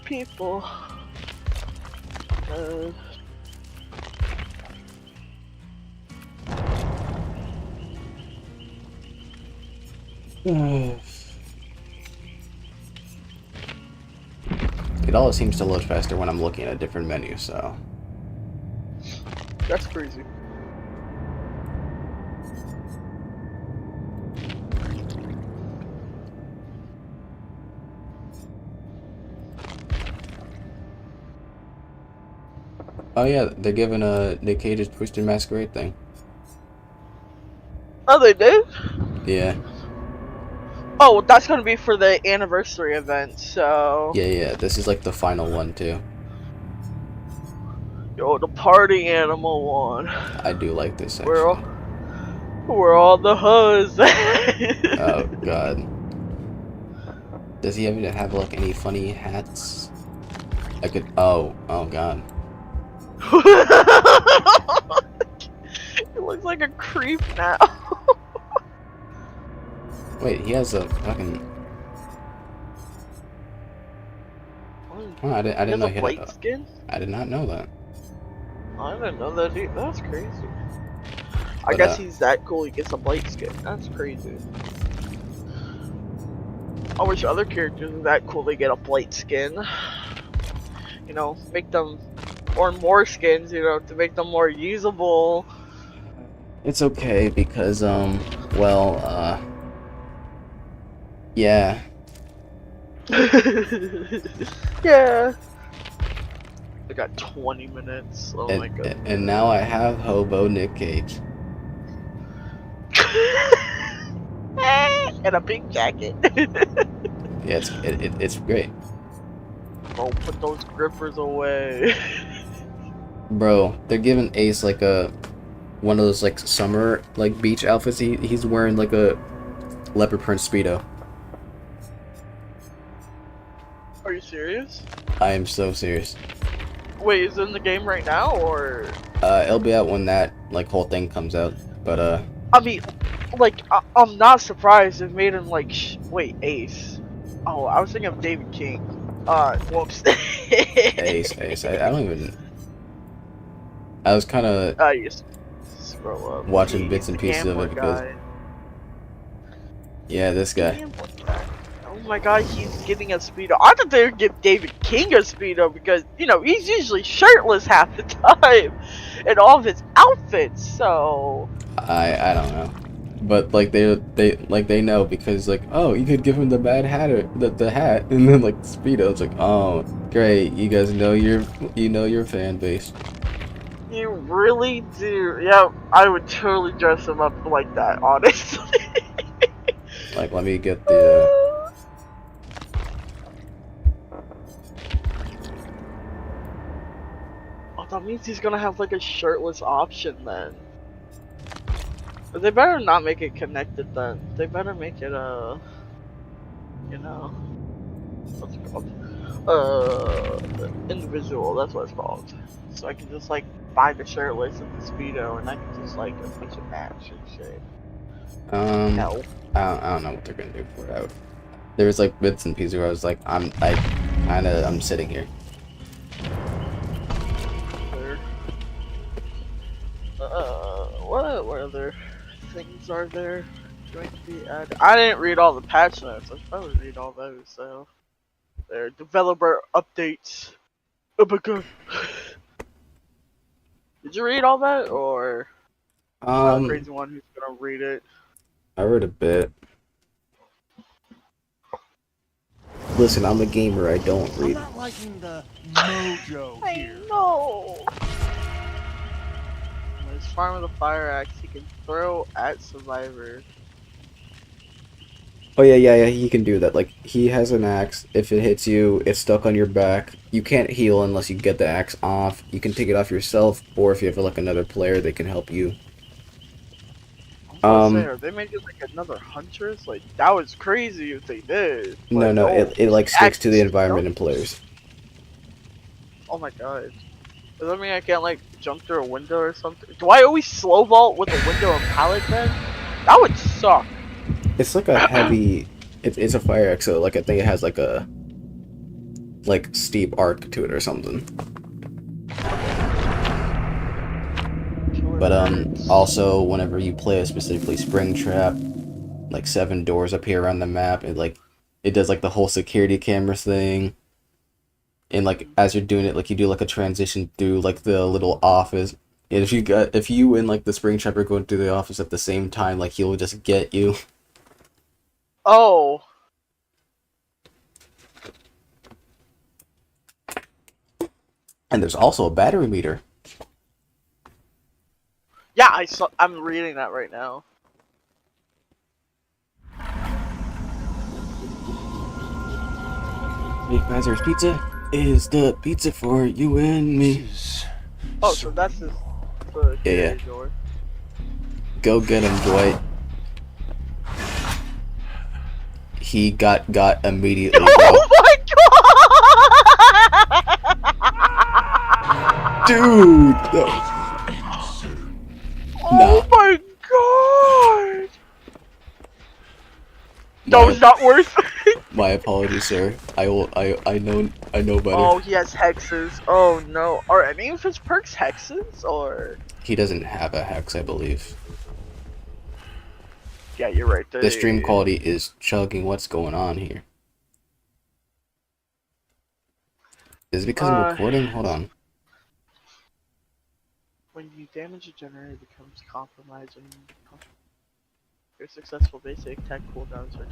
people. It always seems to load faster when I'm looking at a different menu, so. That's crazy. Oh yeah, they're giving a Nick Cage's Twisted Masquerade thing. Oh, they did? Yeah. Oh, well, that's gonna be for the anniversary event, so. Yeah, this is like the final one too. Yo, the party animal one. I do like this section. Where all the hoes. Oh god. Does he even have like any funny hats? I could. Oh god. It looks like a creep now. Wait, he has a fucking. Oh, I didn't know he had white skin. I did not know that. I didn't know that. That's crazy. I But, guess he's that cool. He gets a white skin. That's crazy. I wish other characters were that cool. They get a white skin. You know, make them, or more skins. You know, to make them more usable. It's okay because yeah. Yeah. I got 20 minutes. Oh my god. And now I have Hobo Nick Cage. And a pink jacket. Yeah, it's great. Oh, put those grippers away. Bro, they're giving Ace like one of those like summer like beach outfits. He's wearing like a leopard print speedo. Are you serious? I am so serious. Wait, is it in the game right now, or? It'll be out when that like whole thing comes out. But I mean, like, I'm not surprised it made him like. Wait, Ace. Oh, I was thinking of David King. Whoops. Ace. I don't even. I was kind of Yes. Scroll up. watching He's bits and the pieces of gambler it because, guy. yeah, this guy. Gambler guy. Oh my god, he's getting a speedo. I thought they would give David King a speedo because, you know, he's usually shirtless half the time in all of his outfits, so. I don't know, but like they know because like, oh, you could give him the bad hat or the hat and then like Speedo. It's like, oh great, you guys know your fan base. You really do. Yeah, I would totally dress him up like that, honestly. Like, let me get the Oh, that means he's gonna have like a shirtless option then. But they better not make it connected then. They better make it you know, what's it called? Individual, that's what it's called. So I can just like buy the shirtless and the speedo and I can just like a bunch of match and shit. No. I don't know what they're gonna do for it. There was like bits and pieces where I was like, I'm sitting here. What other things are there going to be added? I didn't read all the patch notes. I should probably read all those. So, there, developer updates. Oh my god. Did you read all that, or I'm the crazy one who's gonna read it? I read a bit. Listen, I'm a gamer. I don't read. I'm not liking the mojo here. I know. His farm with a fire axe, he can throw at survivors. Oh yeah, he can do that. Like, he has an axe. If it hits you, it's stuck on your back. You can't heal unless you get the axe off. You can take it off yourself, or if you have like another player, they can help you. Are they making like another Huntress? Like, that was crazy if they did. Like, No, it like sticks to the environment and players. Oh my god. Does that mean I can't like jump through a window or something? Do I always slow vault with a window and pallet then? That would suck. It's like a heavy. It's a fire axe, so like I think it has like a steep arc to it or something. But also whenever you play specifically Springtrap, like 7 doors appear around the map, and like it does like the whole security camera thing. And like as you're doing it, like you do like a transition through like the little office. And if you and like the Springtrap are going through the office at the same time, like he'll just get you. Oh. And there's also a battery meter. Yeah, I'm reading that right now. Mazer's Pizza is the pizza for you and me. Oh, so that's the Yeah. door. Go get him, Dwight. He got immediately. Oh my god! Dude! No. Oh my god! That was not worth it. My apologies, sir. I know better. Oh, he has hexes. Oh no. Are any of his perks hexes, or? He doesn't have a hex, I believe. Yeah, you're right. The stream quality is chugging. What's going on here? Is it because I'm recording? Hold on. When you damage a generator, it becomes compromised and your successful basic attack cooldowns are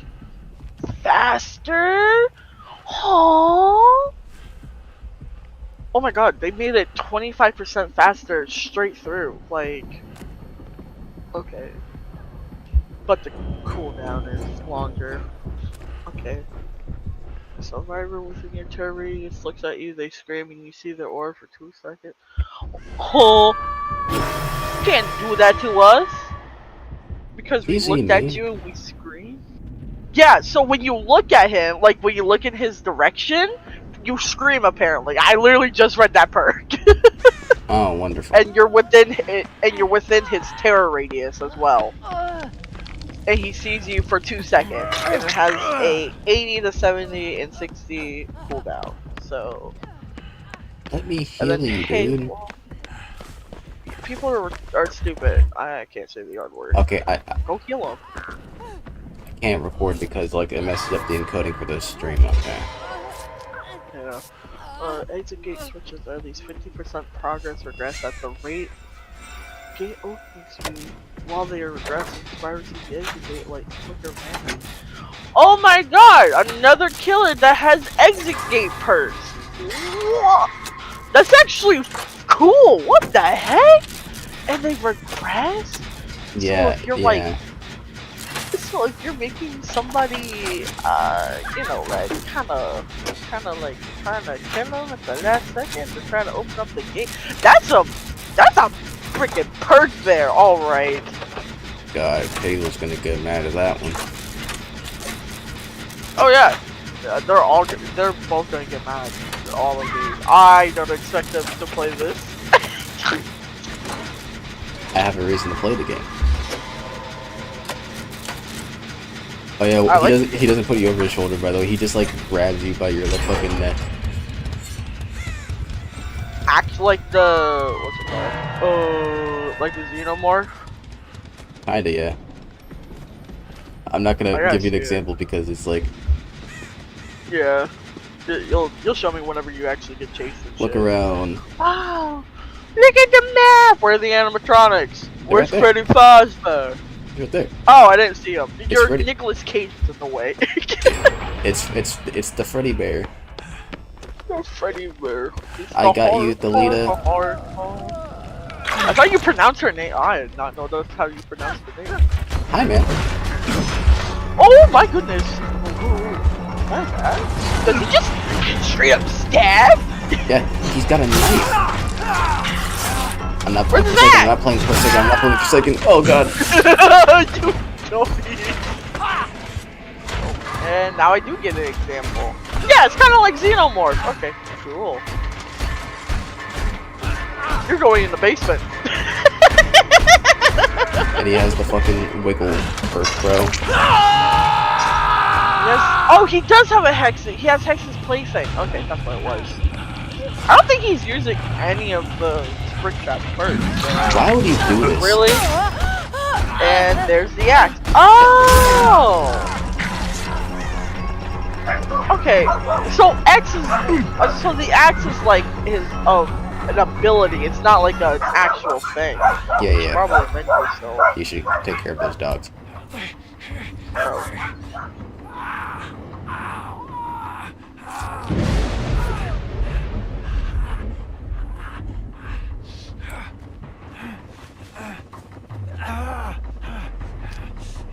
faster. Oh my god, they made it 25% faster straight through. Like, okay, but the cooldown is longer. Okay. Survivor within your turn radius looks at you, they scream, and you see their aura for 2 seconds. Oh, you can't do that to us because we looked at you and we screamed. Yeah, so when you look at him, like when you look in his direction, you scream apparently. I literally just read that perk. Oh, wonderful. and you're within his terror radius as well. And he sees you for 2 seconds, and it has a 80 to 70 and 60 cooldown. So, Let me and heal then you, hey, dude. well, people are stupid. I can't say the hard word. Okay, I Go heal them. can't record because like it messes up the encoding for the stream. Okay. Yeah. Exit gate switches are at least 50% progress regress at the rate gate opening speed while they are regressing. Piracy the exit gate like quicker manner. Oh my god! Another killer that has exit gate perks! What? That's actually cool! What the heck? And they regress? Yeah, so if you're yeah. like, so if you're making somebody, you know, like kind of like trying to kill them at the last second to try to open up the gate, that's a freaking perk there. All right. God, Halo's gonna get mad at that one. Oh yeah, they're both gonna get mad. All of these. I don't expect them to play this. I have a reason to play the game. Oh yeah, he doesn't put you over his shoulder, by the way. He just like grabs you by your fucking neck. Act like the what's it called? Like the Xenomorph. Kinda, yeah. I'm not gonna I gotta give you an see it. example because it's like, Yeah. You'll show me whenever you actually get chased and shit. look around. Wow! Look at the map! Where are the animatronics? Where's right Freddy Fazbear? Right there. Oh, I didn't see him. Your Freddy. Nicolas Cage is in the way. It's the Freddy Bear. No Freddy Bear. I got you, Thalita. I thought you pronounced her name. I did not know that's how you pronounce the name. Hi, man. Oh my goodness! My bad. Does he just straight up stab? Yeah, he's got a knife. I'm not playing Where's for a second. that? I'm not playing for a second. I'm not playing for a second. Oh god. You told me. And now I do get an example. Yeah, it's kind of like Xenomorph. Okay, cool. You're going in the basement. And he has the fucking wiggle perk, bro. Yes. Oh, he does have a Hex. He has Hex's plaything. Okay, that's what it was. I don't think he's using any of the Springtrap first. Why would he do this? Really? And there's the axe. Oh! Okay, so X is so the axe is like his an ability. It's not like an actual thing. Yeah, yeah. Probably meant to, so. You should take care of those dogs.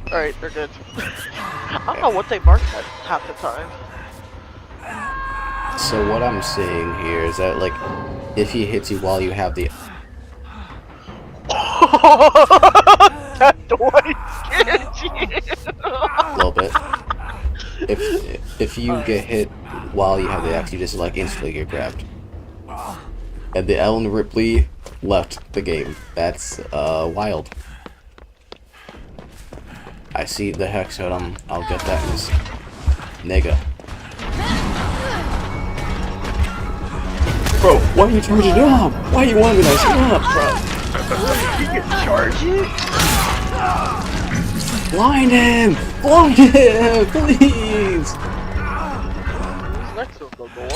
Alright, they're good. I don't know what they marked at half the time. So what I'm seeing here is that like, if he hits you while you have the That Dwight scared you. a little bit. If you get hit while you have the axe, you just like instantly get grabbed. And the Ellen Ripley left the game. That's wild. I see the hex out. I'll get that in this nigga. Bro, why are you charging up? Why you want me to shut up, bro? You can charge it? Blind him! Blind him! Please! Who's next to him, the boy?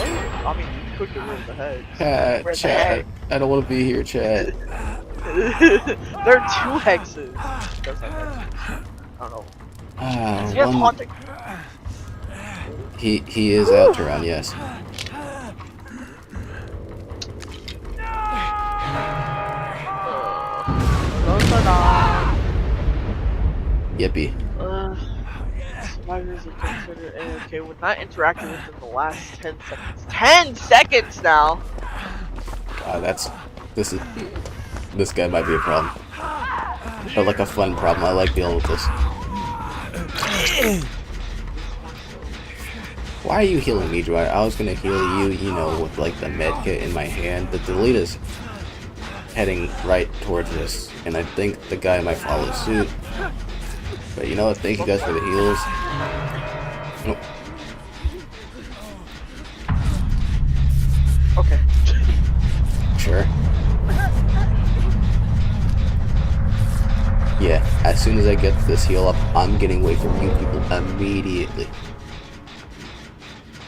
I mean, you could get rid of the head. Chat. I don't want to be here, chat. There are 2 hexes. Does have hexes. I don't know. He has haunting. He is out to run, yes. Yippee. Survivors are considered AFK when not interacting within the last 10 seconds. 10 seconds now! This guy might be a problem. But like a fun problem. I like dealing with this. Why are you healing me, Dwight? I was gonna heal you, you know, with like the med kit in my hand. The Delita's heading right towards this, and I think the guy might follow suit. But you know what? Thank you guys for the heals. Oh. Okay. Sure. Yeah, as soon as I get this heal up, I'm getting away from you people immediately.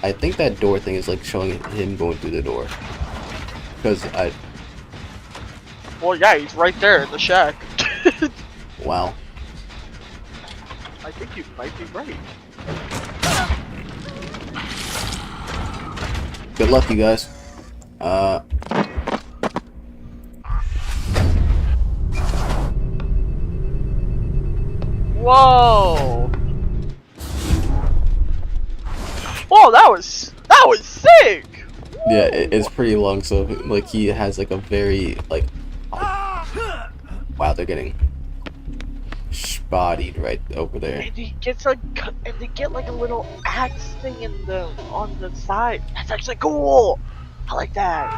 I think that door thing is like showing him going through the door. Because Well, yeah, he's right there in the shack. wow. I think you might be right. Good luck, you guys. Whoa! Whoa, that was sick! Yeah, it's pretty long, so like he has like a very like wow, they're getting spotted right over there. And he gets and they get like a little axe thing on the side. That's actually cool. I like that.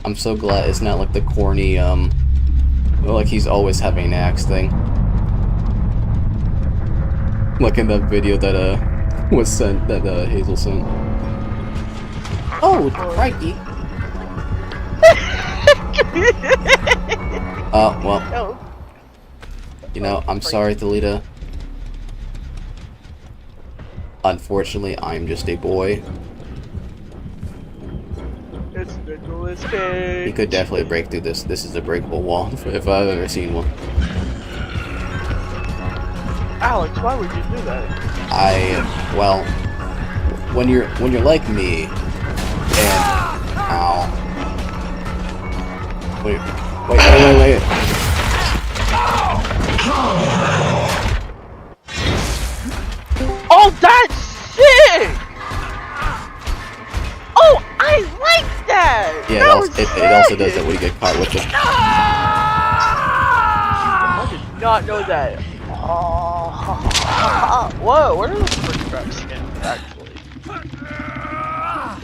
I'm so glad it's not like the corny like he's always having an axe thing. Like in that video that was sent, that Hazel sent. Oh, crikey. Well, Oh. you know, I'm sorry, Thalita. Unfortunately, I'm just a boy. It's Nicholas Cage. He could definitely break through this. This is a breakable wall if I've ever seen one. Alex, why would you do that? Well, when you're like me, and ow. Wait. Oh, that's sick! Oh, I like that! Yeah, That was it also sick! does that when you get caught with it. I did not know that. Oh. Whoa, what are those Springtrap skins, actually?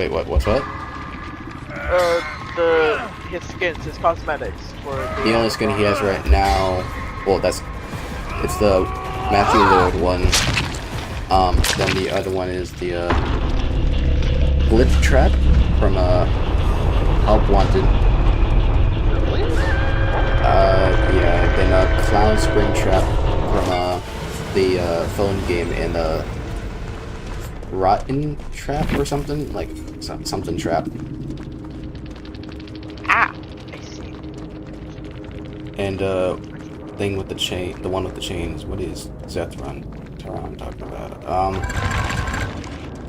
Wait, what's what? His skins, his cosmetics for The only skin he has right now, well, it's the Matthew Lord one. Then the other one is the Springtrap from Help Wanted. Yeah, then Clown Springtrap from the phone game and Rotten Trap or something, like something trap. Ah, I see. And thing with the chain, the one with the chains. What is Zethron talking about?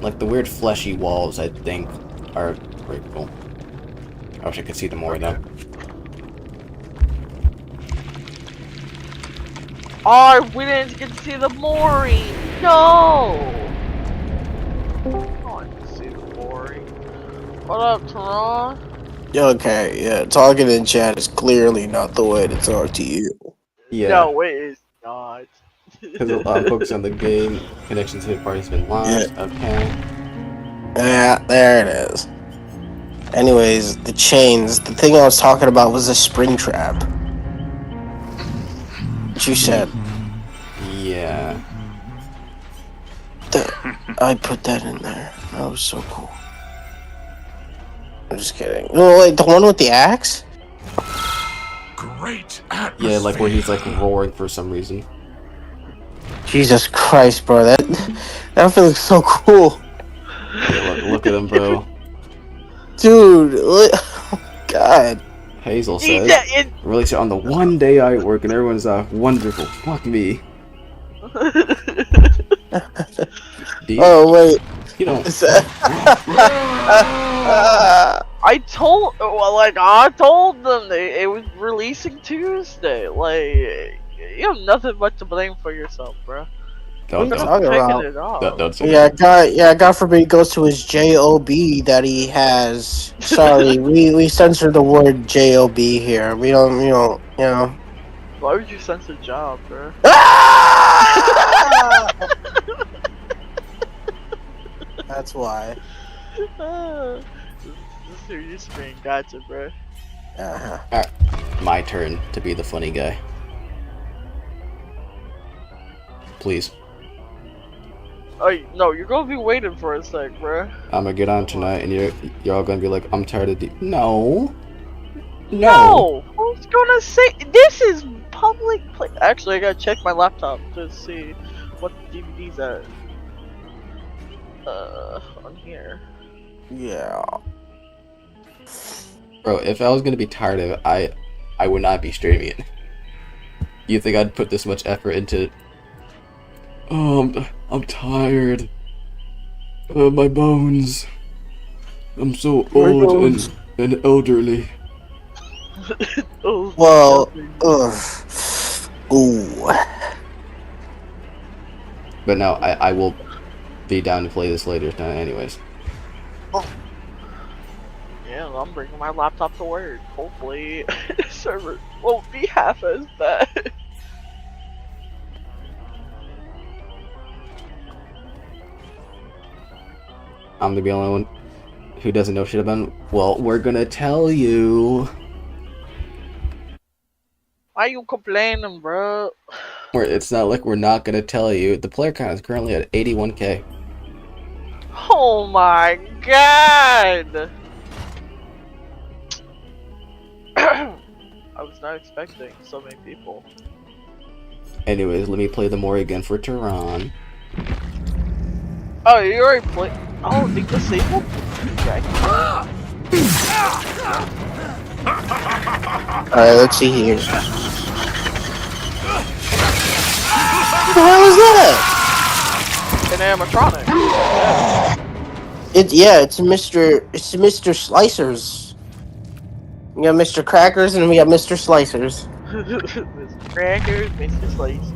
Like the weird fleshy walls, I think, are pretty cool. I wish I could see them more though. Oh, we didn't get to see the Mori. No. I want to see the Mori. What up, Teron? Okay, yeah, talking in chat is clearly not the way to talk to you. Yeah. No, it is not. Because I'm focused on the game. Connection to the party's been lost. Yeah. Okay. Yeah, there it is. Anyways, the chains. The thing I was talking about was a Springtrap. What you said. Yeah. I put that in there. That was so cool. I'm just kidding. No, wait, the one with the axe? Great atmosphere. Yeah, like where he's like roaring for some reason. Jesus Christ, bro. That outfit looks so cool. Yeah, look at him, bro. Dude, God. Hazel says, release it on the one day I work and everyone's wonderful. Fuck me. Oh, wait. You don't. I told them it was releasing Tuesday. Like, you have nothing but to blame for yourself, bro. Don't. Picking it off. Don't say Yeah, God forbid he goes to his JOB that he has. Sorry, we censor the word JOB here. We don't, you know. Why would you censor job, bro? That's why. Just through your screen. Gotcha, bro. Alright, my turn to be the funny guy. Please. Oh no, you're gonna be waiting for a sec, bro. I'm gonna get on tonight, and you're all gonna be like, I'm tired of No. No. Who's gonna say this is public play? Actually, I gotta check my laptop to see what the DVD's at. On here. Yeah. Bro, if I was gonna be tired of it, I would not be streaming it. You think I'd put this much effort into? Oh, I'm tired. My bones. I'm so old and elderly. Oh, Well, ooh. But no, I will be down to play this later tonight anyways. yeah, I'm bringing my laptop to work. Hopefully, the server won't be half as bad. I'm gonna be the only one who doesn't know shit about it. Well, we're gonna tell you. Why you complaining, bro? It's not like we're not gonna tell you. The player count is currently at 81k. Oh my god! I was not expecting so many people. Anyways, let me play the more again for Tehran. Oh, you already played? Oh, they disabled? Alright, let's see here. What the hell is that? An animatronic. It's Mr. Slicers. We got Mr. Crackers and we got Mr. Slicers. Mr. Crackers, Mr. Slice.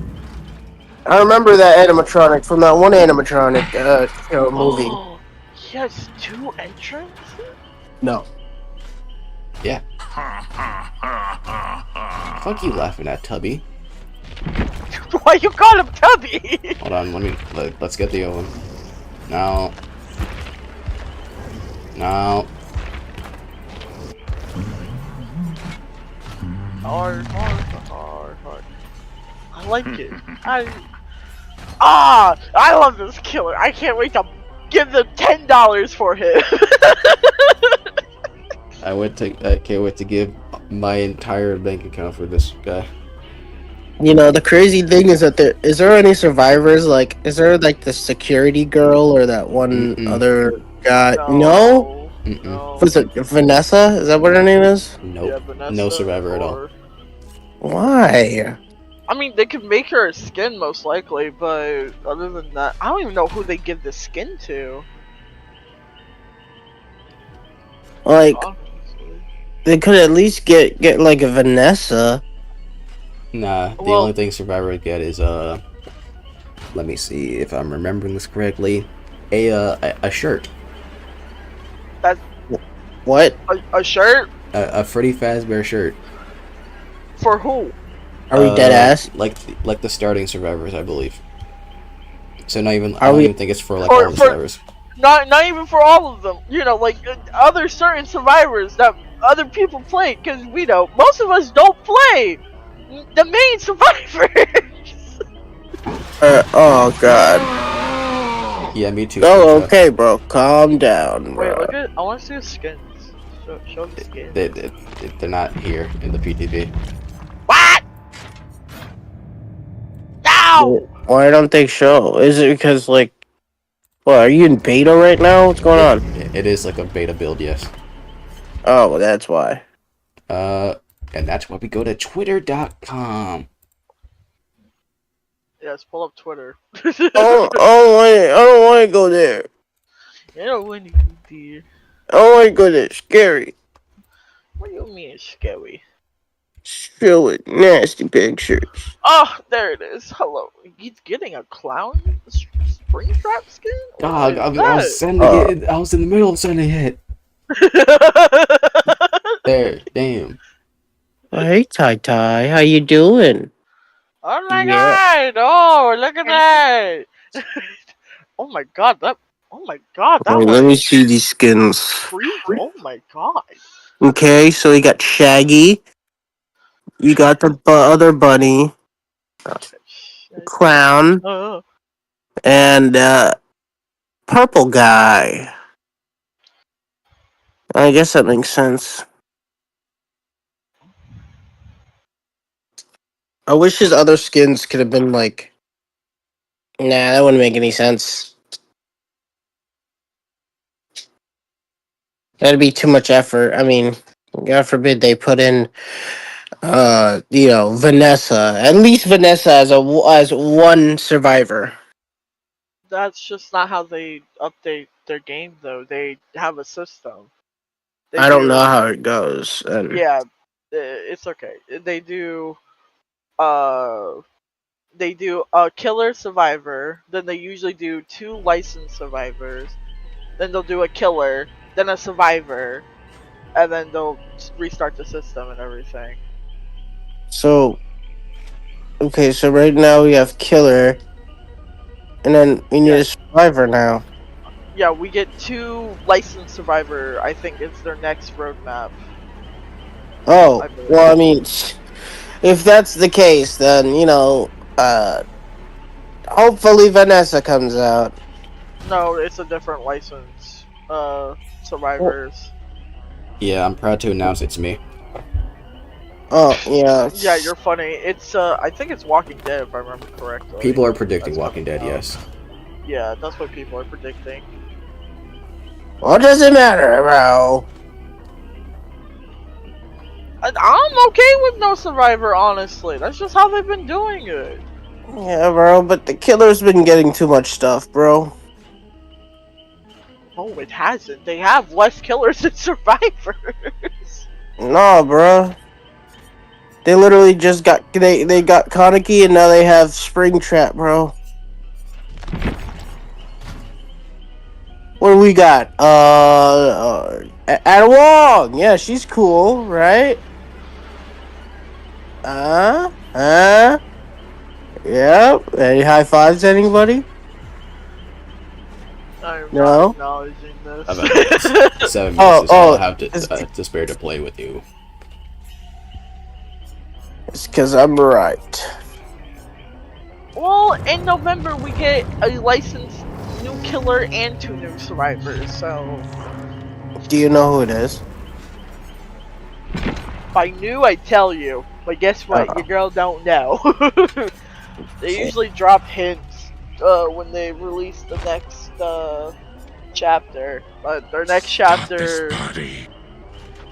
I remember that animatronic from that one animatronic movie. Oh, he has 2 entrants? No. Yeah. Fuck you laughing at, Tubby. Why you call him Tubby? Hold on, let's get the other one. No. No. Hard. I like it. I love this killer. I can't wait to give them $10 for him. I can't wait to give my entire bank account for this guy. You know, the crazy thing is that is there any survivors? Like, is there like the security girl or that one other guy? No? No. Was it Vanessa? Is that what her name is? Nope. Yeah, Vanessa No survivor at all. Why? I mean, they could make her a skin most likely, but other than that, I don't even know who they give the skin to. Like, Honestly. they could at least get like a Vanessa. Nah, the only thing Survivor would get is let me see if I'm remembering this correctly, a shirt. That's what? A shirt? A Freddy Fazbear shirt. For who? Are we dead ass? Like the starting survivors, I believe. So not even I don't even think it's for like all the for survivors. Not even for all of them. You know, like other certain survivors that other people play, because we know most of us don't play the main survivors. Oh god. Yeah, me too. Oh, okay, bro. Calm down, bro. Wait, look at. I want to see the skins. Show the skins. They're not here in the PTB. What? No! Why don't they show? Is it because, like, what, are you in beta right now? What's going on? It is like a beta build, yes. Oh, well, that's why. And that's why we go to twitter.com. Yes, pull up Twitter. I don't want to go there. You know when you do. I don't want to go there. Scary. What do you mean it's scary? Show it. Nasty pictures. Oh, there it is. Hello. He's getting a clown Springtrap skin? Dog, I was sending it. I was in the middle of sending it. There, damn. Hey, Tai Tai, how you doing? Oh my god! Oh, look at that! Oh my god, that. Oh my god, that Wait, one let me see these skins. freak. Oh my god. Okay, so you got Shaggy. You got the other bunny, Clown, Uh, and Purple Guy. I guess that makes sense. I wish his other skins could have been like. Nah, that wouldn't make any sense. That'd be too much effort. I mean, God forbid they put in, Vanessa. At least Vanessa as one survivor. that's just not how they update their game, though. They have a system. They I don't know do. how it goes. And Yeah, it's okay. Uh, they do a killer survivor. Then they usually do 2 licensed survivors. Then they'll do a killer, then a survivor, and then they'll restart the system and everything. so, okay, so right now we have Killer, and then we need Yeah. a survivor now. Yeah, we get 2 licensed survivor. I think it's their next roadmap. Oh, I believe. well, I mean, if that's the case, then, hopefully Vanessa comes out. No, it's a different license. Survivors. Yeah, I'm proud to announce it's me. Oh, yeah. Yeah, you're funny. It's I think it's Walking Dead if I remember correctly. People are predicting That's Walking Dead, coming out. yes. Yeah, that's what people are predicting. What does it matter, bro? I'm okay with no survivor, honestly. That's just how they've been doing it. Yeah, bro, but the Killer's been getting too much stuff, bro. No, it hasn't. They have less killers than survivors. No, bro. They literally just got they got Kaneki and now they have Springtrap, bro. What do we got? Ada Wong. Yeah, she's cool, right? Yep. Any high fives, anybody? I'm No? not acknowledging this. I've had 7 minutes, so I'll have to spare to play with you. It's because I'm right. Well, in November we get a licensed new killer and 2 new survivors, so... Do you know who it is? If I knew, I'd tell you. But guess what? Your girl don't know. They usually drop hints when they release the next chapter. But their next chapter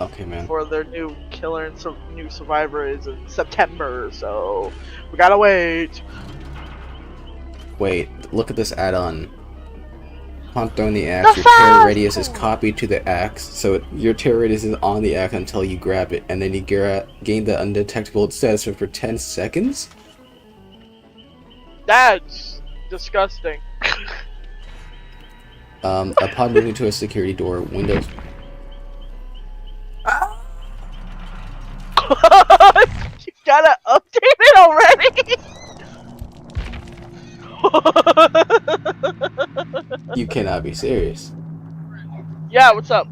Okay, man. for their new killer and new survivor is in September, so we gotta wait. Wait, look at this add-on. Upon throwing the axe, your terror radius is copied to the axe, so your terror radius is on the axe until you grab it, and then you gain the undetectable status for 10 seconds? That's disgusting. Upon moving to a security door, windows... You gotta update it already! You cannot be serious. Yeah, what's up?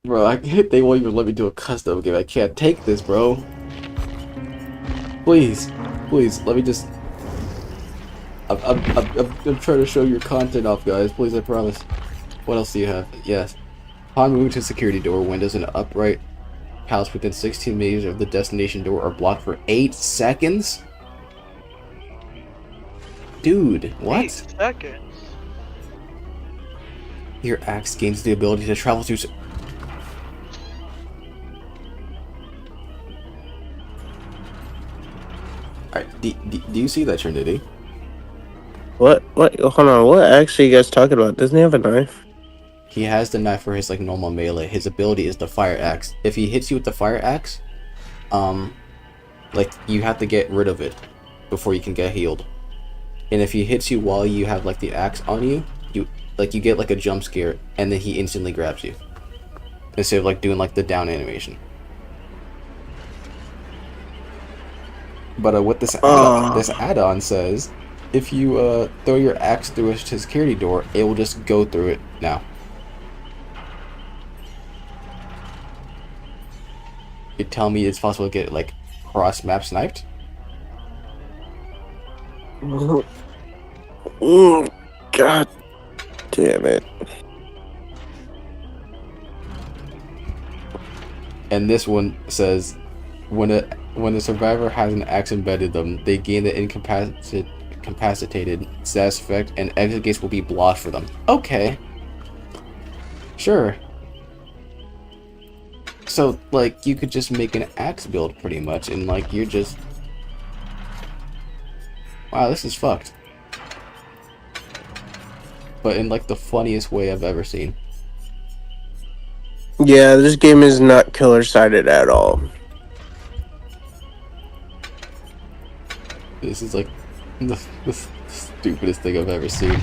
Bro, they won't even let me do a custom game. I can't take this, bro. Please, let me just... I'm trying to show your content off, guys. Please, I promise. What else do you have? Yes. Upon moving to security door, windows in an upright house within 16 meters of the destination door are blocked for 8 seconds? Dude, what? 8 seconds. Your axe gains the ability to travel through... Alright, do you see that, Trinity? What? Hold on. What actually are you guys talking about? Doesn't he have a knife? He has the knife for his like normal melee. His ability is the fire axe. If he hits you with the fire axe, like you have to get rid of it before you can get healed. And if he hits you while you have like the axe on you, you get like a jump scare, and then he instantly grabs you instead of like doing like the down animation. But what this add-on says, if you throw your axe through a security door, it will just go through it now. You tell me it's possible to get like cross-map sniped? God damn it. And this one says, when the survivor has an axe embedded them, they gain the incapacitated status effect, and exit gates will be blocked for them. Okay. Sure. So, like, you could just make an axe build, pretty much, and, like, you're just... Wow, this is fucked. But in, like, the funniest way I've ever seen. Yeah, this game is not killer-sided at all. This is, like, the stupidest thing I've ever seen.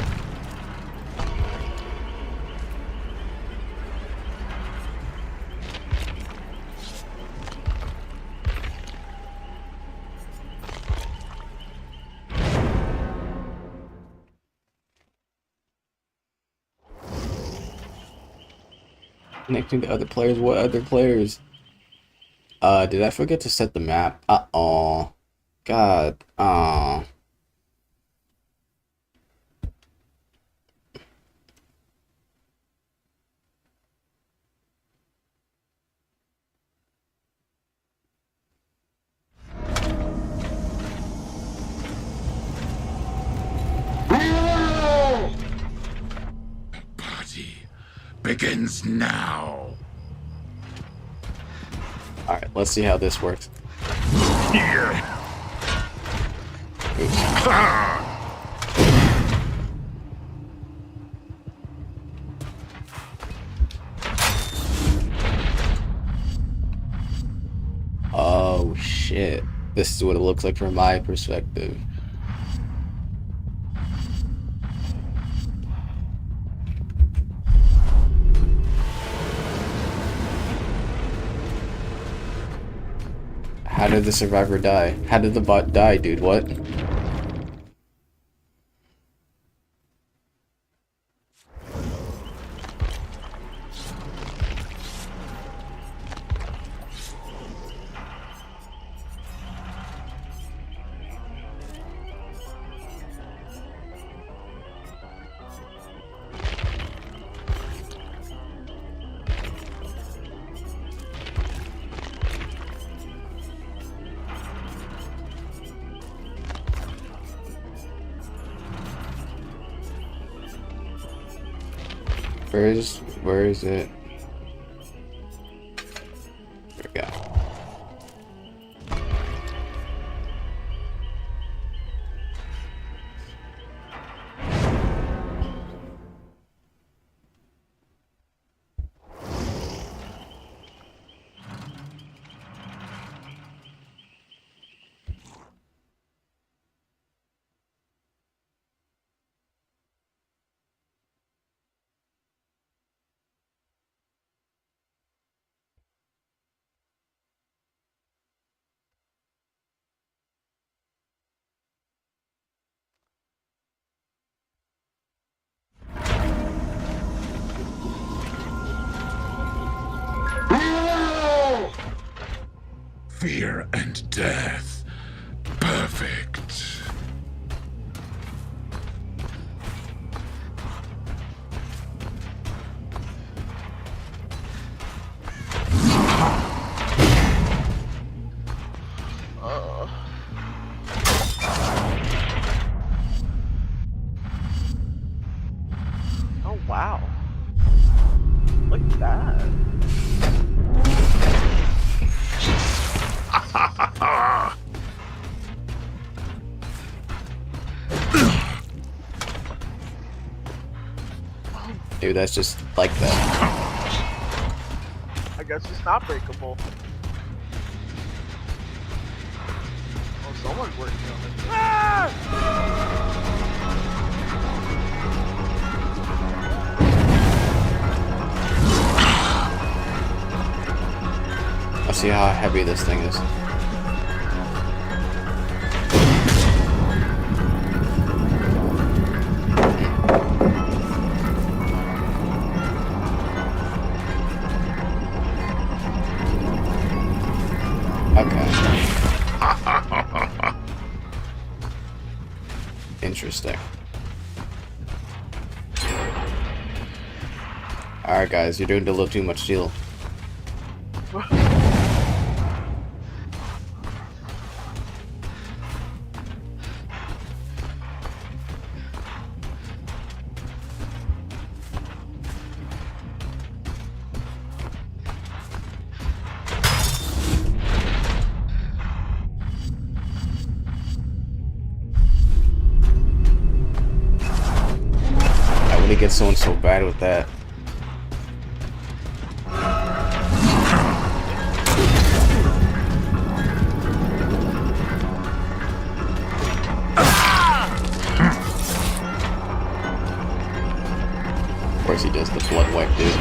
Connecting to other players. What other players? Did I forget to set the map? Uh-oh. God. Party begins now. Alright, let's see how this works. Here. Oh shit. This is what it looks like from my perspective. How did the survivor die? How did the bot die, dude? What? Where is it? There we go. Fear and death. Perfect. Oh wow. Look at that. Dude, that's just like that. I guess it's not breakable. Oh, someone's working on it. Let's see how heavy this thing is. Okay. Interesting. Alright guys, you're doing a little too much steel. I want to get someone so bad with that. Of course he does the blood wipe, dude.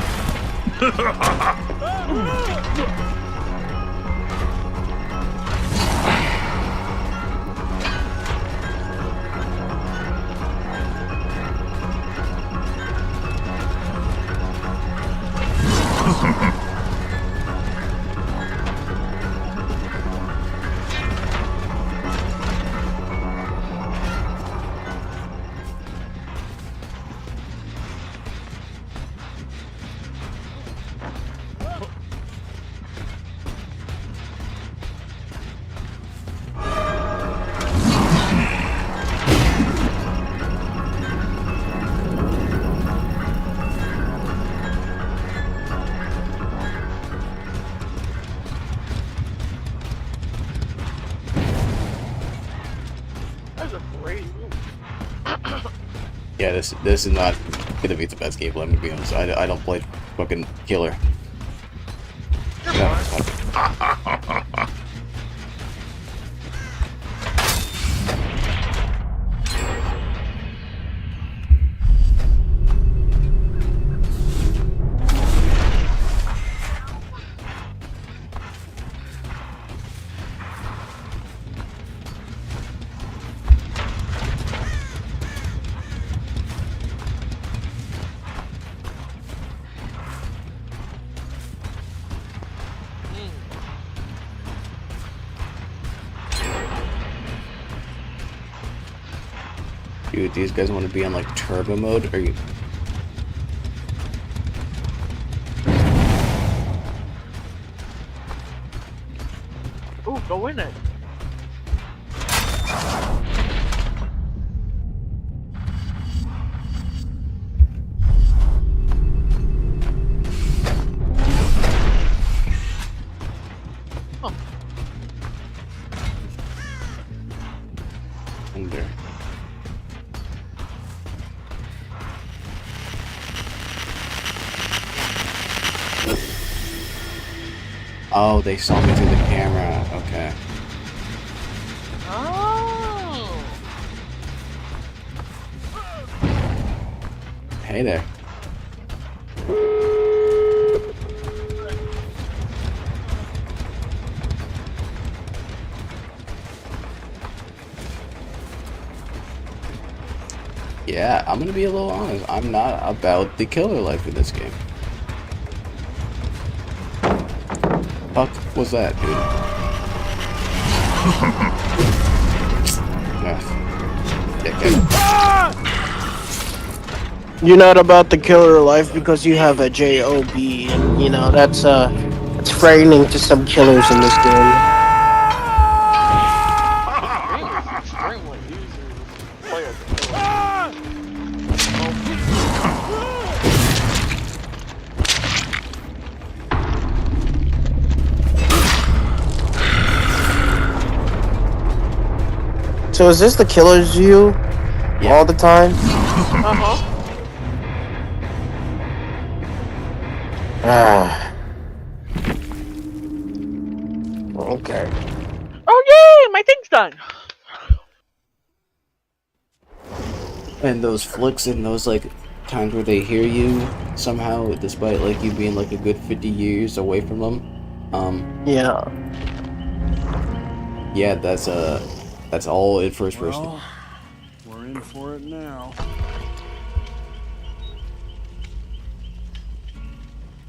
That's a great move. Yeah, this is not gonna be the best gameplay, I'm gonna be honest. I don't play fucking killer. No, dude, these guys want to be on like turbo mode? Are you? Ooh, go in it. Oh. Under. Oh, they saw me through the camera. Okay. Oh. Hey there. Yeah, I'm gonna be a little honest. I'm not about the killer life in this game. Fuck was that, dude? You're not about the killer life because you have a job, and you know that's frightening to some killers in this game. Extremely easy to play as a killer. So is this the killer's view all the time? Uh-huh. Ah. Okay. Oh yay, my thing's done. And those flicks and those like times where they hear you somehow, despite like you being like a good 50 years away from them. Yeah. Yeah, that's all in first person. Well, we're in for it now.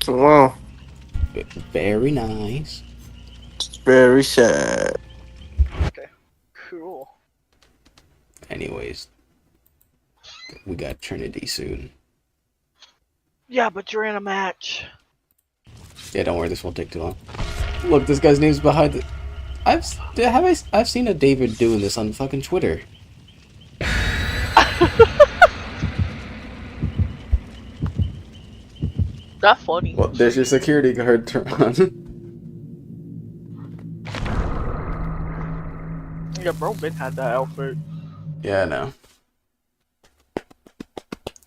Wow. Very nice. Very sad. Okay. Cool. Anyways, we got Trinity soon. Yeah, but you're in a match. Yeah, don't worry, this won't take too long. Look, this guy's name's behind it. I've seen a David doing this on fucking Twitter. That's funny. Well, there's your security guard turn on. Yeah, bro, Ben had that outfit. Yeah, I know.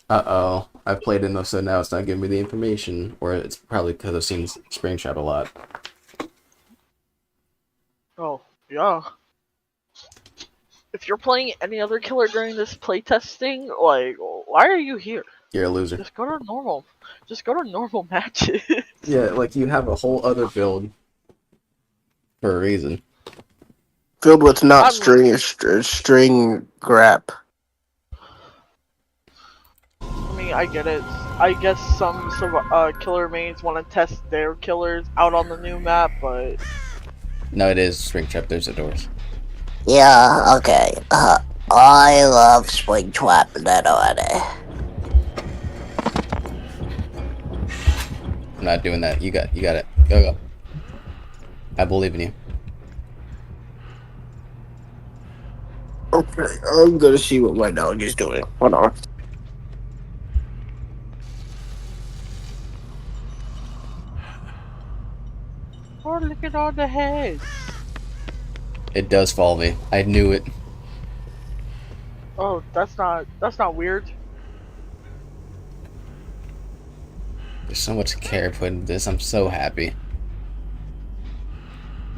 Uh-oh. I've played enough, so now it's not giving me the information. Or it's probably because I've seen Springtrap a lot. Oh, yeah. If you're playing any other killer during this playtesting, like, why are you here? You're a loser. Just go to normal. Just go to normal matches. Yeah, like you have a whole other build for a reason. Filled with not string grab. I mean, I get it. I guess some killer mains want to test their killers out on the new map, but... No, it is Springtrap. There's the doors. Yeah, okay. I love Springtrap that already. I'm not doing that. You got it. Go. I believe in you. Okay, I'm gonna see what my dog is doing. Hold on. Oh, look at all the heads. It does follow me. I knew it. Oh, that's not weird. There's so much care put into this. I'm so happy.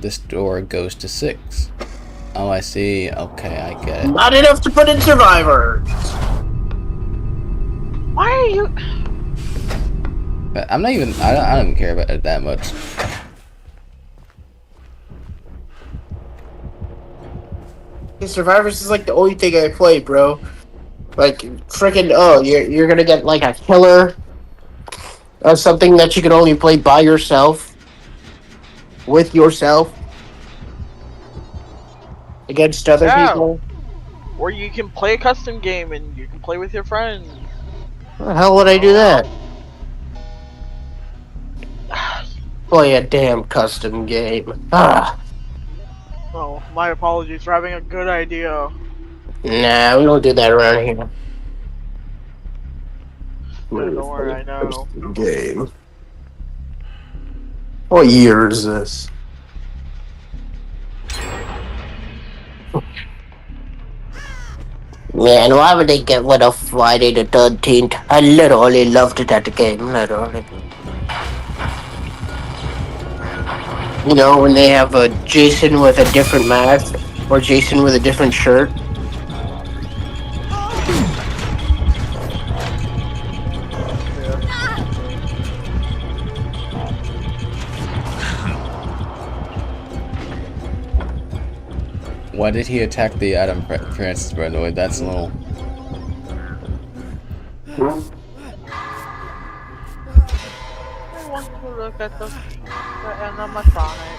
This door goes to 6. Oh, I see. Okay, I get it. Not enough to put in Survivor. Why are you... But I'm not even. I don't even care about it that much. Survivors is like the only thing I play, bro. Like, freaking, oh, you're gonna get like a killer or something that you can only play by yourself, with yourself, against other people. Or you can play a custom game and you can play with your friends. How the hell would I do that? Play a damn custom game. Ah. Oh, my apologies for having a good idea. Nah, we don't do that around here. Yeah, don't worry, I know. Game. What year is this? Man, why would they get rid of Friday the 13th? I literally loved that game, literally. You know, when they have a Jason with a different mask, or Jason with a different shirt. Why did he attack the Adam Francis, by the way? That's a little... I want to look at the animatronic.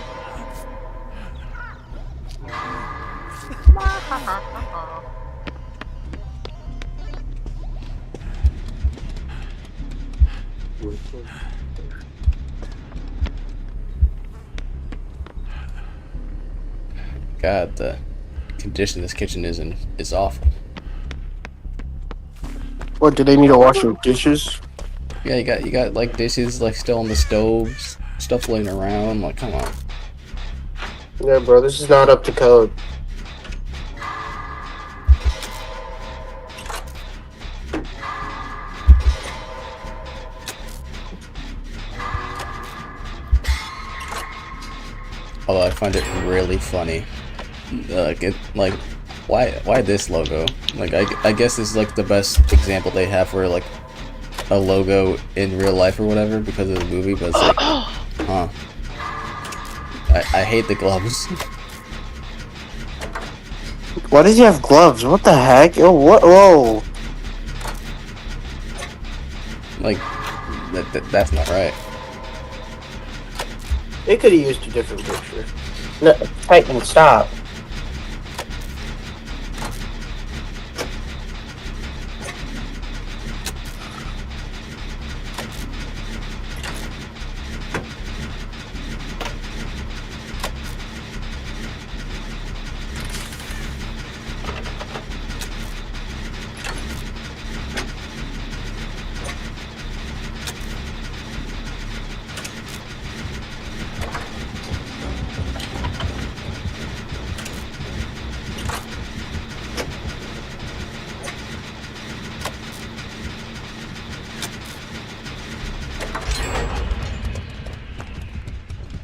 God, the condition this kitchen is in is awful. What, do they need to wash your dishes? Yeah, you got like dishes like still on the stoves, stuff laying around. Like, come on. Yeah, bro, this is not up to code. Although I find it really funny. Why this logo? Like, I guess this is like the best example they have for like a logo in real life or whatever because of the movie, but it's like, huh. I hate the gloves. Why does he have gloves? What the heck? Oh, what? Whoa. Like, that's not right. They could have used a different picture. No, Titan, stop.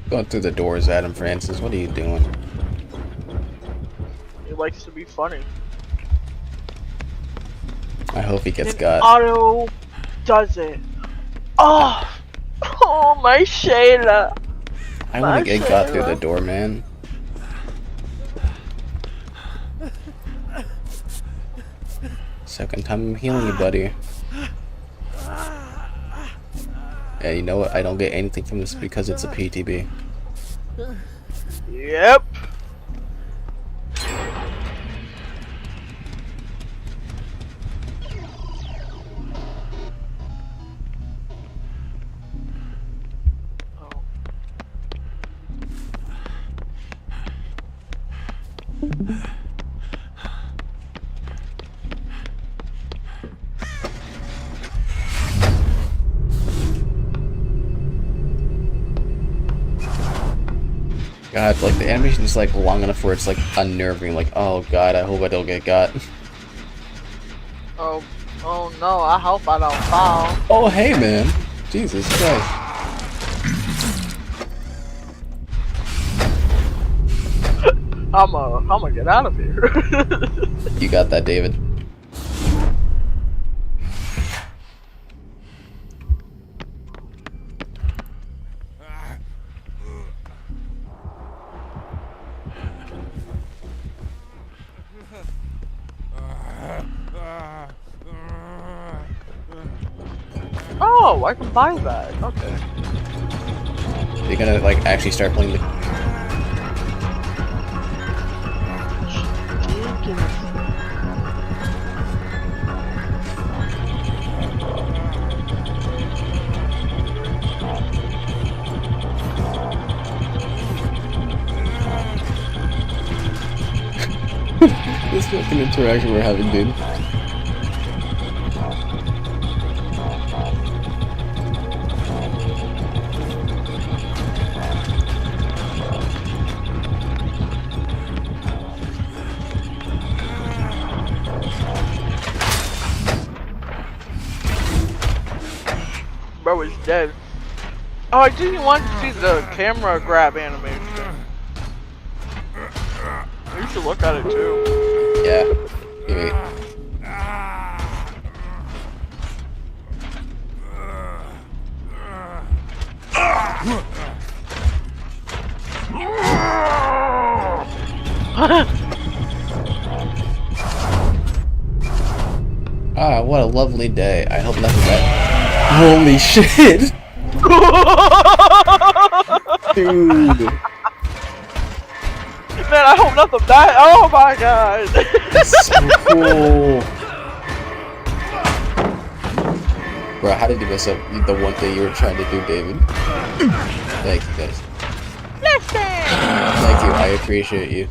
Going through the doors, Adam Francis. What are you doing? He likes to be funny. I hope he gets And got. Auto does it. Oh, oh my Shayla. I want to get got through the door, man. Second time I'm healing you, buddy. Yeah, you know what? I don't get anything from this because it's a PTB. Yep. God, like the animation is like long enough where it's like unnerving. Like, oh God, I hope I don't get got. Oh, oh no! I hope I don't fall. Oh hey man, Jesus Christ. I'm gonna get out of here. You got that, David. Oh, I can buy that. Okay. You're gonna like actually start playing the. This fucking interaction we're having, dude. Bro is dead. Oh, I didn't want to see the camera grab animation. You should look at it too. Yeah. Give me. Ah, what a lovely day. I hope nothing bad. Holy shit! Dude. Man, I hope nothing bad. Oh my god. That's so cool. Bro, how did you mess up the one thing you were trying to do, David? Thank you, guys. Thank you, I appreciate you.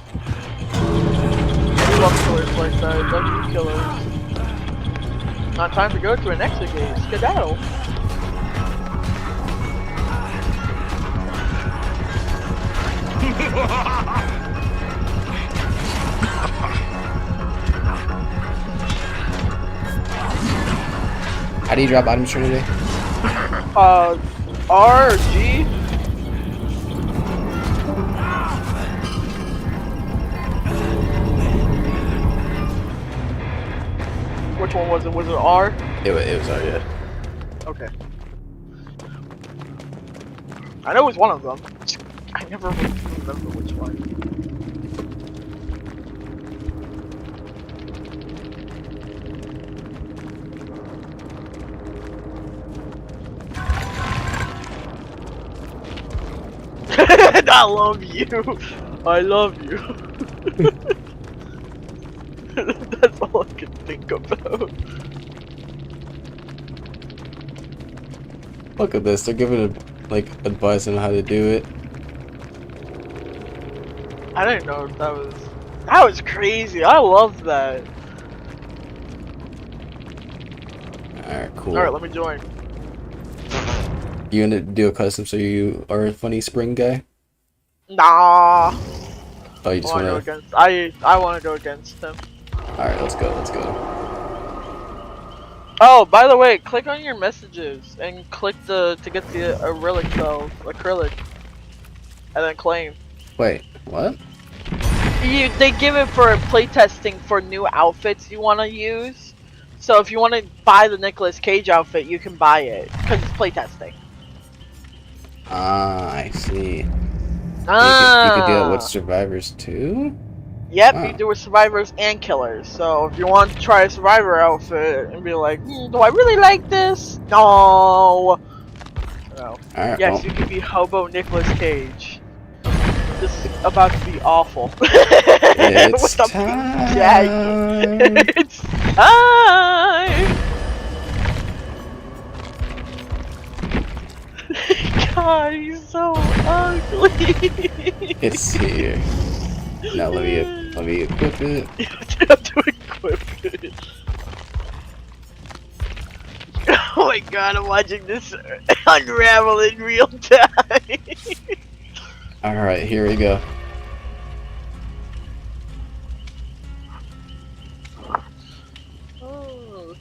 I love killers like that. Love you killers. Not time to go to an exit gate. Skedaddle. How do you drop items for today? R or G? Which one was it? Was it R? It was R, yeah. Okay. I know it was one of them. I never remember which one. I love you. I love you. That's all I can think about. Look at this. They're giving like advice on how to do it. I didn't know if that was crazy. I love that. Alright, cool. Alright, let me join. You gonna do a custom so you are a funny spring guy? Nah. Oh, you just I wanna... wanna go against him. Alright, let's go, let's go. Oh, by the way, click on your messages and click to get the acrylic, and then claim. Wait, what? They give it for playtesting for new outfits you want to use. So if you want to buy the Nicolas Cage outfit, you can buy it because it's playtesting. Ah, I see. Ah. You could do it with survivors too? Yep, Wow. you do with survivors and killers. So if you want to try a survivor outfit and be like, do I really like this? No. No. Alright, Yes, well. you can be Hobo Nicolas Cage. This is about to be awful. It's With the time. jacket. It's time. God, he's so ugly. It's here. Now let me equip it. You have to equip it. Oh my god, I'm watching this unravel in real time. Alright, here we go. Oh.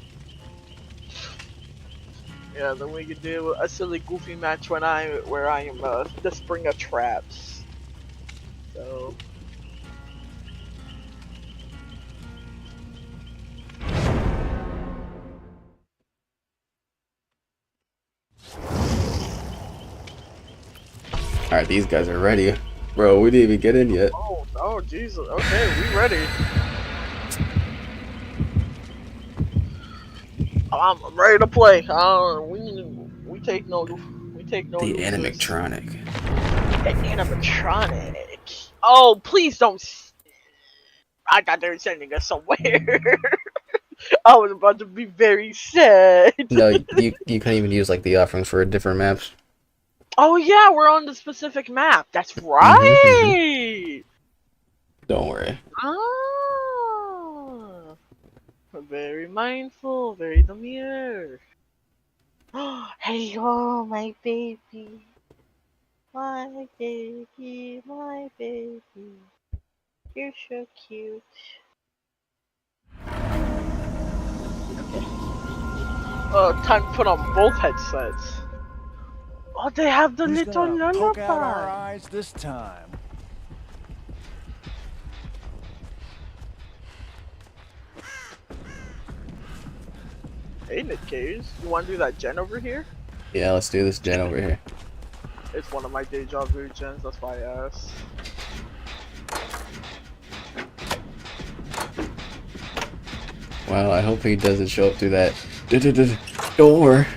Yeah, then we could do a silly goofy match where I am the Springer Traps. So Alright, these guys are ready. Bro, we didn't even get in yet. Oh Jesus, okay, we ready. I'm ready to play. We take no The losers. animatronic. The animatronic. Oh, please don't. I thought they were sending us somewhere. I was about to be very sad. No, you can't even use like the offerings for different maps. Oh yeah, we're on the specific map. That's right. Don't worry. Ah, very mindful, very demure. Hello, my baby. My baby, my baby. You're so cute. Time to put on both headsets. Oh, they have the Who's little gonna poke out our lullaby. eyes this time? Hey, Nick Cage, you want to do that gen over here? Yeah, let's do this gen over here. It's one of my deja vu gens, that's why I asked. Wow, I hope he doesn't show up through that door.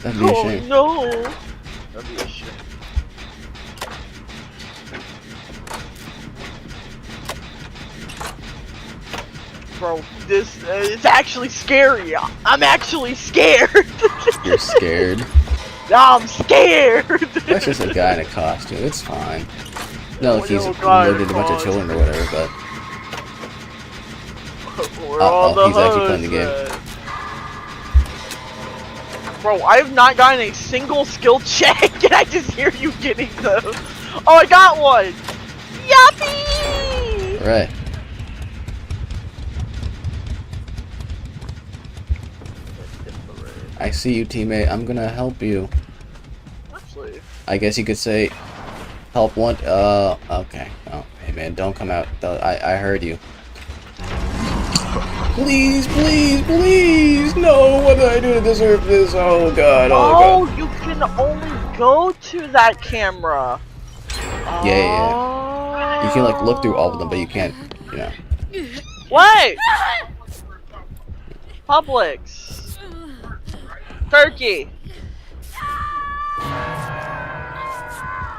That'd be a shame. Oh no! That'd be a shame. Bro, this it's actually scary. I'm actually scared. You're scared. I'm scared. That's just a guy in a costume. It's fine. No, like he's Oh, God, murdered a bunch of children or whatever, but Where all the he's actually playing the game. hoods at? Bro, I have not gotten a single skill check, and I just hear you getting them. Oh, I got one! Yuppie! Right. I see you, teammate. I'm gonna help you. Actually, I guess you could say, help one. Okay. Oh, hey man, don't come out. I heard you. Please, please, please! No, what did I do to deserve this? Oh god, oh god. you can only go to that camera. Yeah. You can like look through all of them, but you can't, you know. What? Publix. Turkey.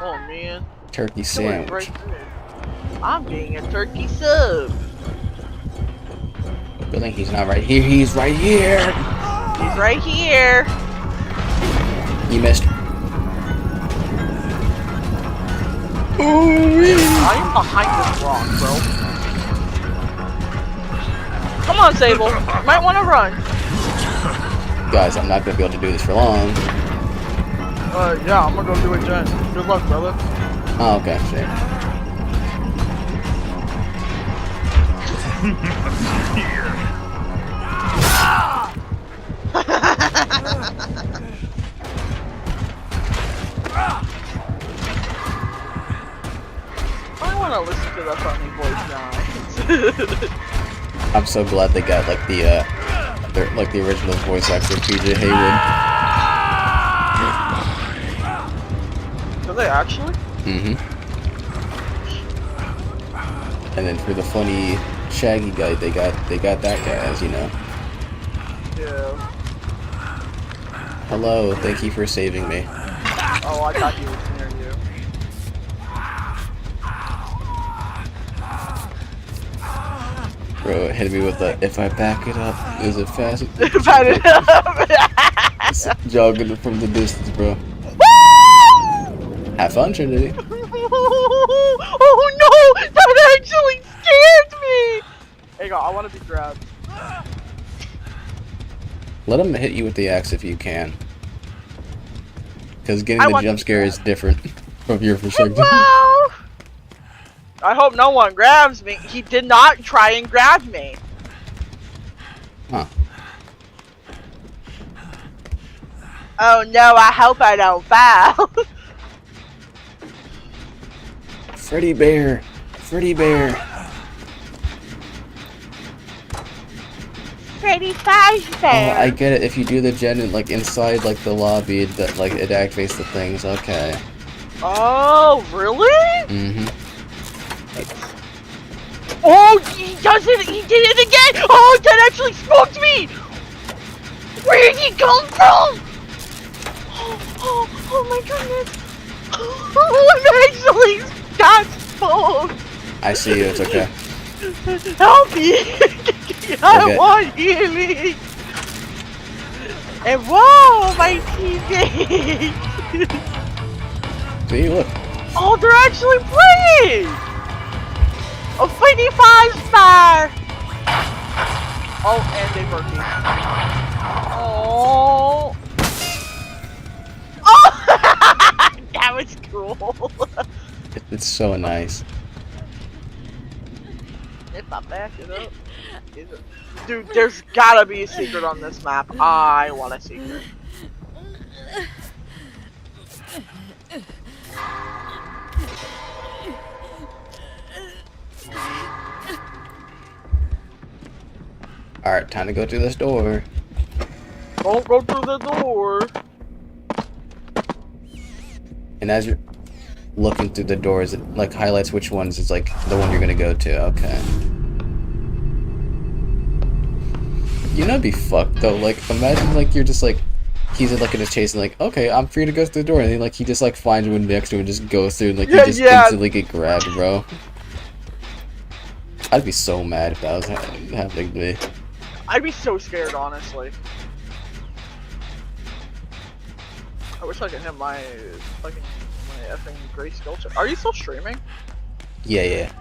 Oh man. Turkey Killing sandwich. right there. I'm being a turkey sub. Feeling he's not right here. He's right here. He's right here. You missed. I'm behind this rock, bro. Come on, Sable. You might want to run. Guys, I'm not gonna be able to do this for long. Yeah, I'm gonna go do it, Jen. Good luck, brother. Oh, okay, sure. I want to listen to the funny voice now. I'm so glad they got like the original voice actor PJ Haywood. Do they actually? Mm-hmm. And then for the funny Shaggy guy, they got that guy, as you know. Yeah. Hello, thank you for saving me. Oh, I thought he was near you. Bro, it hit me with the, if I back it up, is it fast? Back it up. Jogging from the distance, bro. Have fun, Trinity. Oh no! That actually scared me! Hey, go, I want to be grabbed. Let him hit you with the axe if you can. Because getting the jump scare is different from your perspective. Well, I hope no one grabs me. He did not try and grab me. Huh. Oh no, I hope I don't fall. Freddy Bear! Freddy Bear! Freddy Fazbear. Oh, I get it. If you do the gen like inside like the lobby, that like it activates the things. Okay. Oh, really? Mm-hmm. Oh, he does it! He did it again! Oh, that actually spooked me! Where did he come from? Oh my goodness! Oh, I'm actually got spooked! I see you. It's okay. Help me! I Okay. want healing! And whoa, my TV! See, look. Oh, they're actually playing! A 55-star! Oh, and they working. Oh! Oh! That was cool. It's so nice. If I back it up. Dude, there's gotta be a secret on this map. I want a secret. Alright, time to go through this door. Don't go through the door. And as you're looking through the doors, it like highlights which ones is like the one you're gonna go to. Okay. You know, it'd be fucked though. Like, imagine like you're just like, he's like in a chase and like, okay, I'm free to go through the door, and then like he just like finds one next to him and just goes through and like you just instantly get grabbed, bro. I'd be so mad if that was happening to me. I'd be so scared, honestly. I wish I could hit my fucking effing gray skill check. Are you still streaming? Yeah.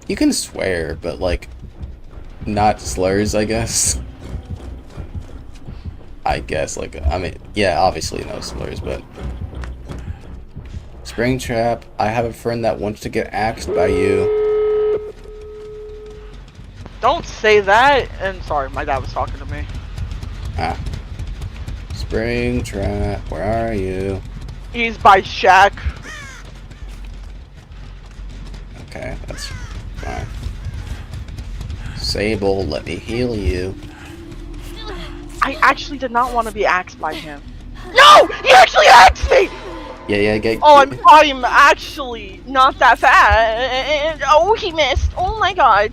You can swear, but like, not slurs, I guess. I guess, like, I mean, yeah, obviously no slurs, but... Springtrap, I have a friend that wants to get axed by you. Don't say that! And sorry, my dad was talking to me. Ah. Springtrap, where are you? He's by Shaq. Okay, that's fine. Sable, let me heal you. I actually did not want to be axed by him. No! He actually axed me! Yeah, get. Oh, I'm actually not that fat. Oh, he missed. Oh my god.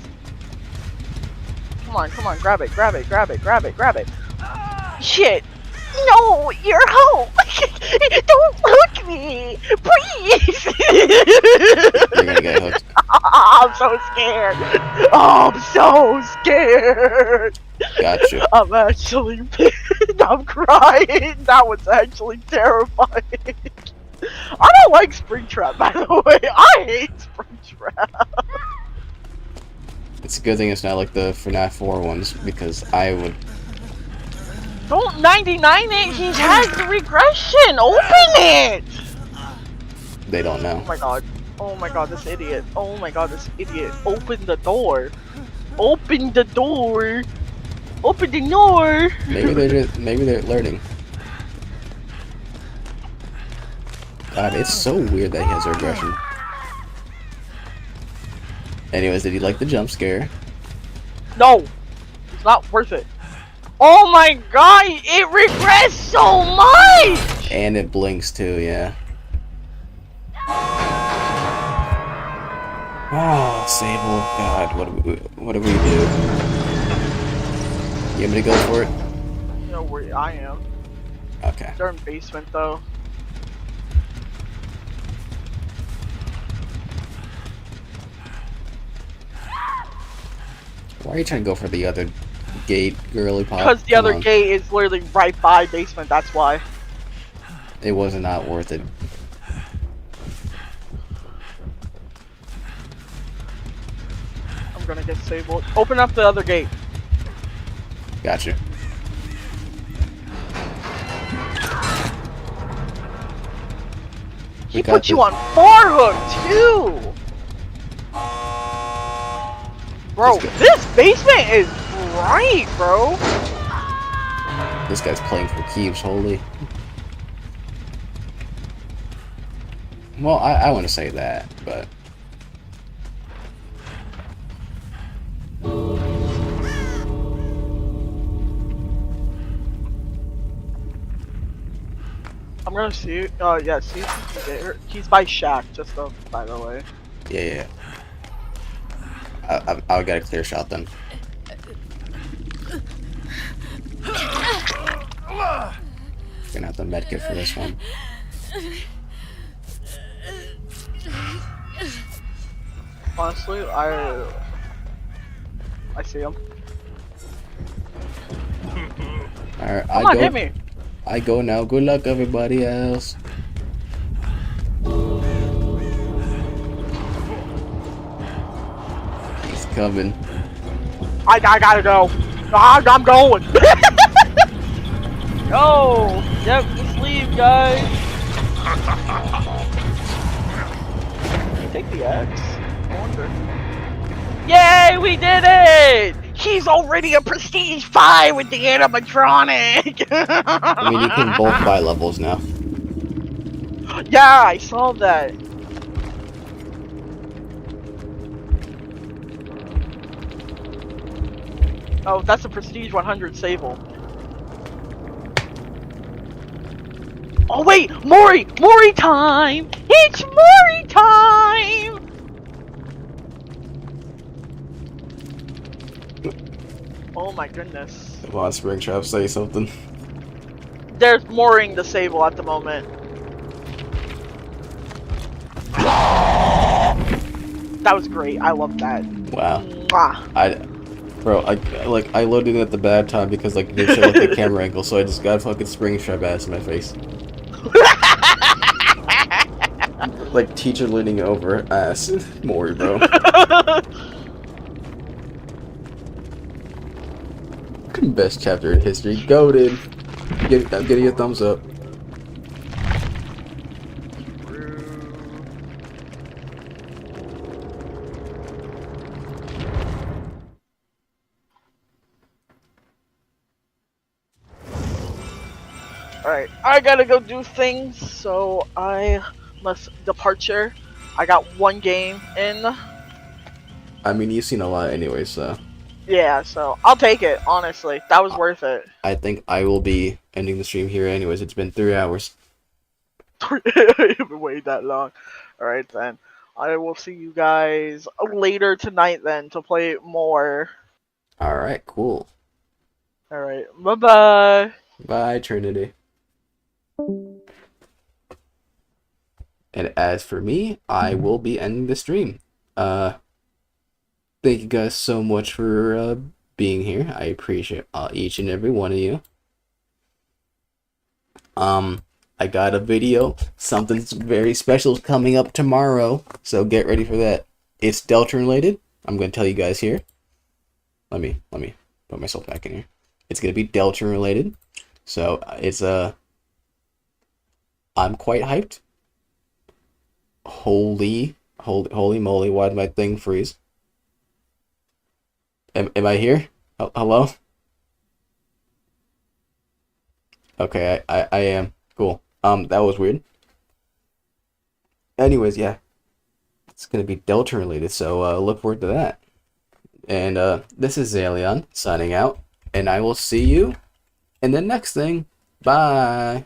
Come on, grab it. Shit. No, you're home. Don't look me. Please! You're gonna get hooked. I'm so scared. Oh, I'm so scared. Gotcha. I'm actually I'm crying. That was actually terrifying. I don't like Springtrap, by the way. I hate Springtrap. It's a good thing it's not like the FNAF 4 ones, because I would... Don't 99 it. He has the regression. Open it. They don't know. Oh my god. Oh my god, this idiot. Oh my god, this idiot. Open the door. Open the door. Open the door. Maybe they're learning. God, it's so weird that he has a regression. Anyways, did you like the jump scare? No. It's not worth it. Oh my god, it regressed so much! And it blinks too, yeah. Oh, Sable, God, what do we do? You want me to go for it? You know where I am. Okay. They're in basement though. Why are you trying to go for the other gate, girly pop? Because the Come other on. gate is literally right by basement, that's why. It was not worth it. I'm gonna get Sable. Open up the other gate. Gotcha. He put you on 4 hook too! Bro, this basement is bright, bro! This guy's playing for keeps, holy. Well, I want to say that, but... I'm gonna see, yeah, see if he can get her. He's by Shack, just by the way. Yeah. I'll get a clear shot then. Gonna have the medkit for this one. Honestly, I see him. Alright, Come on, hit me! I go now. Good luck, everybody else. He's coming. I gotta go. I'm going. Go. Yep, just leave, guys. Take the axe. I wonder. Yay, we did it! He's already a prestige 5 with the animatronic. I mean, you can both buy levels now. Yeah, I saw that. Oh, that's a prestige 100 Sable. Oh wait, Mori! Mori time! It's Mori time! Oh my goodness. Come on, Springtrap, say something. There's Moring the Sable at the moment. That was great. I love that. Wow. Mwah. Bro, I loaded it at the bad time because like they showed like the camera angle, so I just got fucking Springtrap ass in my face. Like teacher leaning over ass. Mori, bro. Best chapter in history. Go, dude. I'm getting a thumbs up. Alright, I gotta go do things, so I must departure. I got 1 game in. I mean, you've seen a lot anyway, so. Yeah, so I'll take it, honestly. That was worth it. I think I will be ending the stream here anyways. It's been 3 hours. You've been waiting that long. Alright then. I will see you guys later tonight then to play more. Alright, cool. Alright, bye-bye. Bye, Trinity. And as for me, I will be ending the stream. Thank you guys so much for being here. I appreciate each and every one of you. I got a video. Something very special is coming up tomorrow, so get ready for that. It's Delta related. I'm gonna tell you guys here. Let me put myself back in here. It's gonna be Delta related, so it's I'm quite hyped. Holy moly! Why did my thing freeze? Am I here? Hello? Okay, I am. Cool. That was weird. Anyways, yeah. It's gonna be Delta related, so look forward to that. And this is Zaleion signing out, and I will see you in the next thing. Bye.